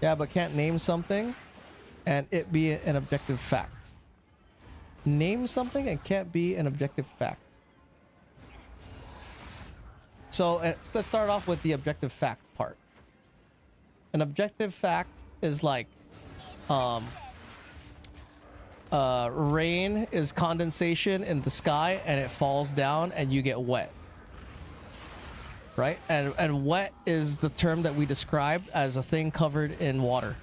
Yeah, but can't name something and it be an objective fact. Name something and can't be an objective fact. So let's start off with the objective fact part. An objective fact is like rain is condensation in the sky and it falls down and you get wet. Right? And wet is the term that we describe as a thing covered in water.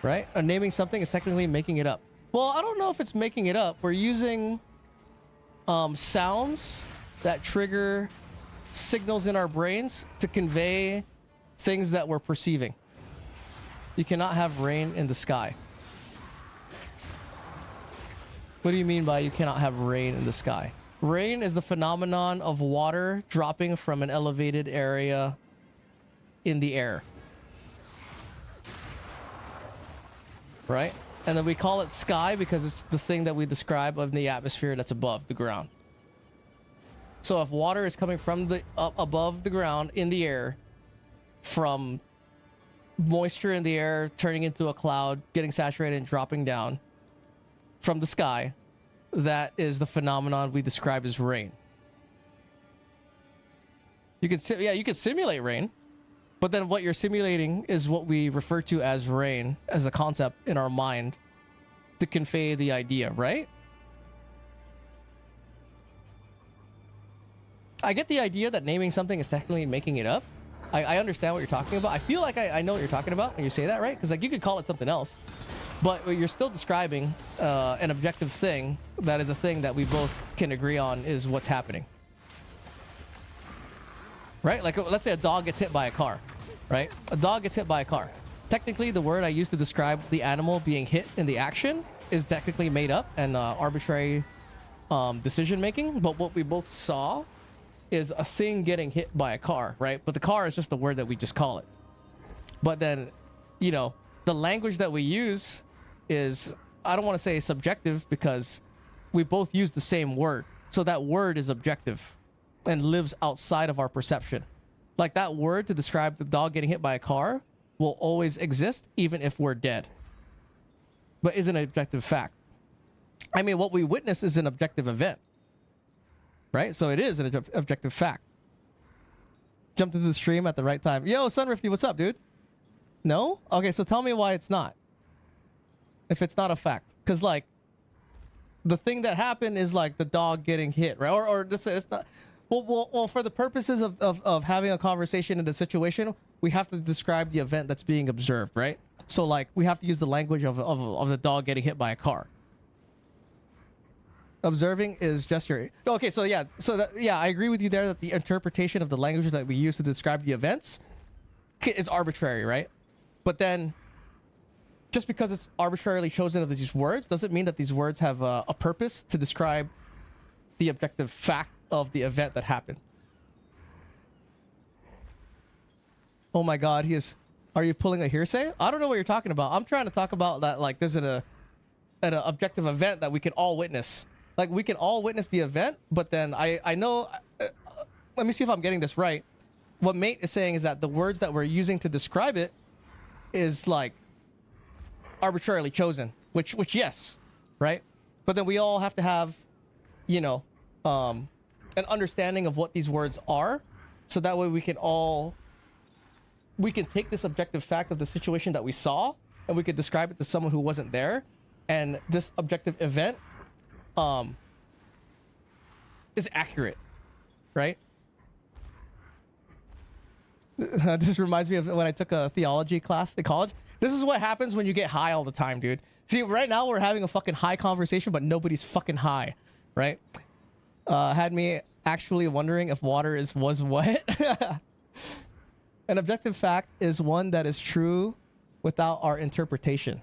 Right? And naming something is technically making it up. Well, I don't know if it's making it up. We're using sounds that trigger signals in our brains to convey things that we're perceiving. You cannot have rain in the sky. What do you mean by you cannot have rain in the sky? Rain is the phenomenon of water dropping from an elevated area in the air. Right? And then we call it sky because it's the thing that we describe of the atmosphere that's above the ground. So if water is coming from the above the ground in the air, from moisture in the air turning into a cloud, getting saturated and dropping down from the sky, that is the phenomenon we describe as rain. You can simulate rain, but then what you're simulating is what we refer to as rain as a concept in our mind to convey the idea, right? I get the idea that naming something is technically making it up. I understand what you're talking about. I feel like I know what you're talking about when you say that, right? Because like you could call it something else, but you're still describing an objective thing that is a thing that we both can agree on is what's happening. Right? Like let's say a dog gets hit by a car, right? A dog gets hit by a car. Technically, the word I use to describe the animal being hit in the action is technically made up and arbitrary decision making. But what we both saw is a thing getting hit by a car, right? But the car is just the word that we just call it. But then, you know, the language that we use is, I don't want to say subjective because we both use the same word. So that word is objective and lives outside of our perception. Like that word to describe the dog getting hit by a car will always exist even if we're dead. But is an objective fact. I mean, what we witness is an objective event. Right? So it is an objective fact. Jumped into the stream at the right time. Yo, Sunrifty, what's up, dude? No? Okay, so tell me why it's not. If it's not a fact. Because, like, the thing that happened is, like, the dog getting hit, right? Or this is not... Well, for the purposes of having a conversation in the situation, we have to describe the event that's being observed, right? So, like, we have to use the language of the dog getting hit by a car. Observing is just your... Okay, so yeah. So, yeah, I agree with you there that the interpretation of the language that we use to describe the events is arbitrary, right? But then, just because it's arbitrarily chosen of these words doesn't mean that these words have a purpose to describe the objective fact of the event that happened. Oh my God, are you pulling a hearsay? I don't know what you're talking about. I'm trying to talk about that, like, there's an objective event that we can all witness. Like, we can all witness the event, but then I know, let me see if I'm getting this right. What Mate is saying is that the words that we're using to describe it is, like, arbitrarily chosen, which yes, right? But then we all have to have, you know, an understanding of what these words are, so that way we can take this objective fact of the situation that we saw, and we could describe it to someone who wasn't there, and this objective event is accurate, right? This reminds me of when I took a theology class in college. This is what happens when you get high all the time, dude. See, right now we're having a fucking high conversation, but nobody's fucking high, right? Had me actually wondering if water was wet. An objective fact is one that is true without our interpretation.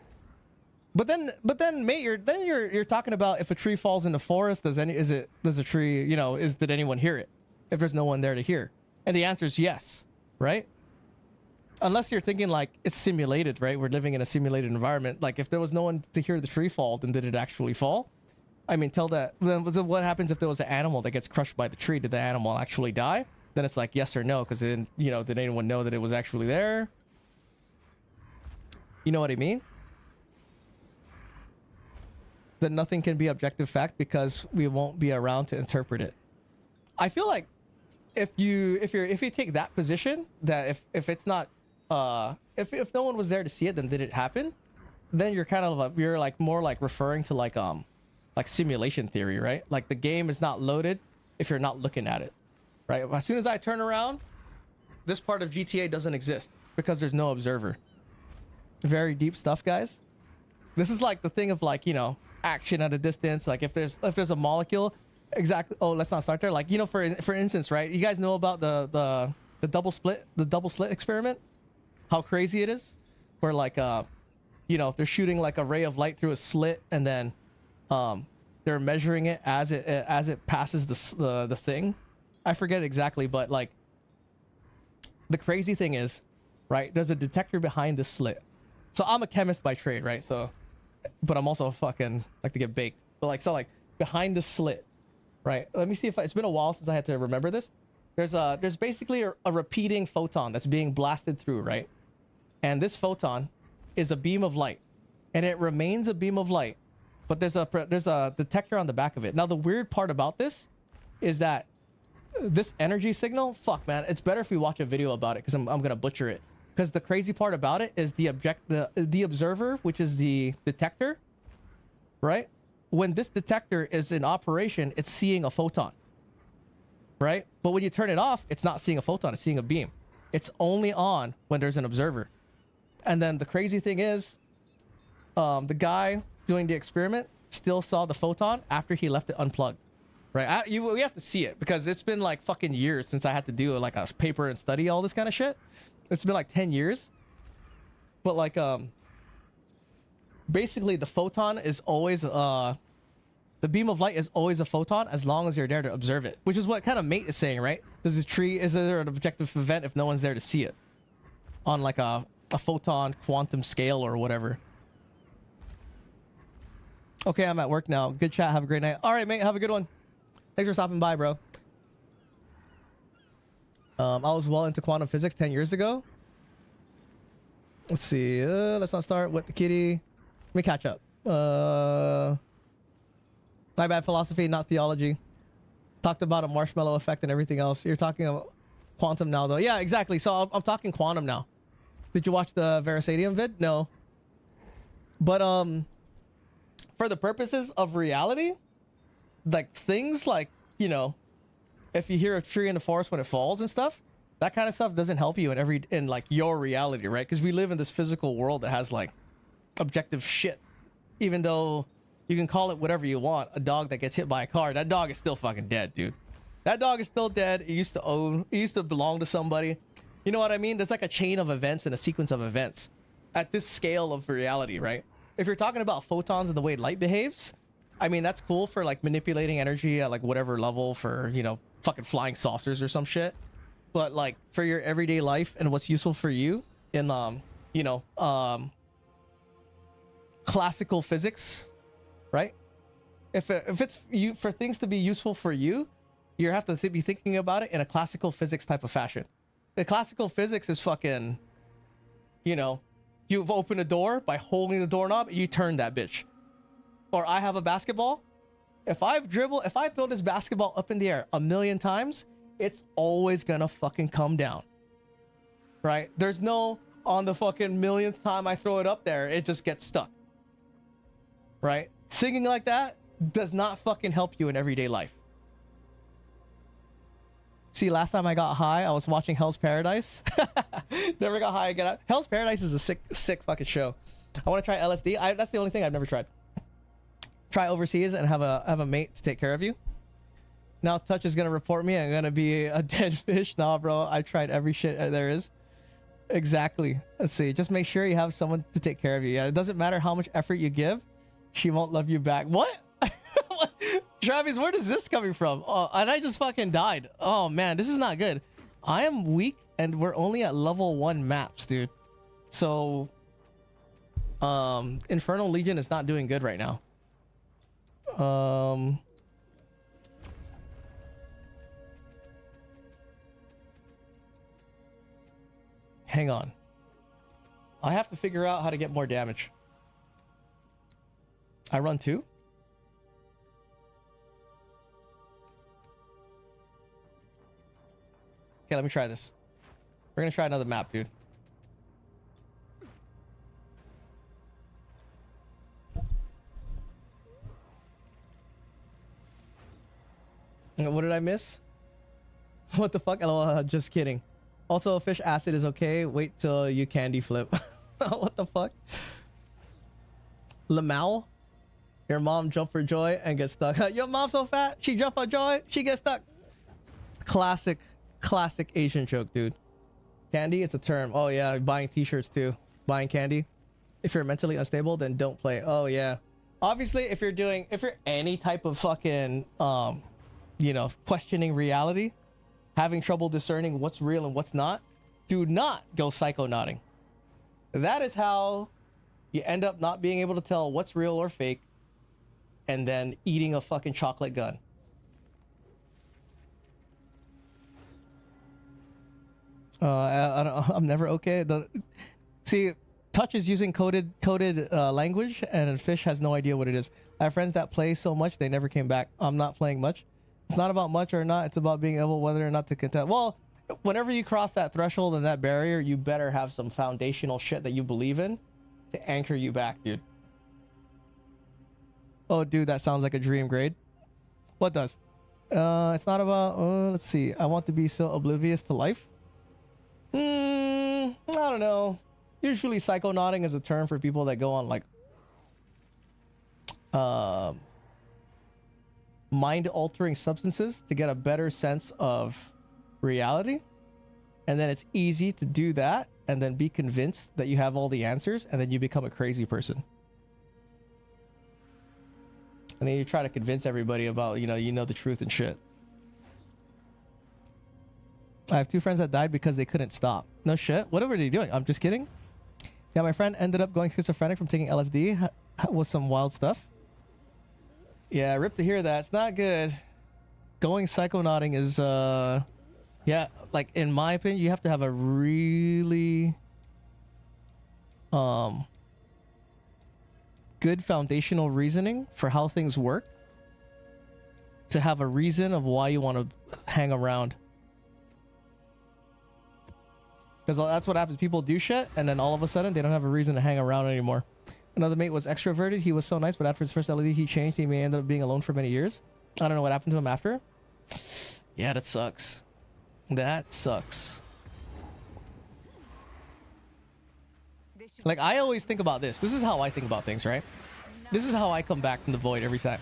But then, mate, you're talking about if a tree falls in the forest, does a tree, you know, did anyone hear it? If there's no one there to hear, and the answer is yes, right? Unless you're thinking like it's simulated, right? We're living in a simulated environment. Like if there was no one to hear the tree fall, then did it actually fall? I mean, then what happens if there was an animal that gets crushed by the tree? Did the animal actually die? Then it's like yes or no, because then, you know, did anyone know that it was actually there? You know what I mean? That nothing can be objective fact because we won't be around to interpret it. I feel like if you take that position, that if it's not if no one was there to see it, then did it happen? Then you're kind of you're like more like referring to like simulation theory, right? Like the game is not loaded if you're not looking at it, right? As soon as I turn around, this part of GTA doesn't exist because there's no observer. Very deep stuff, guys. This is like the thing of like, you know, action at a distance. Like if there's a molecule, exactly. Oh, let's not start there. Like, you know, for instance, right? You guys know about the double slit experiment? How crazy it is? Where like you know, they're shooting like a ray of light through a slit, and then they're measuring it as it passes the thing. I forget exactly, but like the crazy thing is, right? There's a detector behind the slit. So I'm a chemist by trade, right? So, but I'm also fucking like to get baked. But like behind the slit, right? Let me see if it's been a while since I had to remember this. There's basically a repeating photon that's being blasted through, right? And this photon is a beam of light, and it remains a beam of light, but there's a detector on the back of it. Now the weird part about this is that this energy signal, fuck man, it's better if we watch a video about it because I'm gonna butcher it. Because the crazy part about it is the observer, which is the detector, right? When this detector is in operation, it's seeing a photon, right? But when you turn it off, it's not seeing a photon, it's seeing a beam. It's only on when there's an observer. And then the crazy thing is, the guy doing the experiment still saw the photon after he left it unplugged, right? We have to see it because it's been like fucking years since I had to do like a paper and study all this kind of shit. It's been like 10 years. But like, basically the photon is always, the beam of light is always a photon as long as you're there to observe it, which is what kind of Mate is saying, right? Is there an objective event if no one's there to see it on like a photon quantum scale or whatever? Okay, I'm at work now. Good chat. Have a great night. All right, mate. Have a good one. Thanks for stopping by, bro. I was well into quantum physics 10 years ago. Let's see. Let's not start with the kitty. Let me catch up. My bad, philosophy, not theology. Talked about a marshmallow effect and everything else. You're talking about quantum now, though. Yeah, exactly. So I'm talking quantum now. Did you watch the Verisadium vid? No. But for the purposes of reality, like things like, you know, if you hear a tree in the forest when it falls and stuff, that kind of stuff doesn't help you in like your reality, right? Because we live in this physical world that has like objective shit. Even though you can call it whatever you want, a dog that gets hit by a car, that dog is still fucking dead, dude. That dog is still dead. It used to belong to somebody. You know what I mean? There's like a chain of events and a sequence of events at this scale of reality, right? If you're talking about photons and the way light behaves, I mean, that's cool for like manipulating energy at like whatever level for, you know, fucking flying saucers or some shit. But like for your everyday life and what's useful for you in, you know, classical physics, right? If it's you for things to be useful for you, you have to be thinking about it in a classical physics type of fashion. The classical physics is fucking, you know, you've opened a door by holding the doorknob, you turn that bitch. Or I have a basketball. If I throw this basketball up in the air 1,000,000 times, it's always gonna fucking come down. Right? There's no on the fucking 1,000,000th time I throw it up there, it just gets stuck. Right? Thinking like that does not fucking help you in everyday life. See, last time I got high, I was watching Hell's Paradise. Never got high again. Hell's Paradise is a sick fucking show. I want to try LSD. That's the only thing I've never tried. Try overseas and have a mate to take care of you. Now Touch is gonna report me. I'm gonna be a dead fish. Nah, bro. I tried every shit there is. Exactly. Let's see. Just make sure you have someone to take care of you. Yeah, it doesn't matter how much effort you give. She won't love you back. What? What? Travis, where is this coming from? Oh, and I just fucking died. Oh man, this is not good. I am weak and we're only at level 1 maps, dude. So Infernal Legion is not doing good right now. Hang on. I have to figure out how to get more damage. I run 2? Okay, let me try this. We're gonna try another map, dude. What did I miss? What the fuck? LOL, just kidding. Also, fish acid is okay. Wait till you candy flip. What the fuck? Lamau? Your mom jumped for joy and gets stuck. Your mom's so fat, she jumped for joy, she gets stuck. Classic Asian joke, dude. Candy, it's a term. Oh yeah, buying t-shirts too. Buying candy. If you're mentally unstable, then don't play. Oh yeah. Obviously, if you're any type of fucking, you know, questioning reality, having trouble discerning what's real and what's not, do not go psychonauting. That is how you end up not being able to tell what's real or fake, and then eating a fucking chocolate gun. I'm never okay. See, Touch is using coded language, and Fish has no idea what it is. I have friends that play so much they never came back. I'm not playing much. It's not about much or not. It's about being able whether or not to contest. Well, whenever you cross that threshold and that barrier, you better have some foundational shit that you believe in to anchor you back, dude. Oh, dude, that sounds like a dream grade. What does? It's not about. Let's see. I want to be so oblivious to life. I don't know. Usually, psychonauting is a term for people that go on like mind-altering substances to get a better sense of reality, and then it's easy to do that and then be convinced that you have all the answers, and then you become a crazy person. And then you try to convince everybody about, you know the truth and shit. I have 2 friends that died because they couldn't stop. No shit. What were they doing? I'm just kidding. Yeah, my friend ended up going schizophrenic from taking LSD with some wild stuff. Yeah, rip to hear that. It's not good. Going psychonauting is, yeah, like in my opinion, you have to have a really, good foundational reasoning for how things work to have a reason of why you want to hang around. Because that's what happens. People do shit, and then all of a sudden, they don't have a reason to hang around anymore. Another mate was extroverted. He was so nice, but after his first LED, he changed. He may end up being alone for many years. I don't know what happened to him after. Yeah, that sucks. That sucks. Like, I always think about this. This is how I think about things, right? This is how I come back from the void every time.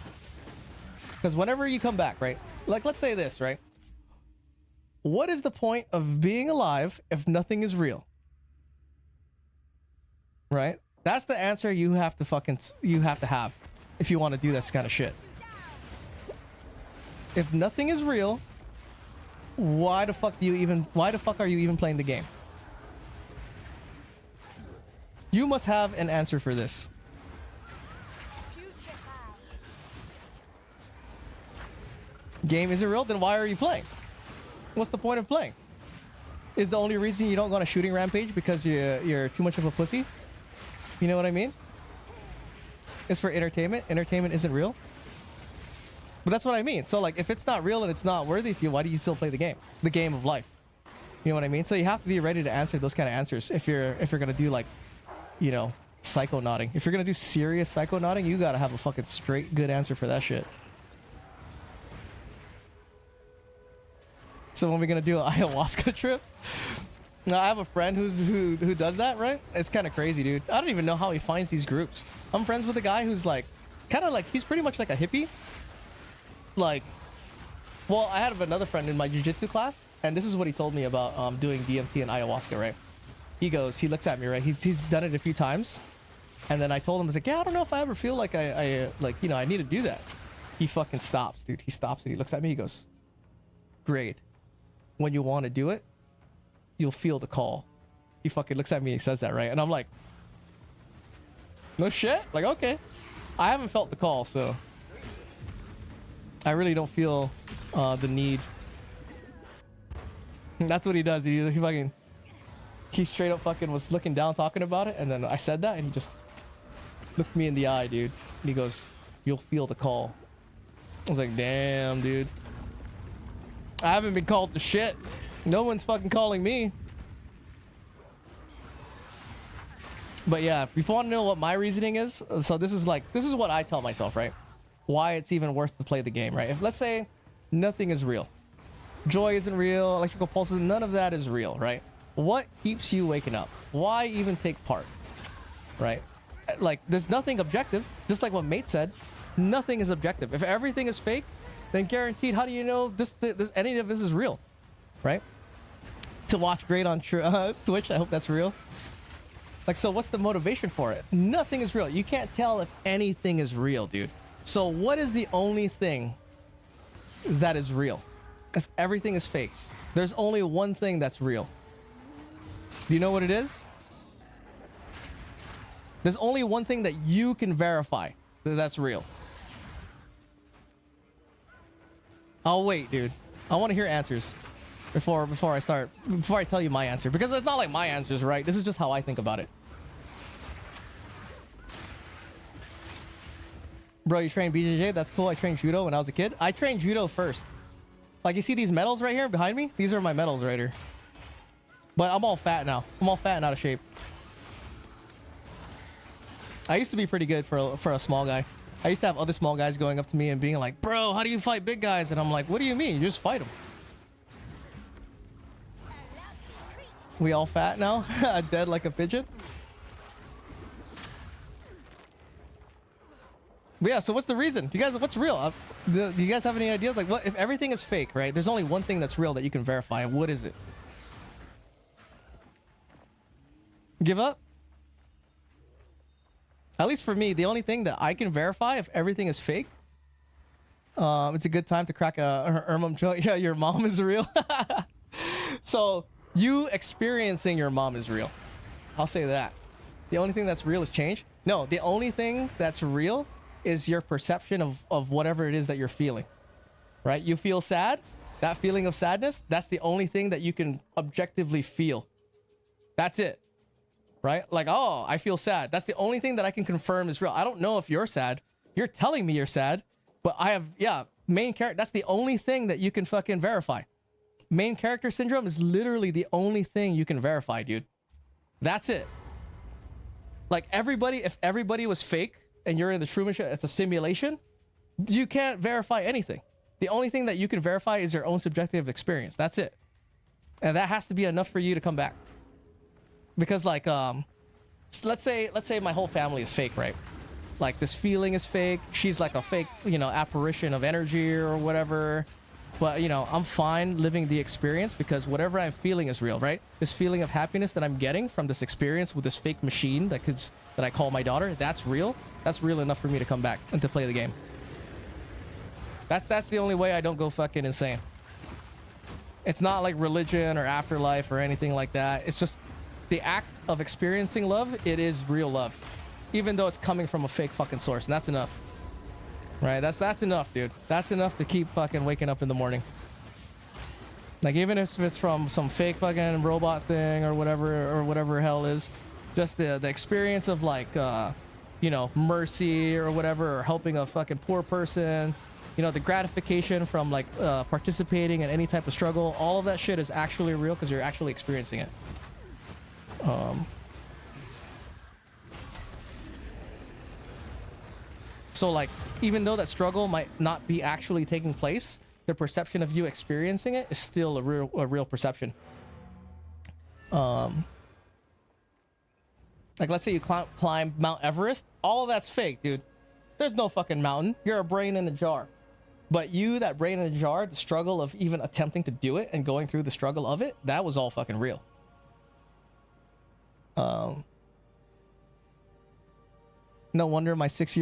Because whenever you come back, right? Like, let's say this, right? What is the point of being alive if nothing is real? Right? That's the answer you have to have if you want to do this kind of shit. If nothing is real, why the fuck are you even playing the game? You must have an answer for this. Game isn't real, then why are you playing? What's the point of playing? Is the only reason you don't go on a shooting rampage because you're too much of a pussy? You know what I mean? It's for entertainment. Entertainment isn't real. But that's what I mean. So like, if it's not real and it's not worthy to you, why do you still play the game? The game of life. You know what I mean? So you have to be ready to answer those kind of answers if you're gonna do like, you know, psychonauting. If you're gonna do serious psychonauting, you gotta have a fucking straight good answer for that shit. So when we're gonna do an ayahuasca trip? Now I have a friend who does that, right? It's kind of crazy, dude. I don't even know how he finds these groups. I'm friends with a guy who's like, kind of like, he's pretty much like a hippie. Like, well, I had another friend in my jiu-jitsu class, and this is what he told me about doing DMT and ayahuasca, right? He looks at me, right? He's done it a few times, and then I told him, I was like, yeah, I don't know if I ever feel like I you know, I need to do that. He fucking stops, dude. He stops and he looks at me. He goes, great. When you want to do it, you'll feel the call. He fucking looks at me and he says that, right? And I'm like, no shit? Like, okay. I haven't felt the call, so I really don't feel the need. That's what he does. He straight up fucking was looking down talking about it, and then I said that and he just looked me in the eye, dude. And he goes, you'll feel the call. I was like, damn, dude. I haven't been called to shit. No one's fucking calling me. But yeah, if you want to know what my reasoning is, so this is what I tell myself, right? Why it's even worth to play the game, right? If let's say nothing is real, joy isn't real, electrical pulses, none of that is real, right? What keeps you waking up? Why even take part, right? Like, there's nothing objective. Just like what Mate said, nothing is objective. If everything is fake, then guaranteed, how do you know any of this is real, right? To watch great on Twitch, I hope that's real. Like, so what's the motivation for it? Nothing is real. You can't tell if anything is real, dude. So what is the only thing that is real? If everything is fake, there's only one thing that's real. Do you know what it is? There's only one thing that you can verify that's real. I'll wait, dude. I want to hear answers before I tell you my answer, because it's not like my answer is right. This is just how I think about it. Bro, you train BJJ? That's cool. I trained judo when I was a kid. I trained judo first. Like, you see these medals right here behind me? These are my medals right here. But I'm all fat now. I'm all fat and out of shape. I used to be pretty good for a small guy. I used to have other small guys going up to me and being like, bro, how do you fight big guys? And I'm like, what do you mean? You just fight them. We all fat now? Dead like a pigeon? But yeah, so what's the reason? You guys, what's real? Do you guys have any ideas? Like, what if everything is fake, right? There's only one thing that's real that you can verify. What is it? Give up? At least for me, the only thing that I can verify if everything is fake, it's a good time to crack a Irmum joke. Yeah, your mom is real. So you experiencing your mom is real. I'll say that. The only thing that's real is change. No, the only thing that's real is your perception of whatever it is that you're feeling, right? You feel sad, that feeling of sadness, that's the only thing that you can objectively feel. That's it, right? Like, oh, I feel sad. That's the only thing that I can confirm is real. I don't know if you're sad. You're telling me you're sad, but I have, yeah, main character. That's the only thing that you can fucking verify. Main character syndrome is literally the only thing you can verify, dude. That's it. Like, everybody, if everybody was fake and you're in the Truman Show, it's a simulation, you can't verify anything. The only thing that you can verify is your own subjective experience. That's it. And that has to be enough for you to come back. Because like, let's say my whole family is fake, right? Like, this feeling is fake. She's like a fake, you know, apparition of energy or whatever. But, you know, I'm fine living the experience because whatever I'm feeling is real, right? This feeling of happiness that I'm getting from this experience with this fake machine that I call my daughter, that's real. That's real enough for me to come back and to play the game. That's the only way I don't go fucking insane. It's not like religion or afterlife or anything like that. It's just the act of experiencing love. It is real love. Even though it's coming from a fake fucking source. And that's enough. Right? That's enough, dude. That's enough to keep fucking waking up in the morning. Like, even if it's from some fake fucking robot thing or whatever hell is, just the experience of, like, you know, mercy or whatever, or helping a fucking poor person, you know, the gratification from, like, participating in any type of struggle, all of that shit is actually real because you're actually experiencing it. So, like, even though that struggle might not be actually taking place, the perception of you experiencing it is still a real perception. Like, let's say you climb Mount Everest. All of that's fake, dude. There's no fucking mountain. You're a brain in a jar. But you, that brain in a jar, the struggle of even attempting to do it and going through the struggle of it, that was all fucking real. No wonder my 6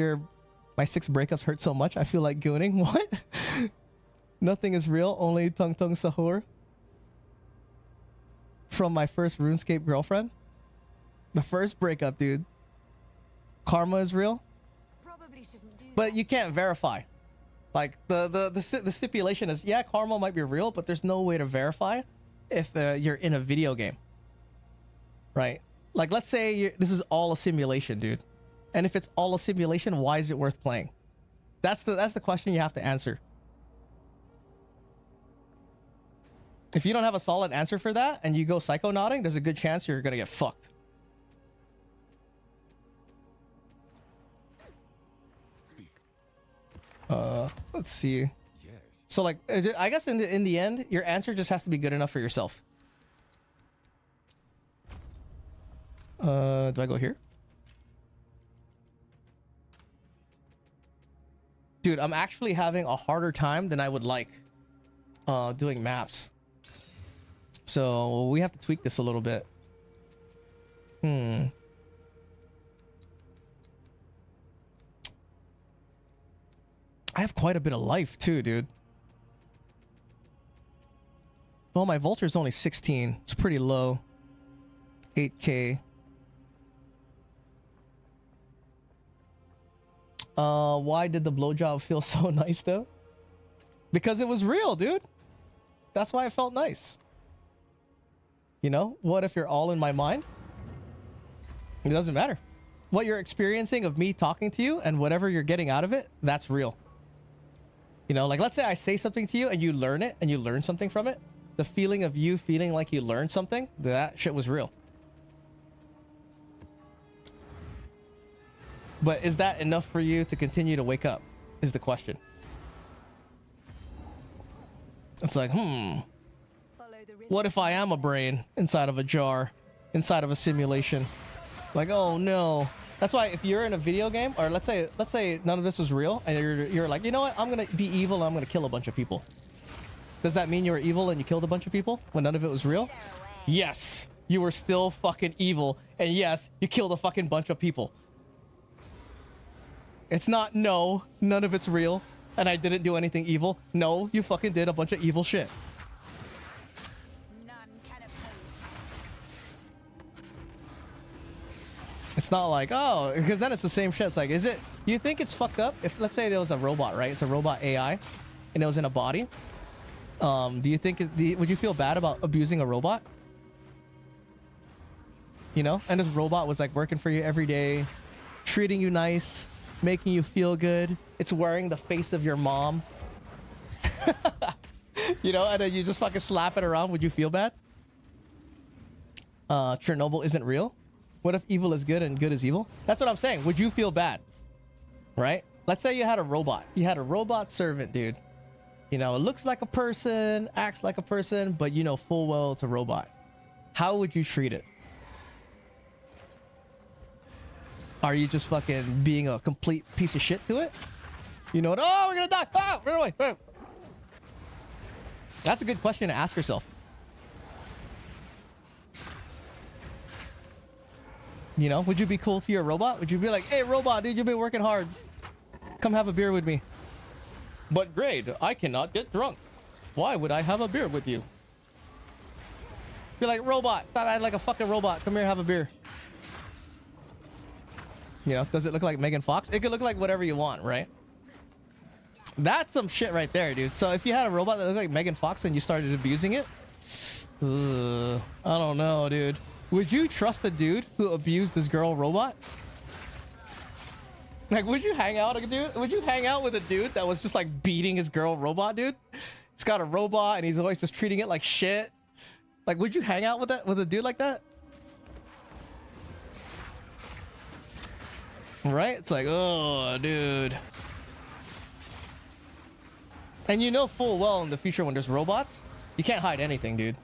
breakups hurt so much. I feel like gooning. What? Nothing is real. Only tung tung sahur. From my first RuneScape girlfriend. The first breakup, dude. Karma is real. Probably shouldn't do But you can't verify. Like, the stipulation is, yeah, karma might be real, but there's no way to verify if you're in a video game. Right? Like, let's say this is all a simulation, dude. And if it's all a simulation, why is it worth playing? That's the question you have to answer. If you don't have a solid answer for that and you go psychonauting, there's a good chance you're gonna get fucked. Speak. Let's see. Yes. So, like, I guess in the end, your answer just has to be good enough for yourself. Do I go here? Dude, I'm actually having a harder time than I would like doing maps. So we have to tweak this a little bit. I have quite a bit of life too, dude. Well, my vulture is only 16. It's pretty low. 8K. Why did the blowjob feel so nice though? Because it was real, dude. That's why it felt nice. You know, what if you're all in my mind? It doesn't matter. What you're experiencing of me talking to you and whatever you're getting out of it, that's real. You know, like, let's say I say something to you and you learn it and you learn something from it. The feeling of you feeling like you learned something, that shit was real. But is that enough for you to continue to wake up? Is the question. It's like, what if I am a brain inside of a jar, inside of a simulation? Like, oh no. That's why if you're in a video game, or let's say none of this was real, and you're like, you know what? I'm gonna be evil and I'm gonna kill a bunch of people. Does that mean you were evil and you killed a bunch of people when none of it was real? Yes, you were still fucking evil, and yes, you killed a fucking bunch of people. It's not, no, none of it's real, and I didn't do anything evil. No, you fucking did a bunch of evil shit. None can oppose. It's not like, oh, because then it's the same shit. It's like, is it, you think it's fucked up? If, let's say there was a robot, right? It's a robot AI, and it was in a body. Do you think, would you feel bad about abusing a robot? You know? And this robot was like working for you every day, treating you nice, making you feel good. It's wearing the face of your mom. You know, and then you just fucking slap it around. Would you feel bad? Chernobyl isn't real. What if evil is good and good is evil? That's what I'm saying. Would you feel bad? Right? Let's say you had a robot. You had a robot servant, dude. You know, it looks like a person, acts like a person, but you know full well it's a robot. How would you treat it? Are you just fucking being a complete piece of shit to it? You know what? Oh, we're gonna die! Ah, run away! That's a good question to ask yourself. You know, would you be cool to your robot? Would you be like, hey, robot, dude, you've been working hard. Come have a beer with me. But grade, I cannot get drunk. Why would I have a beer with you? Be like, robot, stop acting like a fucking robot. Come here, have a beer. You know, does it look like Megan Fox? It could look like whatever you want, right? That's some shit right there, dude. So if you had a robot that looked like Megan Fox and you started abusing it, I don't know, dude. Would you trust the dude who abused this girl robot? Like, would you hang out with a dude? Would you hang out with a dude that was just like beating his girl robot, dude? He's got a robot and he's always just treating it like shit. Like, would you hang out with a dude like that? Right? It's like, oh, dude. And you know full well in the future when there's robots, you can't hide anything, dude.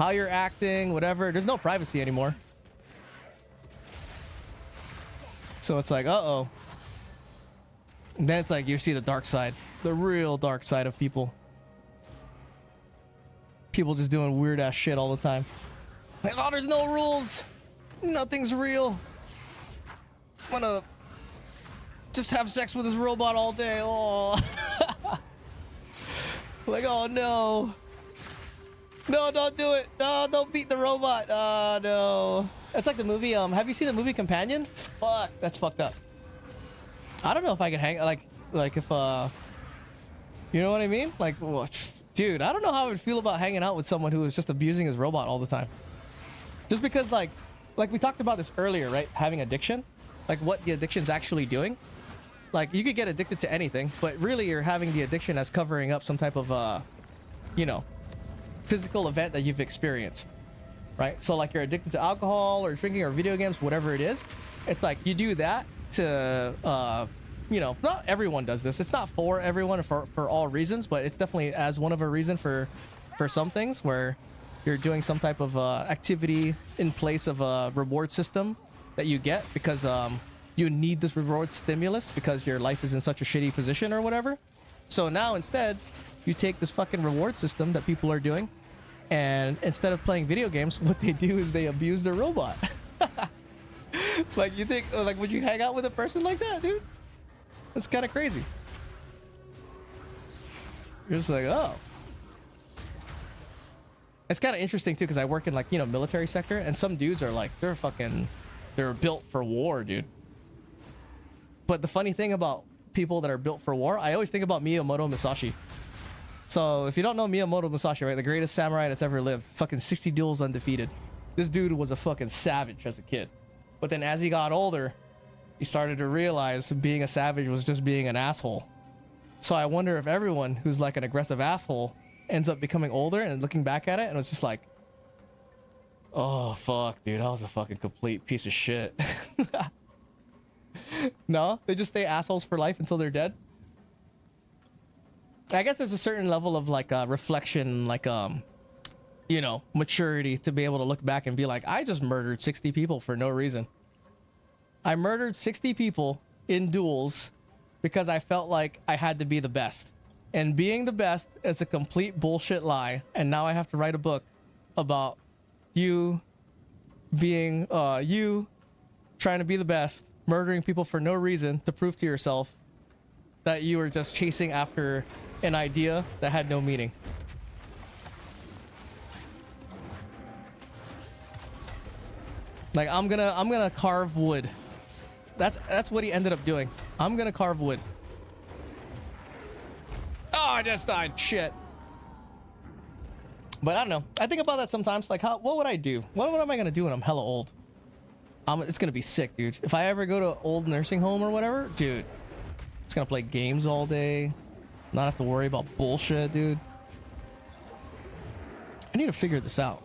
How you're acting, whatever. There's no privacy anymore. So it's like, uh-oh. And then it's like you see the dark side. The real dark side of people. People just doing weird-ass shit all the time. Like, oh, there's no rules. Nothing's real. I'm gonna just have sex with this robot all day. Oh. Like, oh, no. No, don't do it. No, don't beat the robot. Oh, no. It's like the movie, have you seen the movie Companion? Fuck, that's fucked up. I don't know if I can hang, like if, you know what I mean? Like, well, dude, I don't know how I would feel about hanging out with someone who is just abusing his robot all the time. Just because, like we talked about this earlier, right? Having addiction, like what the addiction's actually doing. Like, you could get addicted to anything, but really you're having the addiction as covering up some type of, you know, physical event that you've experienced, right? So like you're addicted to alcohol or drinking or video games, whatever it is. It's like you do that to, you know, not everyone does this. It's not for everyone for all reasons, but it's definitely as one of a reason for some things where you're doing some type of activity in place of a reward system that you get because you need this reward stimulus because your life is in such a shitty position or whatever. So now instead you take this fucking reward system that people are doing, and instead of playing video games, what they do is they abuse their robot. Like, you think, like, would you hang out with a person like that, dude? That's kind of crazy. You're just like, oh. It's kind of interesting too, because I work in, like, you know, military sector, and some dudes are like, they're built for war, dude. But the funny thing about people that are built for war, I always think about Miyamoto Musashi. So if you don't know Miyamoto Musashi, right, the greatest samurai that's ever lived, fucking 60 duels undefeated. This dude was a fucking savage as a kid. But then as he got older, he started to realize being a savage was just being an asshole. So I wonder if everyone who's like an aggressive asshole ends up becoming older and looking back at it and it's just like, oh, fuck, dude, I was a fucking complete piece of shit. No, they just stay assholes for life until they're dead. I guess there's a certain level of like reflection, like you know, maturity to be able to look back and be like, I just murdered 60 people for no reason. I murdered 60 people in duels because I felt like I had to be the best. And being the best is a complete bullshit lie. And now I have to write a book about you being you trying to be the best, murdering people for no reason to prove to yourself that you were just chasing after an idea that had no meaning. Like, I'm gonna carve wood. That's what he ended up doing. I'm gonna carve wood. Oh, I just died. Shit. But I don't know. I think about that sometimes. Like, what would I do? What am I gonna do when I'm hella old? It's gonna be sick, dude. If I ever go to an old nursing home or whatever, dude, I'm just gonna play games all day. Not have to worry about bullshit, dude. I need to figure this out.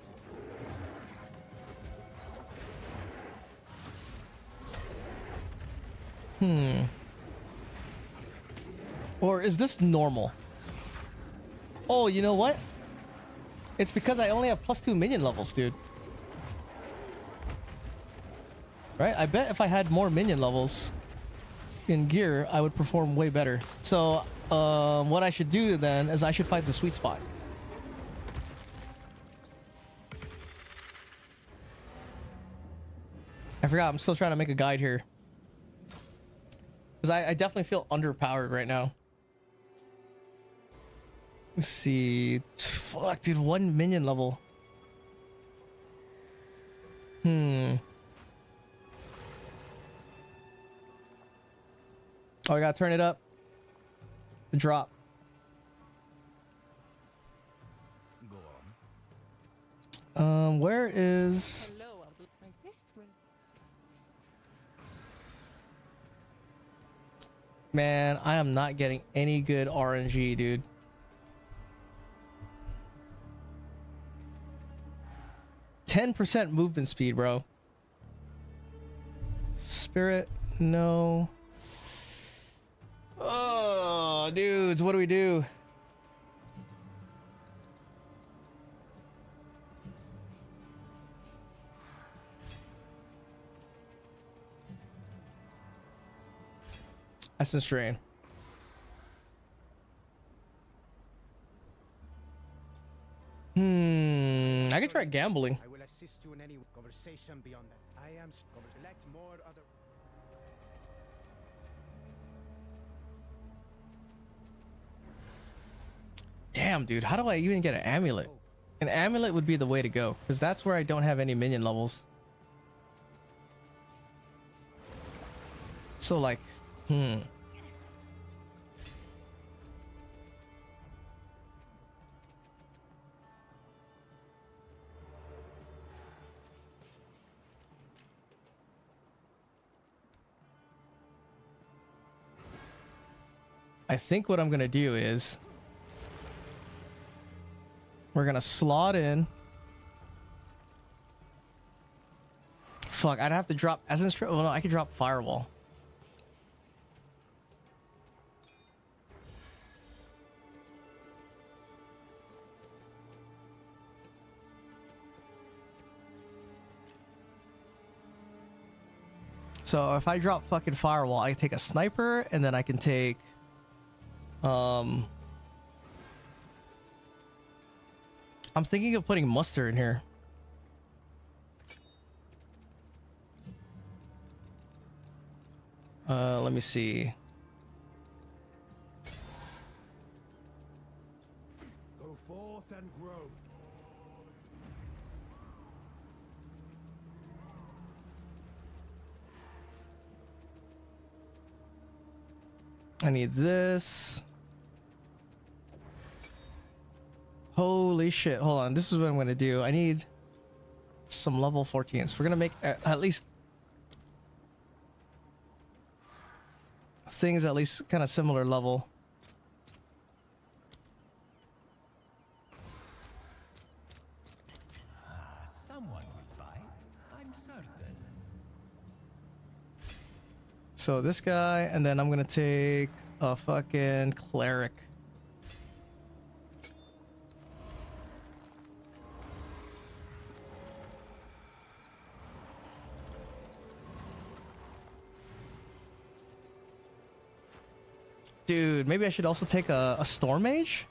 Or is this normal? Oh, you know what? It's because I only have +2 minion levels, dude. Right? I bet if I had more minion levels in gear, I would perform way better. So, what I should do then is I should find the sweet spot. I forgot. I'm still trying to make a guide here. Because I definitely feel underpowered right now. Let's see. Fuck, dude. 1 minion level. Oh, I gotta turn it up. The drop. Go on. Where is... Hello, I'll do like this will. Man, I am not getting any good RNG, dude. %, movement speed, bro. Spirit, no. Oh, dudes, what do we do? Essence drain. I could try gambling. I will assist you in any conversation beyond that. I am select more other. Damn, dude, how do I even get an amulet? An amulet would be the way to go, because that's where I don't have any minion levels. So like, I think what I'm gonna do is we're gonna slot in. Fuck, I'd have to drop essence. Oh no, I could drop firewall. So if I drop fucking firewall, I can take a sniper, and then I can take I'm thinking of putting muster in here. Let me see. Go forth and grow. I need this. Holy shit. Hold on. This is what I'm going to do. I need some level 14s. We're going to make at least things at least kind of similar level. Someone will bite, I'm certain. So this guy, and then I'm going to take a fucking cleric. Dude, maybe I should also take a storm mage?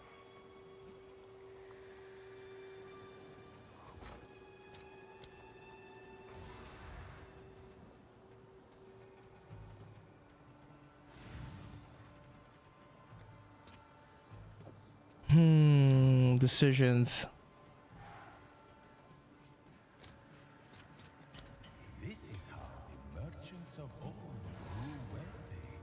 Decisions. This is how the merchants of old grew wealthy.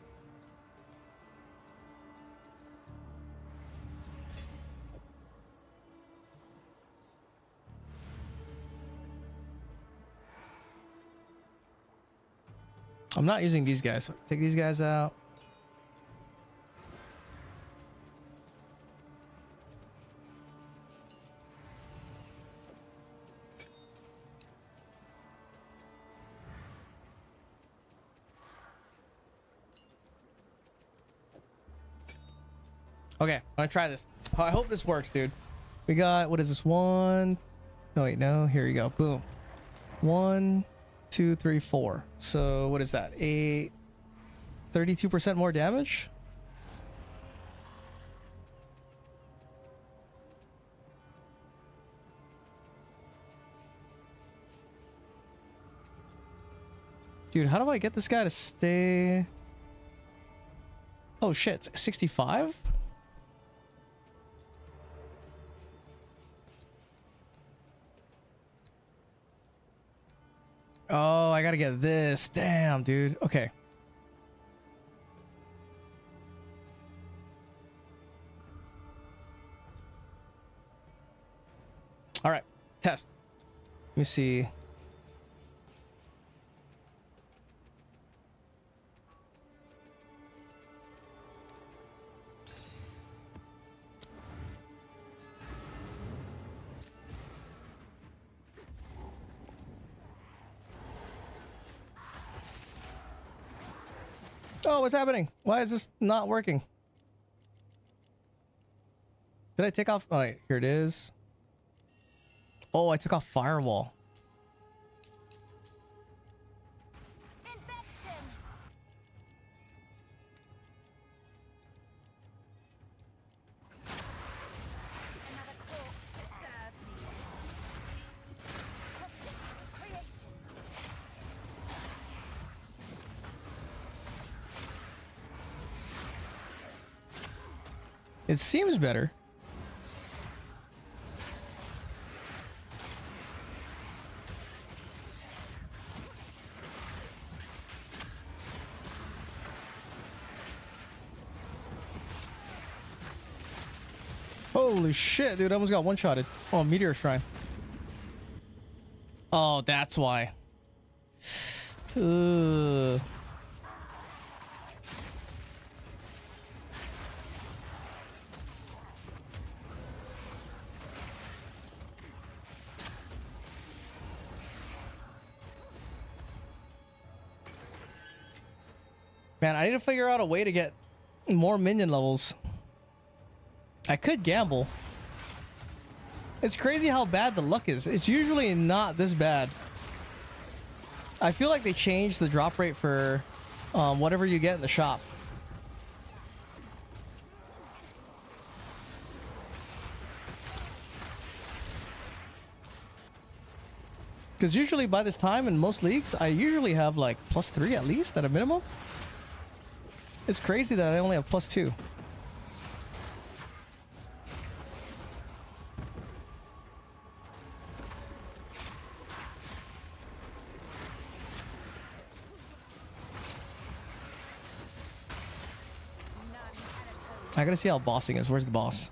I'm not using these guys. So take these guys out. Okay, I'm gonna try this. I hope this works, dude. We got, what is this? One. No, wait, no. Here you go. Boom. 1, 2, 3, 4. So what is that? 32% more damage? Dude, how do I get this guy to stay? Oh shit, 65? Oh, I gotta get this. Damn, dude. Okay. All right, test. Let me see. Oh, what's happening? Why is this not working? Did I take off? Oh, wait, here it is. Oh, I took off firewall. Infection. Another corpse to serve me. Creation. It seems better. Holy shit, dude. I almost got one-shotted. Oh, Meteor Shrine. Oh, that's why. Ugh. Man, I need to figure out a way to get more minion levels. I could gamble. It's crazy how bad the luck is. It's usually not this bad. I feel like they changed the drop rate for whatever you get in the shop. Because usually by this time in most leagues, I usually have like +3 at least at a minimum. It's crazy that I only have +2. I gotta see how bossing is. Where's the boss?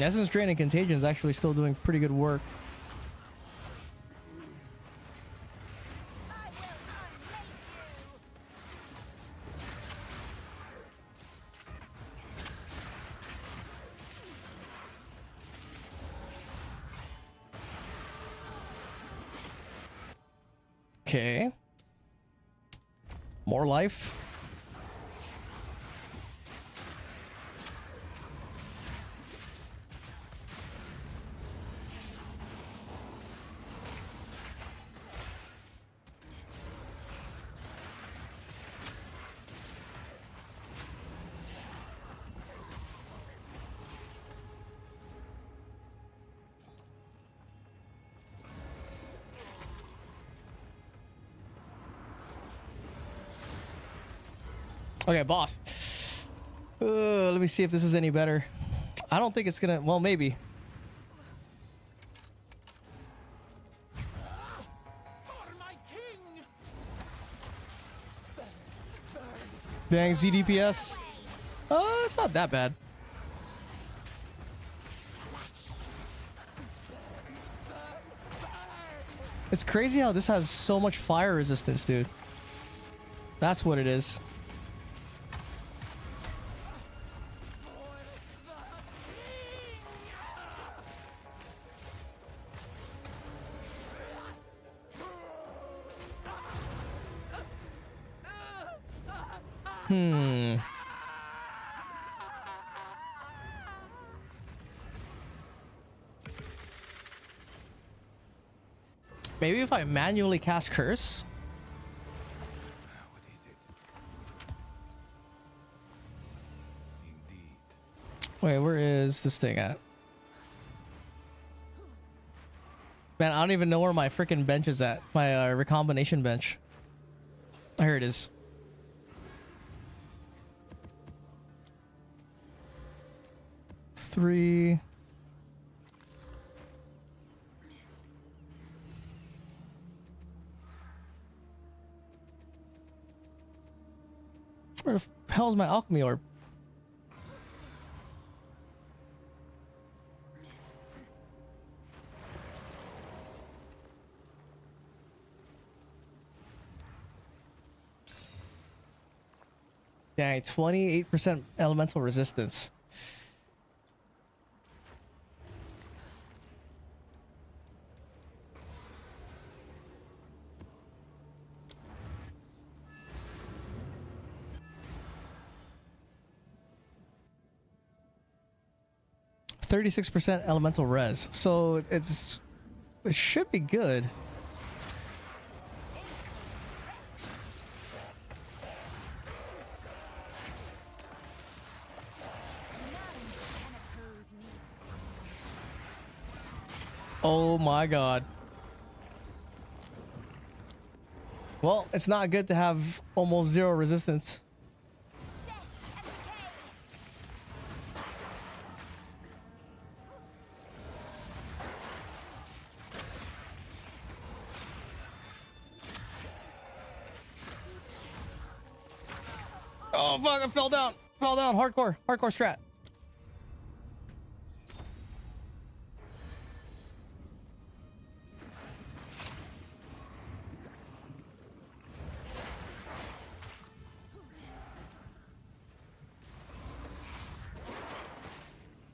Essence Drain and Contagion is actually still doing pretty good work. Okay. More life. Okay, boss. Let me see if this is any better. I don't think it's gonna... Well, maybe. Dang, ZDPS. It's not that bad. It's crazy how this has so much fire resistance, dude. That's what it is. Maybe if I manually cast Curse? Wait, where is this thing at? Man, I don't even know where my freaking bench is at. My recombination bench. Here it is. Three. Where the hell is my alchemy orb? Dang, 28% elemental resistance. %36% elemental res. So it should be good. Oh my god. Well, it's not good to have almost zero resistance. Oh fuck, I fell down. Fell down. Hardcore strat.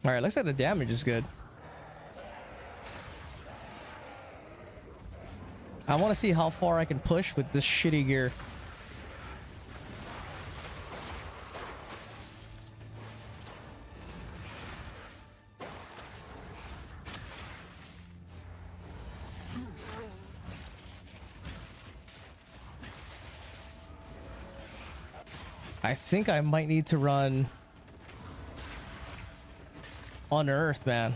All right, looks like the damage is good. I want to see how far I can push with this shitty gear. I think I might need to run Unearth, man.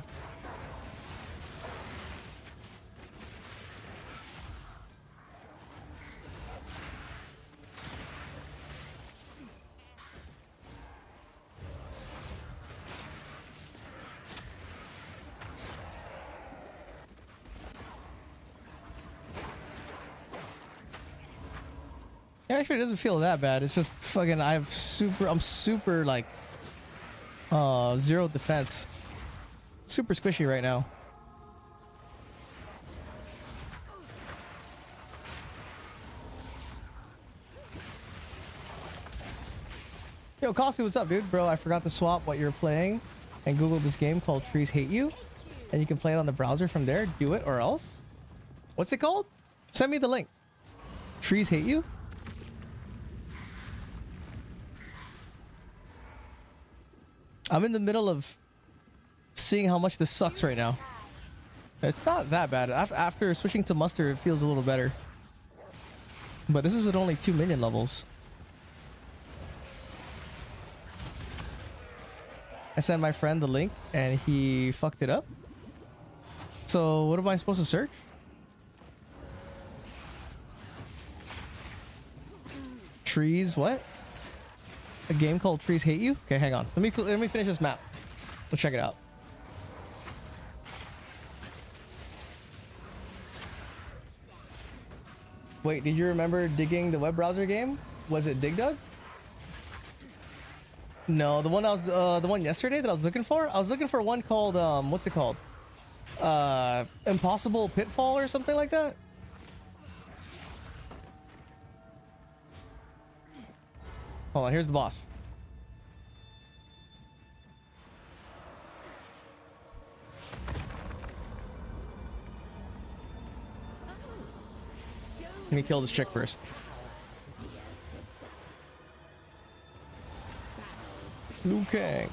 Actually, it doesn't feel that bad. It's just fucking I'm super like zero defense. Super squishy right now. Yo, Kosky, what's up, dude? Bro, I forgot to swap what you're playing and Google this game called Trees Hate You. And you can play it on the browser from there. Do it or else. What's it called? Send me the link. Trees Hate You? I'm in the middle of seeing how much this sucks right now. It's not that bad. After switching to muster, it feels a little better. But this is with only 2 minion levels. I sent my friend the link and he fucked it up. So what am I supposed to search? Trees, what? A game called Trees Hate You? Okay, hang on. Let me finish this map. Let's check it out. Wait, did you remember digging the web browser game? Was it Dig Dug? No, the one the one yesterday that I was looking for. I was looking for one called what's it called? Impossible Pitfall or something like that. Hold on, here's the boss. Let me kill this chick first. Liu Kang.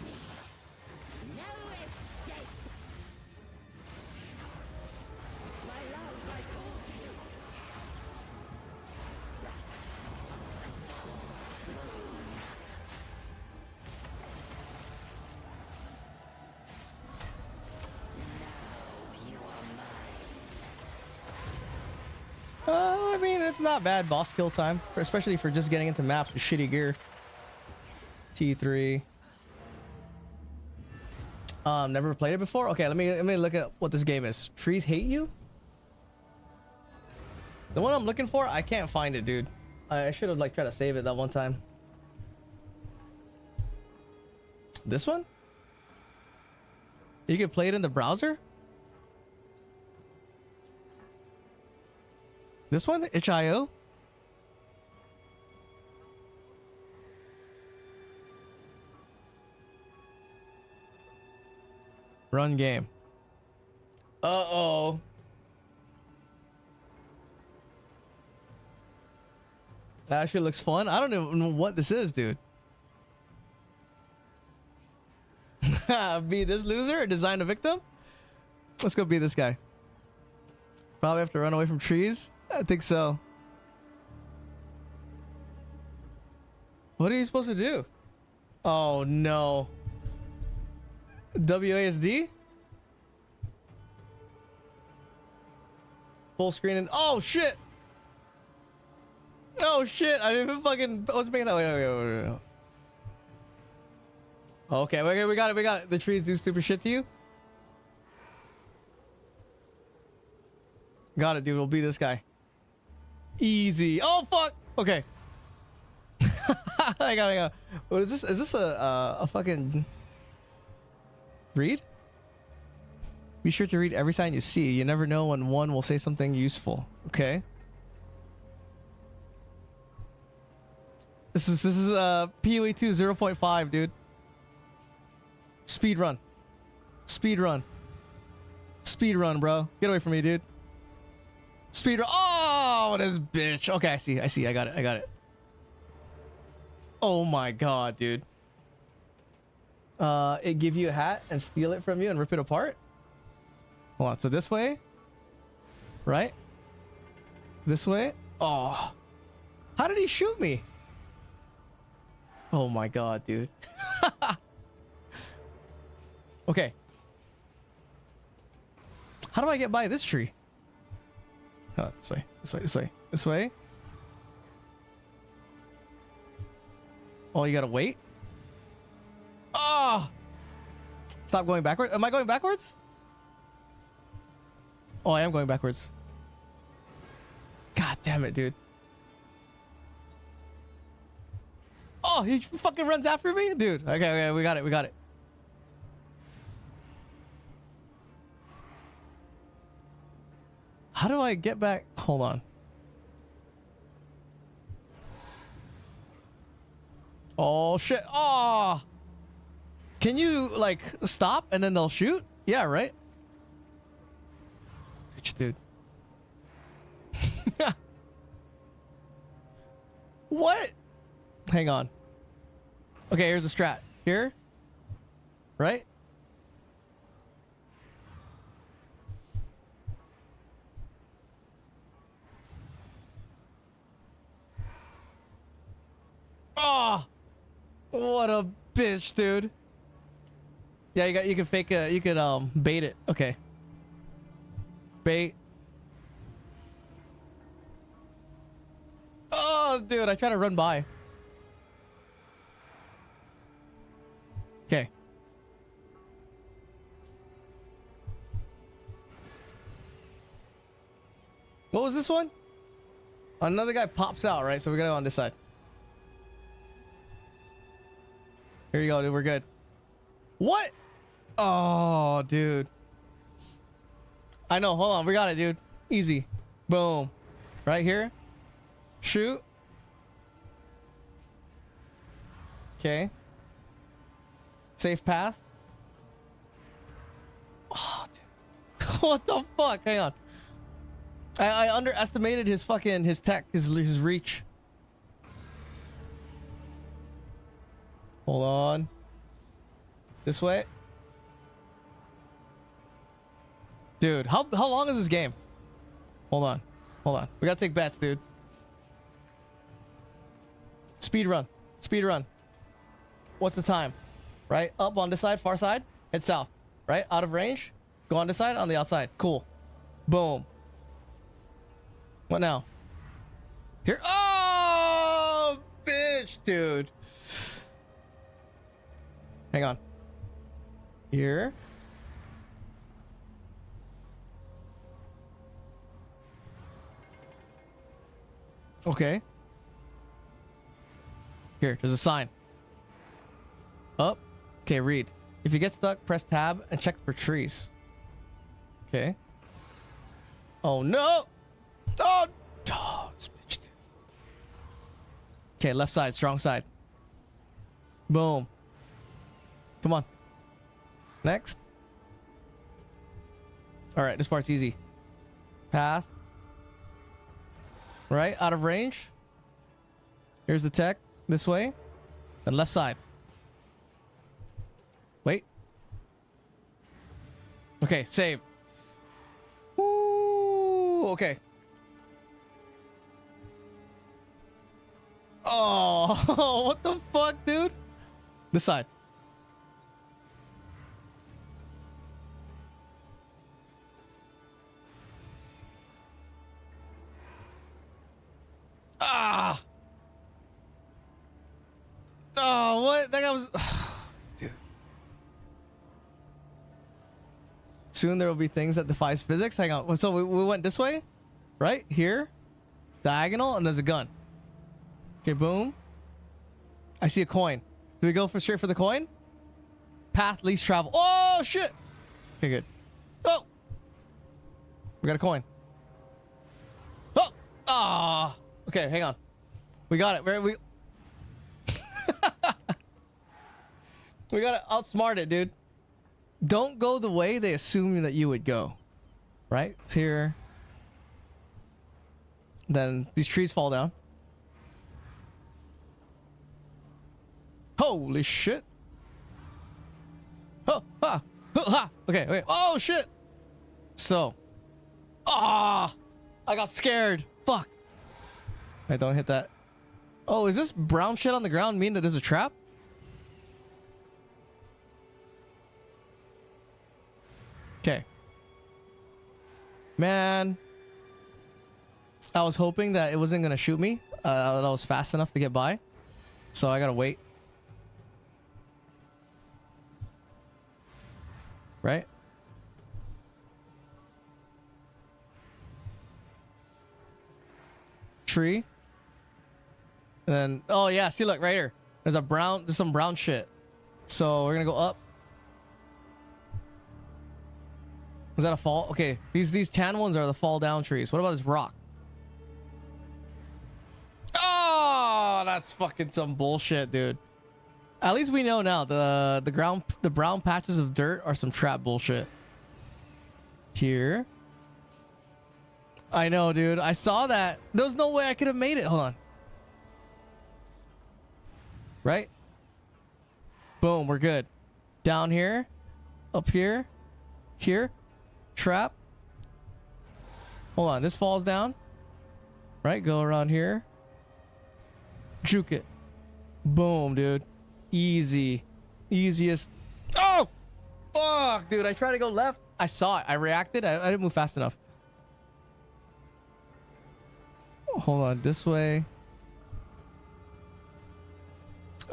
it's not bad boss kill time, especially for just getting into maps with shitty gear. T3. Never played it before. Okay, let me look at what this game is. Trees hate you? The one I'm looking for, I can't find it, dude. I should have like tried to save it that one time. This one? You can play it in the browser? This one? itch.io? Run game. Uh-oh. That actually looks fun. I don't even know what this is, dude. Be this loser or design a victim? Let's go be this guy. Probably have to run away from trees. I think so. What are you supposed to do? Oh no. WASD? Full screen and oh shit. Oh shit, I didn't even fucking I was making that. Wait. Okay, we got it. The trees do stupid shit to you. Got it, dude. We'll be this guy. Easy. Oh fuck. Okay. I got. What is this? Is this a fucking read? Be sure to read every sign you see. You never know when one will say something useful. Okay. This is PoE 2 0.5, dude. Speed run, bro. Get away from me, dude. Speed run. Oh, this bitch. Okay, I see. I got it. Oh my god, dude. It give you a hat and steal it from you and rip it apart. Hold on. So this way, right? This way. Oh, how did he shoot me? Oh my god, dude. Okay. How do I get by this tree? Oh, this way. Oh, you gotta wait? Oh! Stop going backwards. Am I going backwards? Oh, I am going backwards. God damn it, dude. Oh, he fucking runs after me? Dude. Okay, we got it. How do I get back? Hold on. Oh shit. Oh. Can you like stop and then they'll shoot? Yeah, right? Bitch, dude. What? Hang on. Okay, here's a strat. Here. Right? Oh, what a bitch, dude. Yeah, you can fake you could bait it. Okay. Bait. Oh, dude, I try to run by. Okay. What was this one? Another guy pops out, right? So we gotta go on this side. Here you go, dude. We're good. What? Oh, dude. I know. Hold on. We got it, dude. Easy. Boom. Right here. Shoot. Okay. Safe path. Oh, dude. What the fuck? Hang on. I underestimated his tech, his reach. Hold on. This way. Dude, how long is this game? Hold on. We gotta take bets, dude. Speed run. What's the time? Right? Up on this side, far side. Head south. Right? Out of range. Go on this side, on the outside. Cool. Boom. What now? Here. Oh, bitch, dude. Hang on. Here. Okay. Here, there's a sign. Up. Okay, read. If you get stuck, press tab and check for trees. Okay. Oh no! Oh! Oh, this bitch. Okay, left side, strong side. Boom. Come on. Next. Alright, this part's easy. Path. Right, out of range. Here's the tech. This way. And left side. Wait. Okay, save. Ooh, okay. Oh, what the fuck, dude? This side. Ah. Oh, what? That guy was... Dude. Soon there will be things that defies physics. Hang on. So we went this way? Right? Here? Diagonal? And there's a gun. Okay, boom. I see a coin. Do we go for straight for the coin? Path least travel. Oh, shit! Okay, good. Oh! We got a coin. Oh! Ah! Okay, hang on. We got it. We we gotta outsmart it, dude. Don't go the way they assume that you would go. Right? It's here. Then these trees fall down. Holy shit. Oh, ha, ha. Okay, wait. Oh, shit. So. Ah! I got scared. Fuck. I don't hit that. Oh, is this brown shit on the ground mean that there's a trap? Okay. Man. I was hoping that it wasn't gonna shoot me. That I was fast enough to get by. So I gotta wait. Right? Tree. And then, oh yeah, see, look right here. There's some brown shit. So we're gonna go up. Is that a fall? Okay, these tan ones are the fall down trees. What about this rock? Oh, that's fucking some bullshit, dude. At least we know now the brown patches of dirt are some trap bullshit. Here. I know, dude. I saw that. There's no way I could have made it. Hold on. Right? Boom, we're good. Down here. Up here. Here. Trap. Hold on. This falls down. Right? Go around here. Juke it. Boom, dude. Easy. Easiest. Oh! Fuck, dude. I tried to go left. I saw it. I reacted. I didn't move fast enough. Hold on. This way.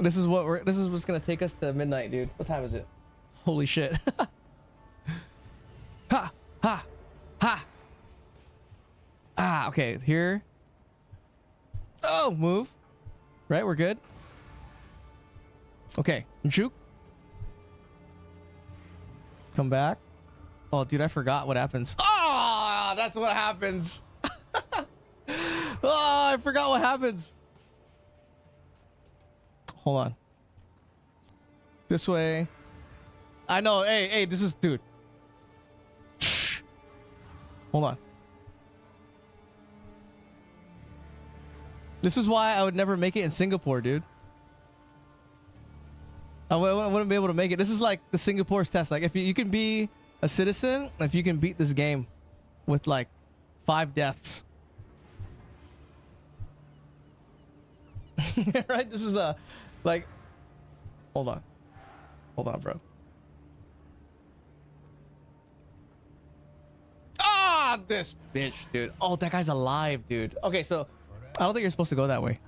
This is what's gonna take us to midnight, dude. What time is it? Holy shit. Ha! Ha! Ha! Ah, okay. Here. Oh, move. Right, we're good. Okay. Juke. Come back. Oh, dude, I forgot what happens. Ah, that's what happens. Oh, I forgot what happens. Hold on. This way. I know. Hey, this is... Dude. Hold on. This is why I would never make it in Singapore, dude. I wouldn't be able to make it. This is like the Singapore's test. Like, if you can be a citizen, if you can beat this game with like 5 deaths. Right? This is a... Like... Hold on. Hold on, bro. Ah, this bitch, dude. Oh, that guy's alive, dude. Okay, so I don't think you're supposed to go that way.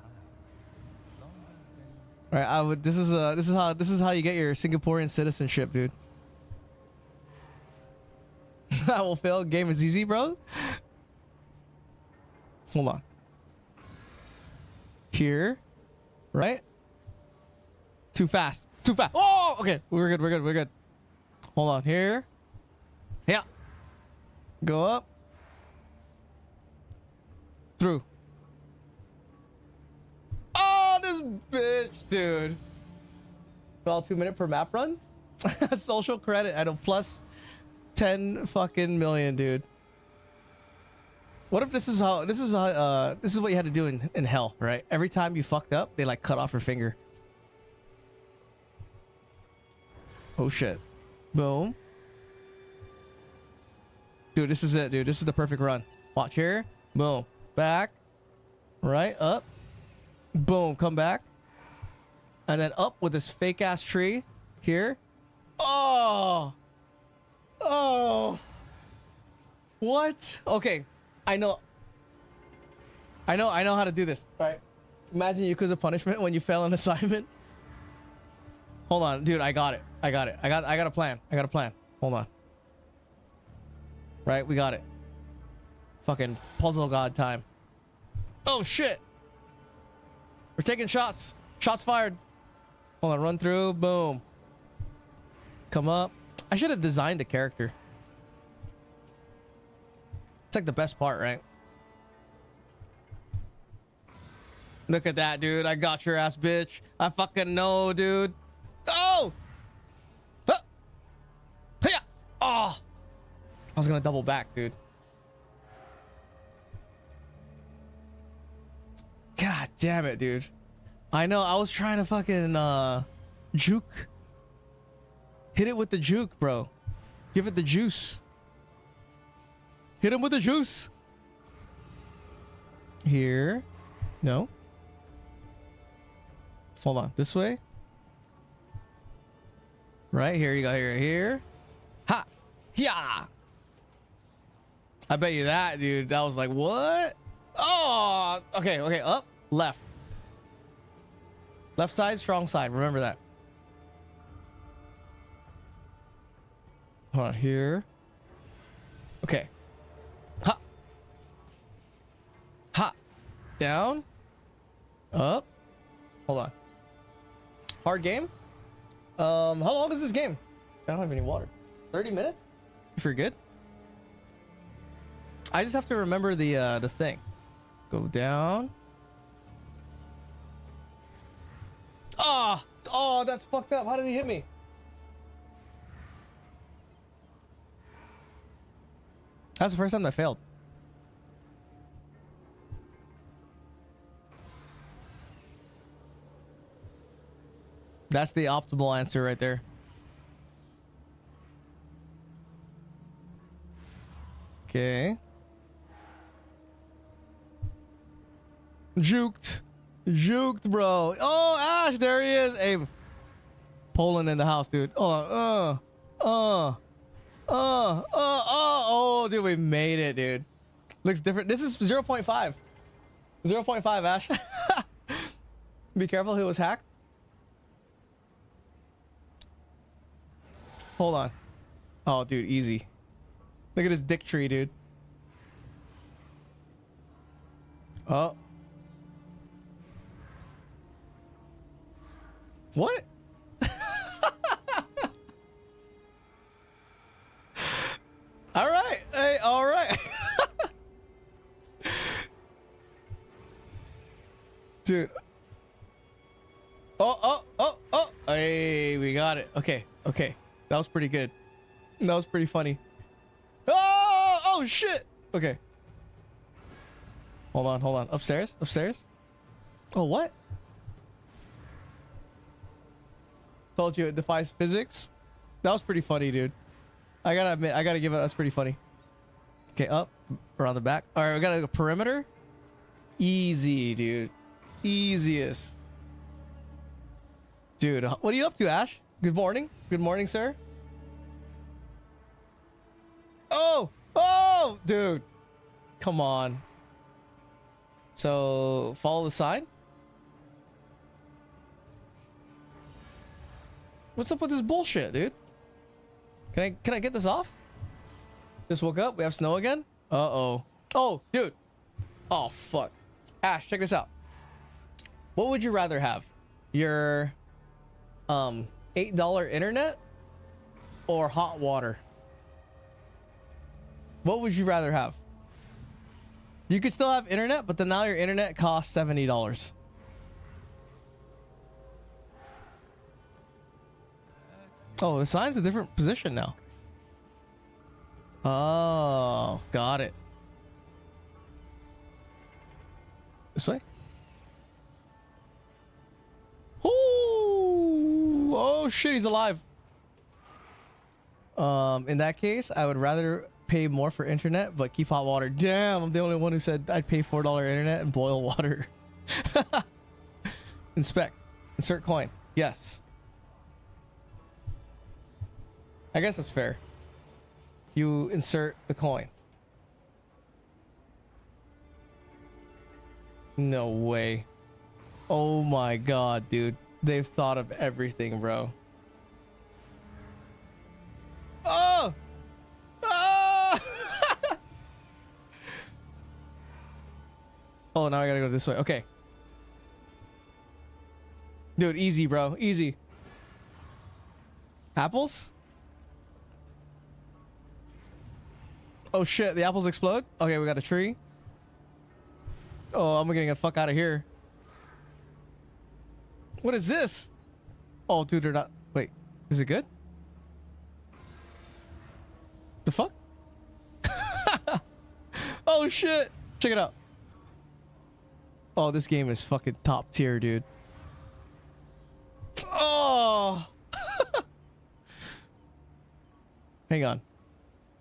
All right, I would. This is how you get your Singaporean citizenship, dude. I will fail. Game is easy, bro. Hold on. Here, right? Too fast. Too fast. Oh, okay. We're good. We're good. We're good. Hold on. Here. Yeah. Go up. Through. Oh, this bitch, dude. Well, 2 minute per map run. Social credit at a plus 10 fucking million, dude. What if this is what you had to do in hell, right? Every time you fucked up, they like cut off your finger. Oh shit. Boom. Dude, this is it, dude. This is the perfect run. Watch here. Boom. Back. Right. Up. Boom. Come back. And then up with this fake ass tree. Here. Oh. Oh. What? Okay. I know how to do this. All right. Imagine Yakuza punishment when you fail an assignment. Hold on, dude. I got it. I got a plan. I got a plan. Hold on. Right, we got it. Fucking puzzle god time. Oh shit. We're taking shots. Shots fired. Hold on, run through. Boom. Come up. I should have designed the character. It's like the best part, right? Look at that, dude. I got your ass, bitch. I fucking know, dude. Oh! Huh. Hiya! Oh! I was gonna double back, dude. God damn it, dude. I know. I was trying to fucking juke. Hit it with the juke, bro. Give it the juice. Hit him with the juice. Here. No. Hold on. This way. Right here. You got here. Ha! Yeah! I bet you that, dude. That was like, what? Oh! Okay, okay. Up. Left. Left side, strong side. Remember that. Hold on. Here. Okay. Ha! Ha! Down. Up. Hold on. Hard game? How long is this game? I don't have any water. 30 minutes? If you're good. I just have to remember the thing. Go down. Oh! Oh, that's fucked up. How did he hit me? That's the first time that failed. That's the optimal answer right there. Okay. Juked. Juked, bro. Oh, Ash, there he is. Hey, Poland in the house, dude. Oh, oh, dude, we made it, dude. Looks different. This is 0.5. 0.5, Ash. Be careful, he was hacked. Hold on. Oh, dude, easy. Look at this dick tree, dude. Oh. What? All right. Hey, all right. Dude. Oh. Hey, we got it. Okay. That was pretty good. That was pretty funny. Oh shit. Okay. Hold on. Upstairs. Oh, what? Told you it defies physics. That was pretty funny, dude. I gotta admit, I gotta give it. That's pretty funny. Okay, up around the back. All right, we got a perimeter. Easy, dude. Easiest. Dude, what are you up to, Ash? Good morning. Good morning, sir. Oh, dude. Come on. So follow the sign. What's up with this bullshit, dude? Can I get this off? Just woke up. We have snow again. Uh-oh. Oh, dude. Oh, fuck. Ash, check this out. What would you rather have? Your $8 internet or hot water? What would you rather have? You could still have internet, but then now your internet costs $70. Oh, the sign's a different position now. Oh, got it. This way? Ooh, oh shit, he's alive. In that case, I would rather pay more for internet, but keep hot water. Damn, I'm the only one who said I'd pay $4 internet and boil water. Inspect. Insert coin. Yes. I guess that's fair. You insert the coin. No way. Oh my god, dude. They've thought of everything, bro. Oh! Oh! Oh, now I gotta go this way. Okay. Dude, easy, bro. Easy. Apples? Oh shit, the apples explode? Okay, we got a tree. Oh, I'm getting the fuck out of here. What is this? Oh, dude, they're not... Wait, is it good? The fuck? Oh shit! Check it out. Oh, this game is fucking top tier, dude. Oh! Hang on.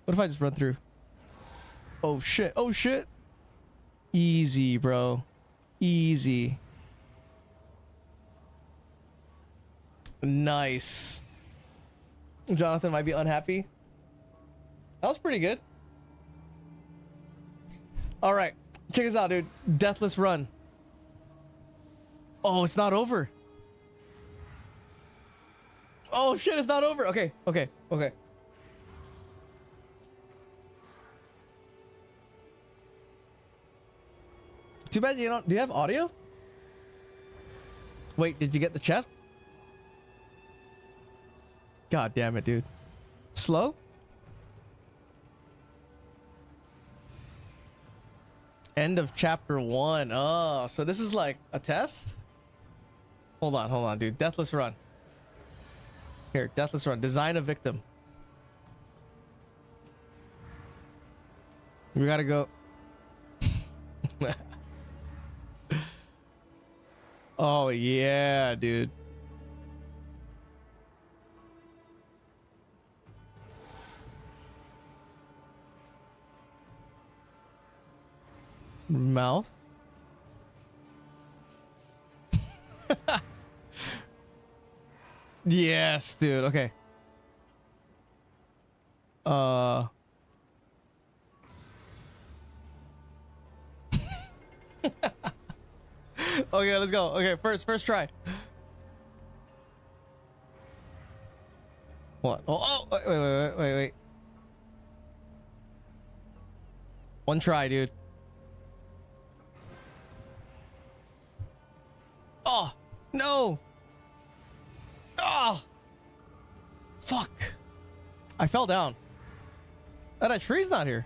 What if I just run through? Oh shit, oh shit. Easy, bro. Easy. Nice. Jonathan might be unhappy. That was pretty good. All right, check this out, dude. Deathless run. Oh, it's not over. Oh shit, it's not over. Okay, okay, okay. Too bad you don't. Do you have audio? Wait, did you get the chest? God damn it, dude. Slow? End of chapter 1. Oh, so this is like a test? Hold on, dude. Deathless run. Here, deathless run. Design a victim. We gotta go. Oh yeah, dude. Mouth. Yes, dude. Okay. Okay, let's go. Okay, first try. What? Oh, wait. One try, dude. Oh, no. Oh, fuck. I fell down. Oh, that tree's not here.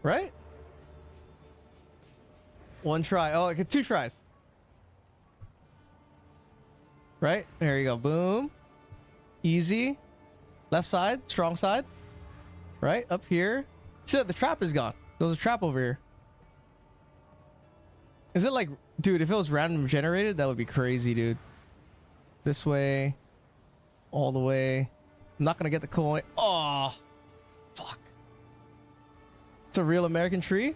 Right? One try. Oh, I get 2 tries. Right? There you go. Boom. Easy. Left side. Strong side. Right? Up here. See that the trap is gone. There's a trap over here. Is it like... Dude, if it was random generated, that would be crazy, dude. This way. All the way. I'm not gonna get the coin. Oh. Fuck. It's a real American tree?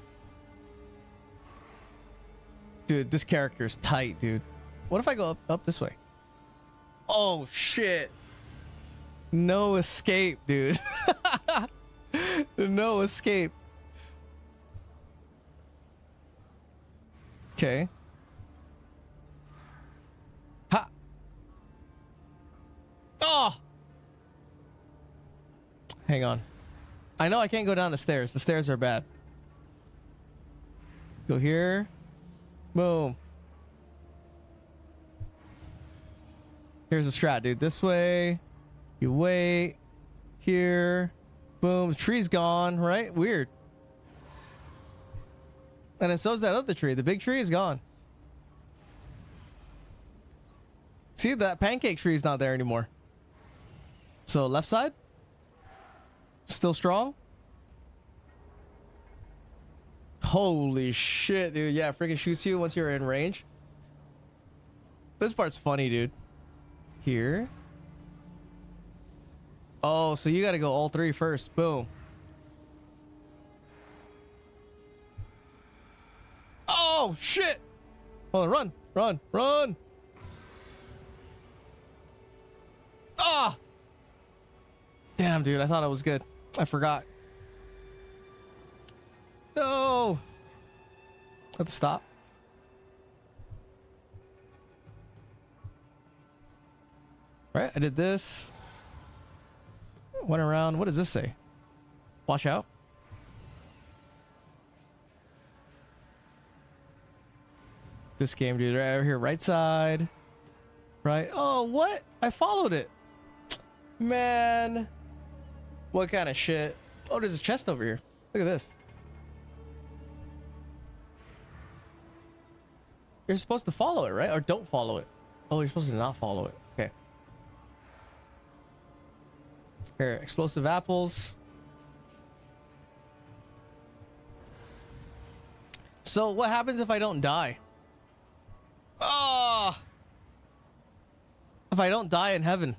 Dude, this character is tight, dude. What if I go up this way? Oh, shit. No escape, dude. No escape. Okay. Ha. Oh. Hang on. I know I can't go down the stairs. The stairs are bad. Go here. Boom. Here's the strat, dude. This way. You wait. Here. Boom. The tree's gone, right? Weird. And then so's that other tree. The big tree is gone. See, that pancake tree is not there anymore. So left side. Still strong. Holy shit, dude. Yeah, freaking shoots you once you're in range. This part's funny, dude. Here. Oh, so you gotta go all three first. Boom. Oh, shit. Hold on, run, run, run. Ah. Damn, dude. I thought I was good. I forgot. No. Let's stop. Right, I did this. Went around. What does this say? Watch out. This game, dude. Right over here, right side. Right. Oh, what? I followed it. Man. What kind of shit? Oh, there's a chest over here. Look at this. You're supposed to follow it, right? Or don't follow it. Oh, you're supposed to not follow it. Okay. Here, explosive apples. So what happens if I don't die? Oh! If I don't die in heaven.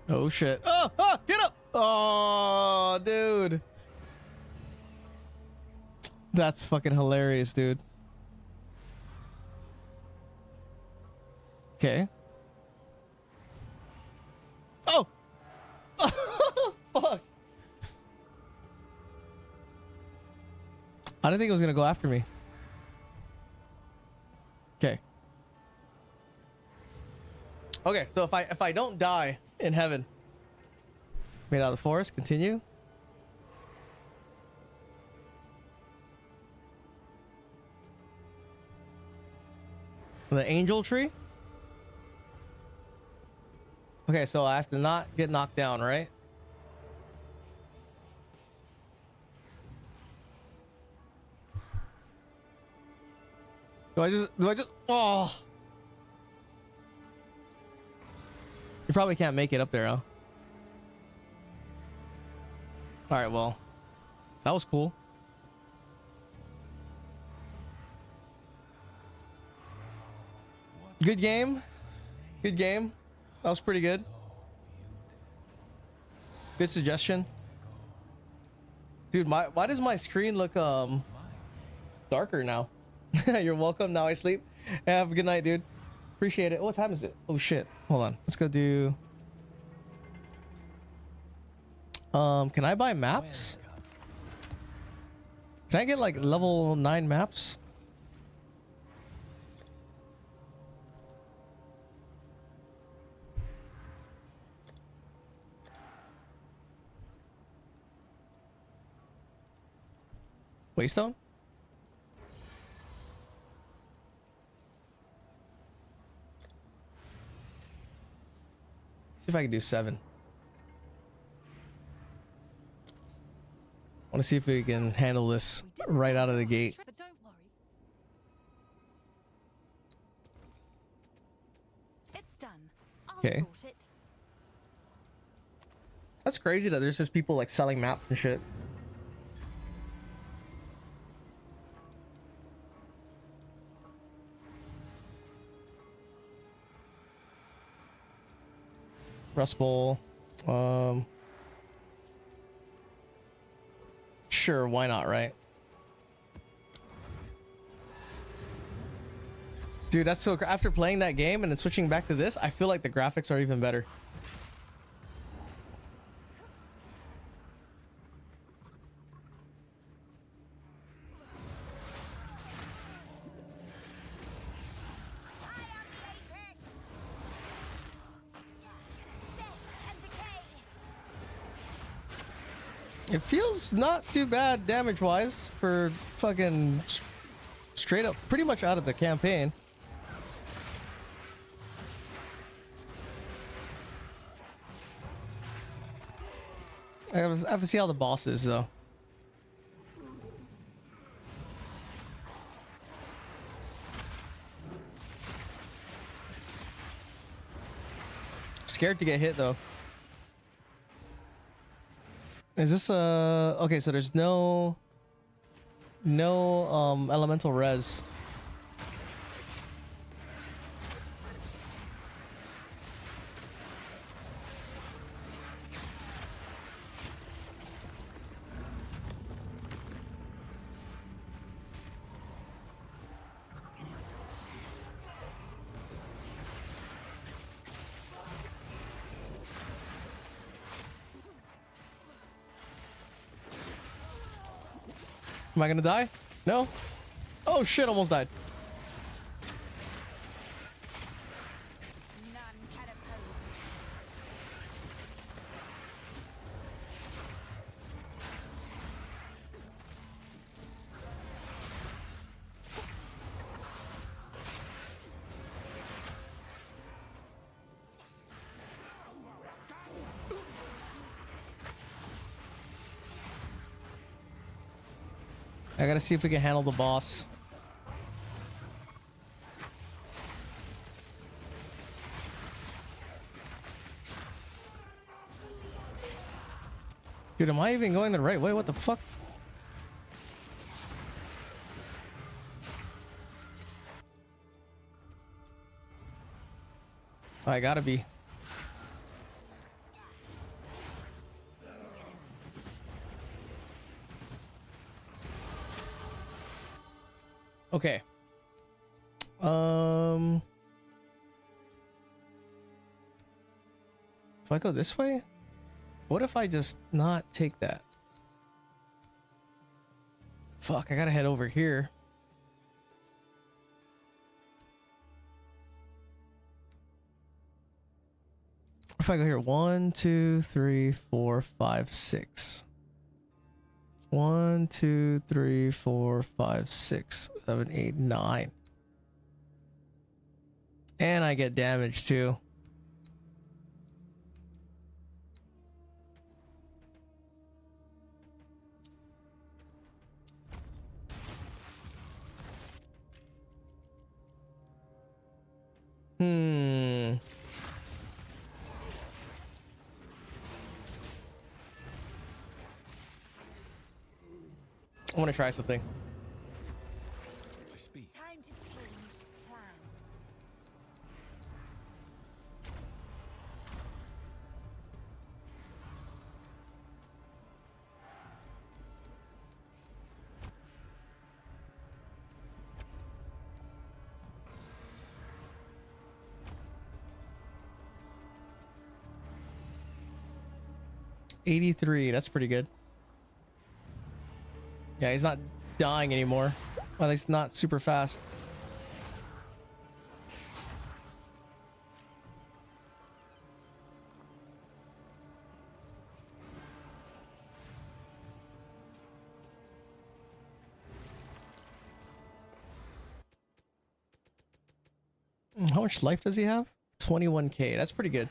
Oh shit. Oh, oh, get up! Oh, dude. That's fucking hilarious, dude. Okay. Oh! Fuck. I didn't think it was gonna go after me. Okay. Okay, so if I don't die in heaven, made out of the forest, continue. The angel tree. Okay, so I have to not get knocked down, right? Do I just oh, you probably can't make it up there, huh? All right, well, that was cool. Good game. Good game. That was pretty good. Good suggestion. Dude, why does my screen look darker now? You're welcome. Now I sleep. Have a good night, dude. Appreciate it. What time is it? Oh shit. Hold on. Let's go do can I buy maps? Can I get like level 9 maps? Waystone? See if I can do 7. I want to see if we can handle this right out of the gate. But don't worry. It's done. I'll Okay. sort it. That's crazy that there's just people like selling maps and shit. Rust Bowl. Sure, why not, right? Dude, that's so after playing that game and then switching back to this, I feel like the graphics are even better. It feels not too bad damage-wise for fucking straight up, pretty much out of the campaign. I have to see how the boss is, though. Scared to get hit, though. Is this okay, so there's no elemental res. Am I gonna die? No? Oh shit, almost died. None can oppose. I gotta see if we can handle the boss. Dude, am I even going the right way? What the fuck? I gotta be. Okay. If I go this way? What if I just not take that? Fuck, I gotta head over here. If I go here, 1, 2, 3, 4, 5, 6. 1, 2, 3, 4, 5, 6, 7, 8, 9. And I get damage too. I want to try something. Time to change plans. $83. That's pretty good. Yeah, he's not dying anymore. At least not super fast. How much life does he have? 21k. That's pretty good.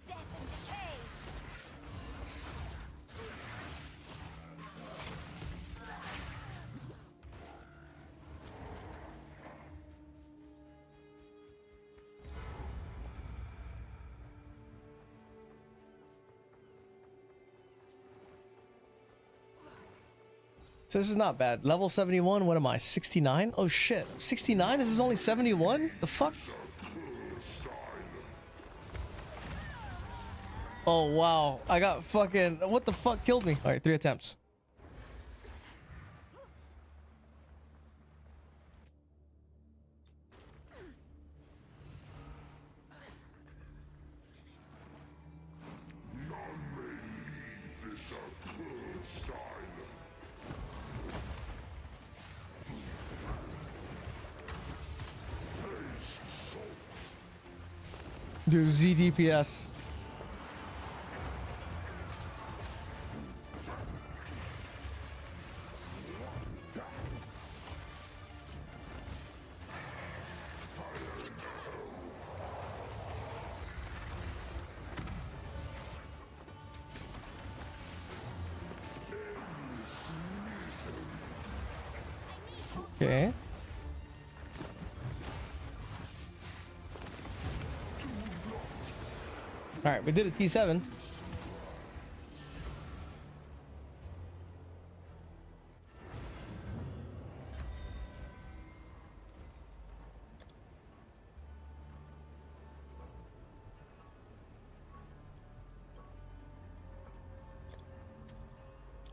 Death and decay. So this is not bad. Level 71. What am I? 69? Oh shit. 69? This is only 71? The fuck? Oh wow. I got fucking... What the fuck killed me? Alright, 3 attempts. Dude, Z DPS. Okay. All right, we did a T7.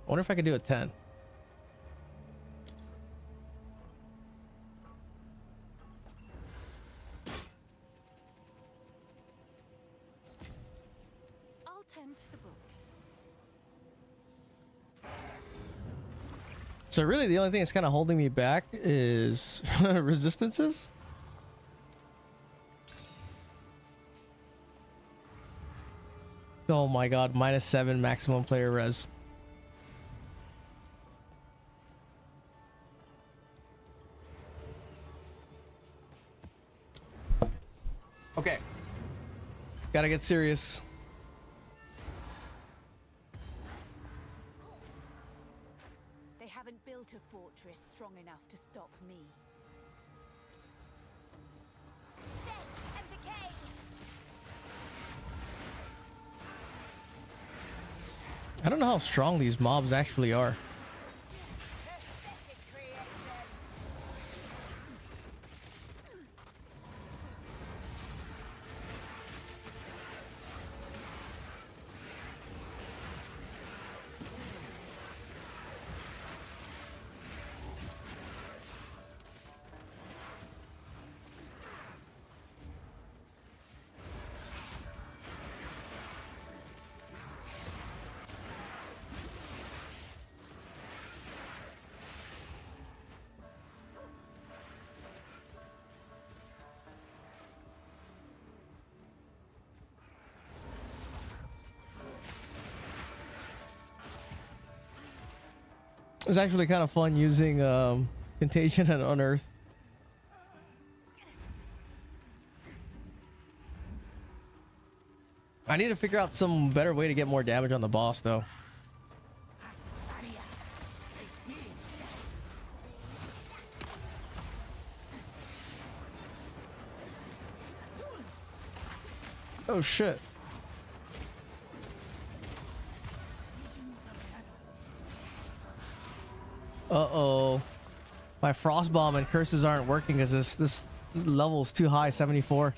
I wonder if I could do a 10. I'll tend to the books. So really the only thing that's kind of holding me back is resistances. Oh my god, -7 maximum player res. Okay. Gotta get serious. They haven't built a fortress strong enough to stop me. Death and decay! I don't know how strong these mobs actually are. Pathetic creation! It's actually kind of fun using Contagion and Unearth. I need to figure out some better way to get more damage on the boss though. Oh shit. Uh-oh. My frost bomb and curses aren't working because this level is too high, 74.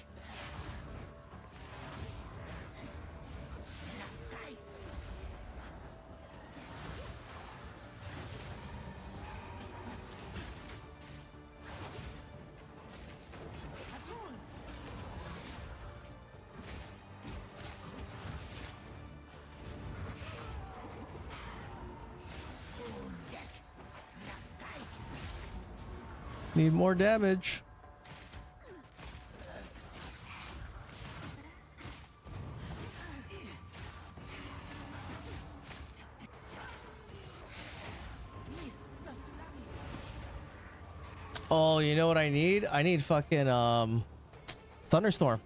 Need more damage. Oh, you know what I need? I need fucking thunderstorm.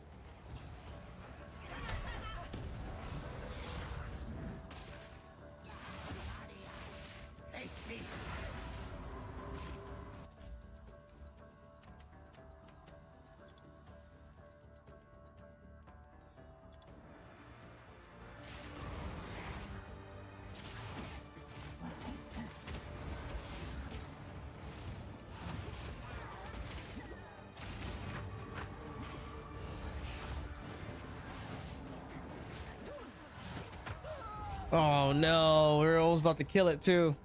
Oh no, we're almost about to kill it too.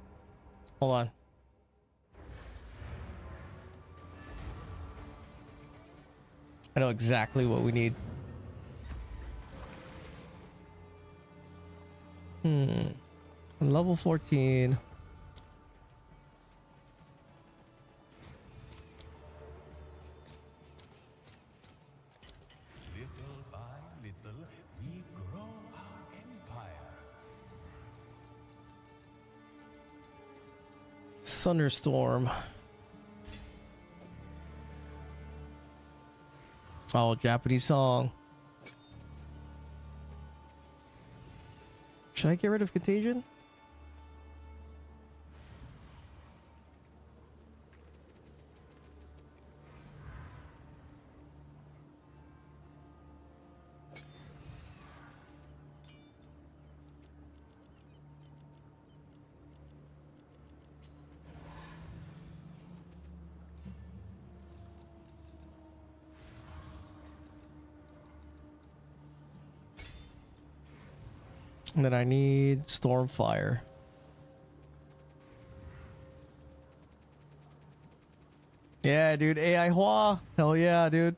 Hold on. I know exactly what we need. Level 14. Little by little, we grow our empire. Thunderstorm. Oh, Japanese song. Should I get rid of Contagion? And then I need Stormfire. Yeah, dude. AI Hua. Hell yeah, dude.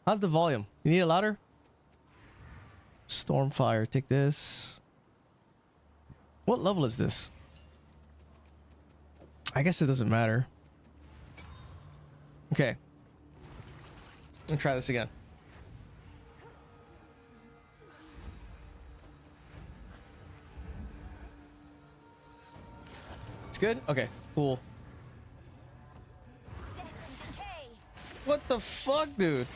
How's the volume? You need it louder? Stormfire. Take this. What level is this? I guess it doesn't matter. Okay. Let me try this again. It's good? Okay, cool. What the fuck, dude?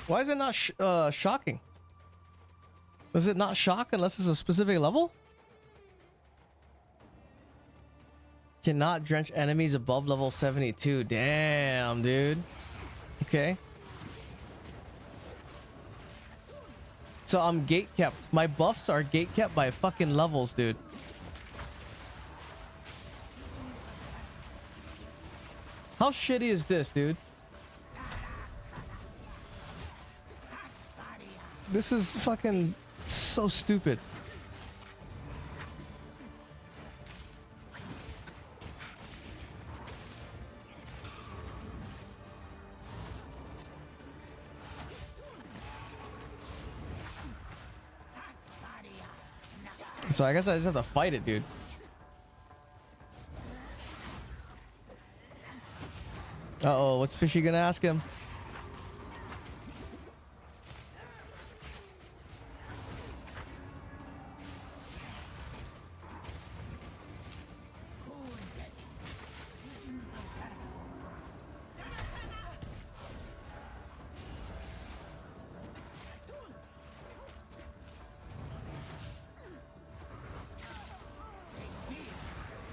Why is it not shocking? Does it not shock unless it's a specific level? Cannot drench enemies above level 72. Damn, dude. Okay. So I'm gate kept. My buffs are gate kept by fucking levels, dude. How shitty is this, dude? This is fucking so stupid. So I guess I just have to fight it, dude. Uh-oh, what's Fishy gonna ask him?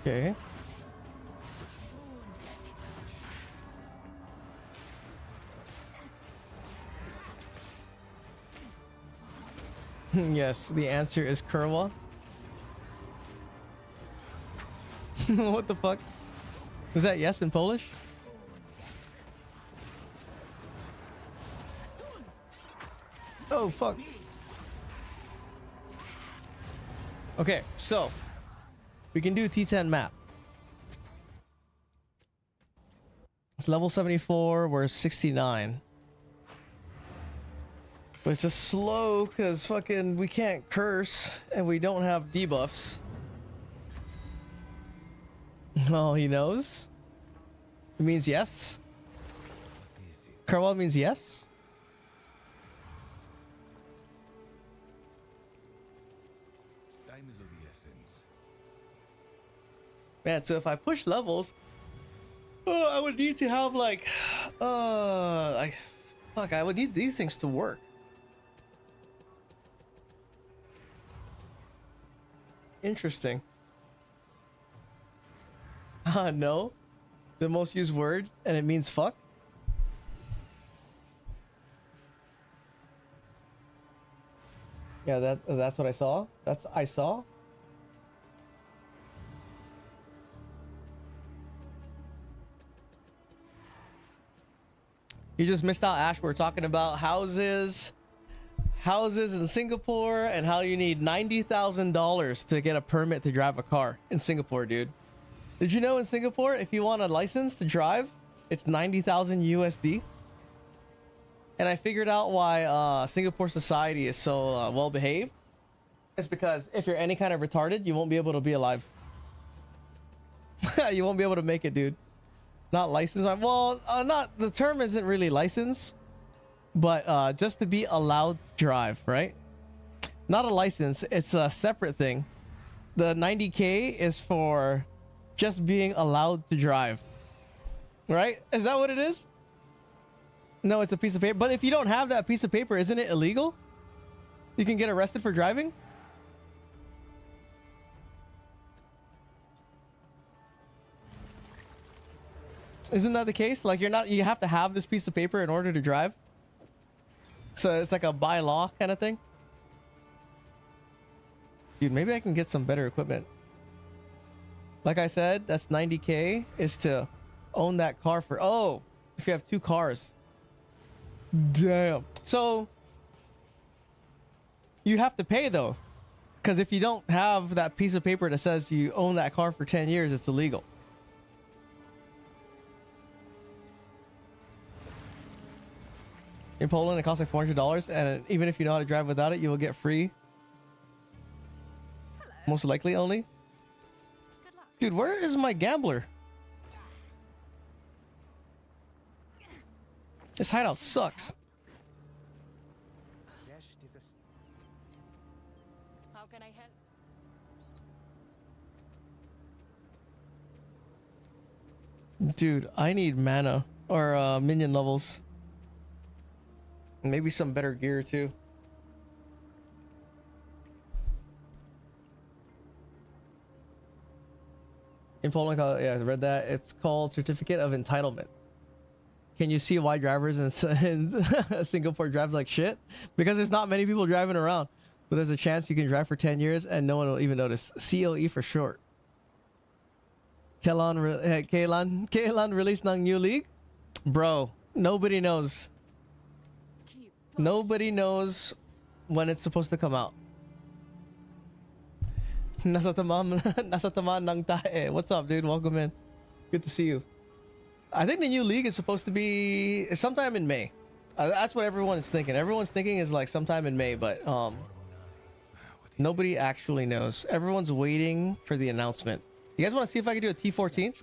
Okay. Yes, the answer is Kurwa. What the fuck? Is that yes in Polish? Oh, fuck. Okay, so we can do T10 map. It's level 74, we're 69. But it's just slow because fucking we can't curse and we don't have debuffs. Oh, he knows? It means yes? Carwell means yes? Time is of the essence. Man, so if I push levels, I would need to have like, I would need these things to work. Interesting. No. The most used word, and it means fuck. Yeah, that's what I saw. I saw. You just missed out, Ash. We're talking about houses in Singapore and how you need $90,000 to get a permit to drive a car in Singapore, dude. Did you know in Singapore, if you want a license to drive, it's 90,000 USD? And I figured out why Singapore society is so well behaved. It's because if you're any kind of retarded, you won't be able to be alive. You won't be able to make it, dude. Not licensed. Well, not the term isn't really license, but just to be allowed to drive, right? Not a license. It's a separate thing. The 90K is for just being allowed to drive, right? Is that what it is? No, it's a piece of paper. But if you don't have that piece of paper, isn't it illegal? You can get arrested for driving? Isn't that the case? Like you have to have this piece of paper in order to drive. So it's like a by law kind of thing. Dude, maybe I can get some better equipment. Like I said, that's 90K is to own that car for, oh, if you have 2 cars. Damn. So You have to pay though, because if you don't have that piece of paper that says you own that car for 10 years, it's illegal. In Poland, it costs like $400, and even if you know how to drive without it, you will get free. Most likely only. Dude, where is my gambler? This hideout sucks. How can I help? Dude, I need mana or minion levels. Maybe some better gear too. In Poland, yeah, I read that. It's called Certificate of Entitlement. Can you see why drivers in Singapore drive like shit? Because there's not many people driving around. But there's a chance you can drive for 10 years and no one will even notice. COE for short. Kailan released ng new league? Bro, nobody knows. Nobody knows when it's supposed to come out. Nasa tamaan ng tae. What's up, dude? Welcome in. Good to see you. I think the new league is supposed to be sometime in May. That's what everyone is thinking. Everyone's thinking is like sometime in May, but nobody actually knows. Everyone's waiting for the announcement. You guys want to see if I can do a T14?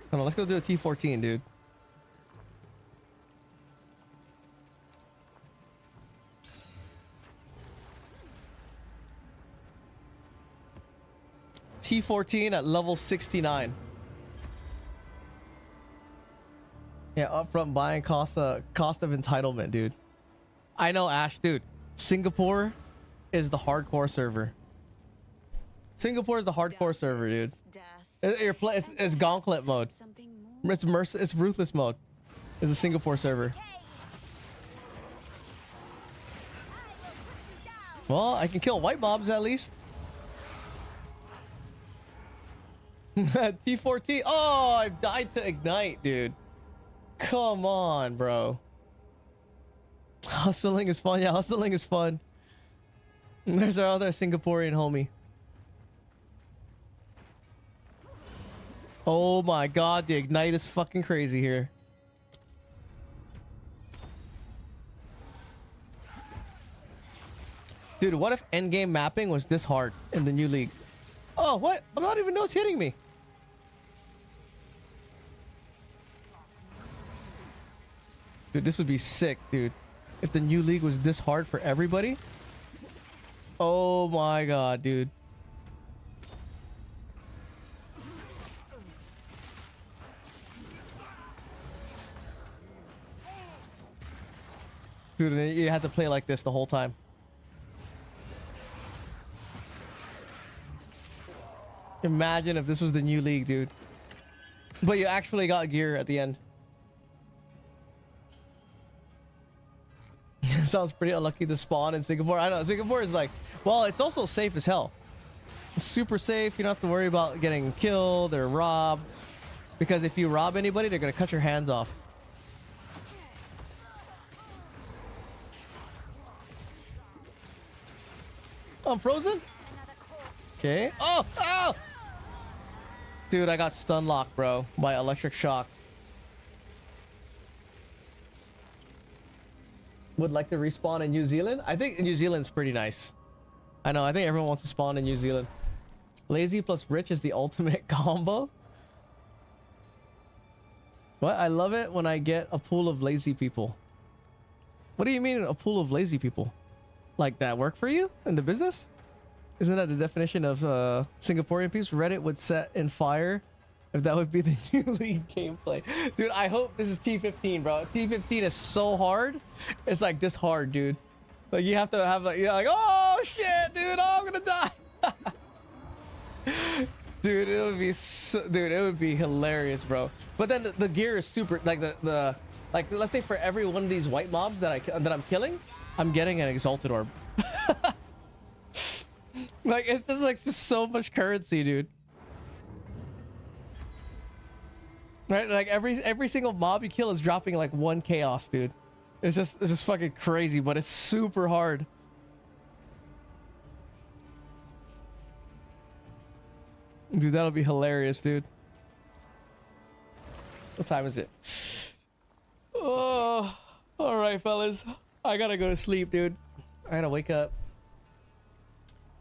Hold on, let's go do a T14, dude. T14 at level 69. Yeah, upfront buying cost of entitlement, dude. I know, Ash, dude. Singapore is the hardcore server. Singapore is the hardcore server, dude. It's gauntlet mode. It's ruthless mode. It's a Singapore server. Well, I can kill white mobs at least. T14. Oh, I've died to ignite, dude. Come on, bro. Hustling is fun. Yeah, hustling is fun. There's our other Singaporean homie. Oh my god, the ignite is fucking crazy here. Dude, what if endgame mapping was this hard in the new league? Oh, what? I'm not even know it's hitting me. Dude, this would be sick, dude. If the new league was this hard for everybody. Oh my god, dude. Dude, you had to play like this the whole time. Imagine if this was the new league, dude. But you actually got gear at the end. Sounds pretty unlucky to spawn in Singapore. I know, Singapore is like, well, it's also safe as hell. It's super safe. You don't have to worry about getting killed or robbed. Because if you rob anybody, they're going to cut your hands off. I'm frozen? Okay. Oh! Oh! Dude, I got stun locked, bro, by electric shock. Would like to respawn in New Zealand? I think New Zealand's pretty nice. I know, I think everyone wants to spawn in New Zealand. Lazy plus rich is the ultimate combo. What? I love it when I get a pool of lazy people. What do you mean a pool of lazy people? Like that work for you in the business? Isn't that the definition of Singaporean peeps? Reddit would set in fire if that would be the new league gameplay. Dude, I hope this is T15, bro. T15 is so hard. It's like this hard, dude. Like you have to have like, you're like, oh shit, dude, oh, I'm gonna die. Dude, it would be so, dude, it would be hilarious, bro. But then the gear is super, like the like, let's say for every one of these white mobs that I'm killing, I'm getting an exalted orb. Like it's just like so much currency, dude. Right? Like every single mob you kill is dropping like 1 chaos, dude. It's just fucking crazy, but it's super hard. Dude, that'll be hilarious, dude. What time is it? Oh, all right, fellas. I gotta go to sleep, dude. I gotta wake up.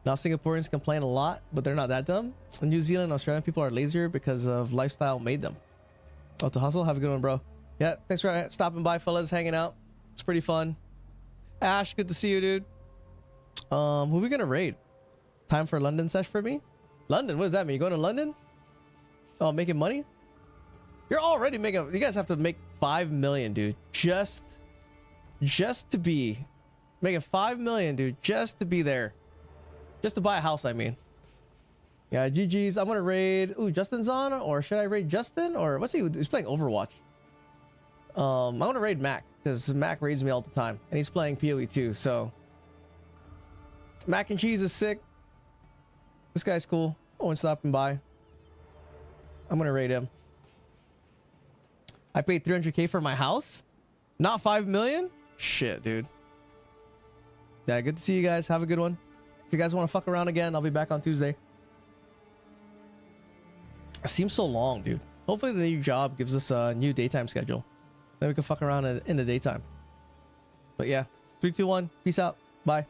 Now, Singaporeans complain a lot, but they're not that dumb. New Zealand and Australian people are lazier because of lifestyle made them. Oh, to hustle. Have a good one, bro. Yeah, thanks for stopping by, fellas. Hanging out. It's pretty fun. Ash, good to see you, dude. Who we gonna raid? Time for London sesh for me? London? What does that mean? You going to London? Oh, making money? You're already making... You guys have to make 5 million, dude. Just to be... Making 5 million, dude. Just to be there. Just to buy a house, I mean. Yeah, GG's. I'm gonna raid... Ooh, Justin's on? Or should I raid Justin? Or what's he... He's playing Overwatch. I'm gonna raid Mac. Because Mac raids me all the time. And he's playing PoE too, so... Mac and cheese is sick. This guy's cool. Owen stopping by. I'm gonna raid him. I paid 300k for my house? Not 5 million? Shit, dude. Yeah, good to see you guys. Have a good one. If you guys want to fuck around again, I'll be back on Tuesday. It seems so long, dude. Hopefully the new job gives us a new daytime schedule. Then we can fuck around in the daytime. But yeah, 3, 2, 1. Peace out. Bye.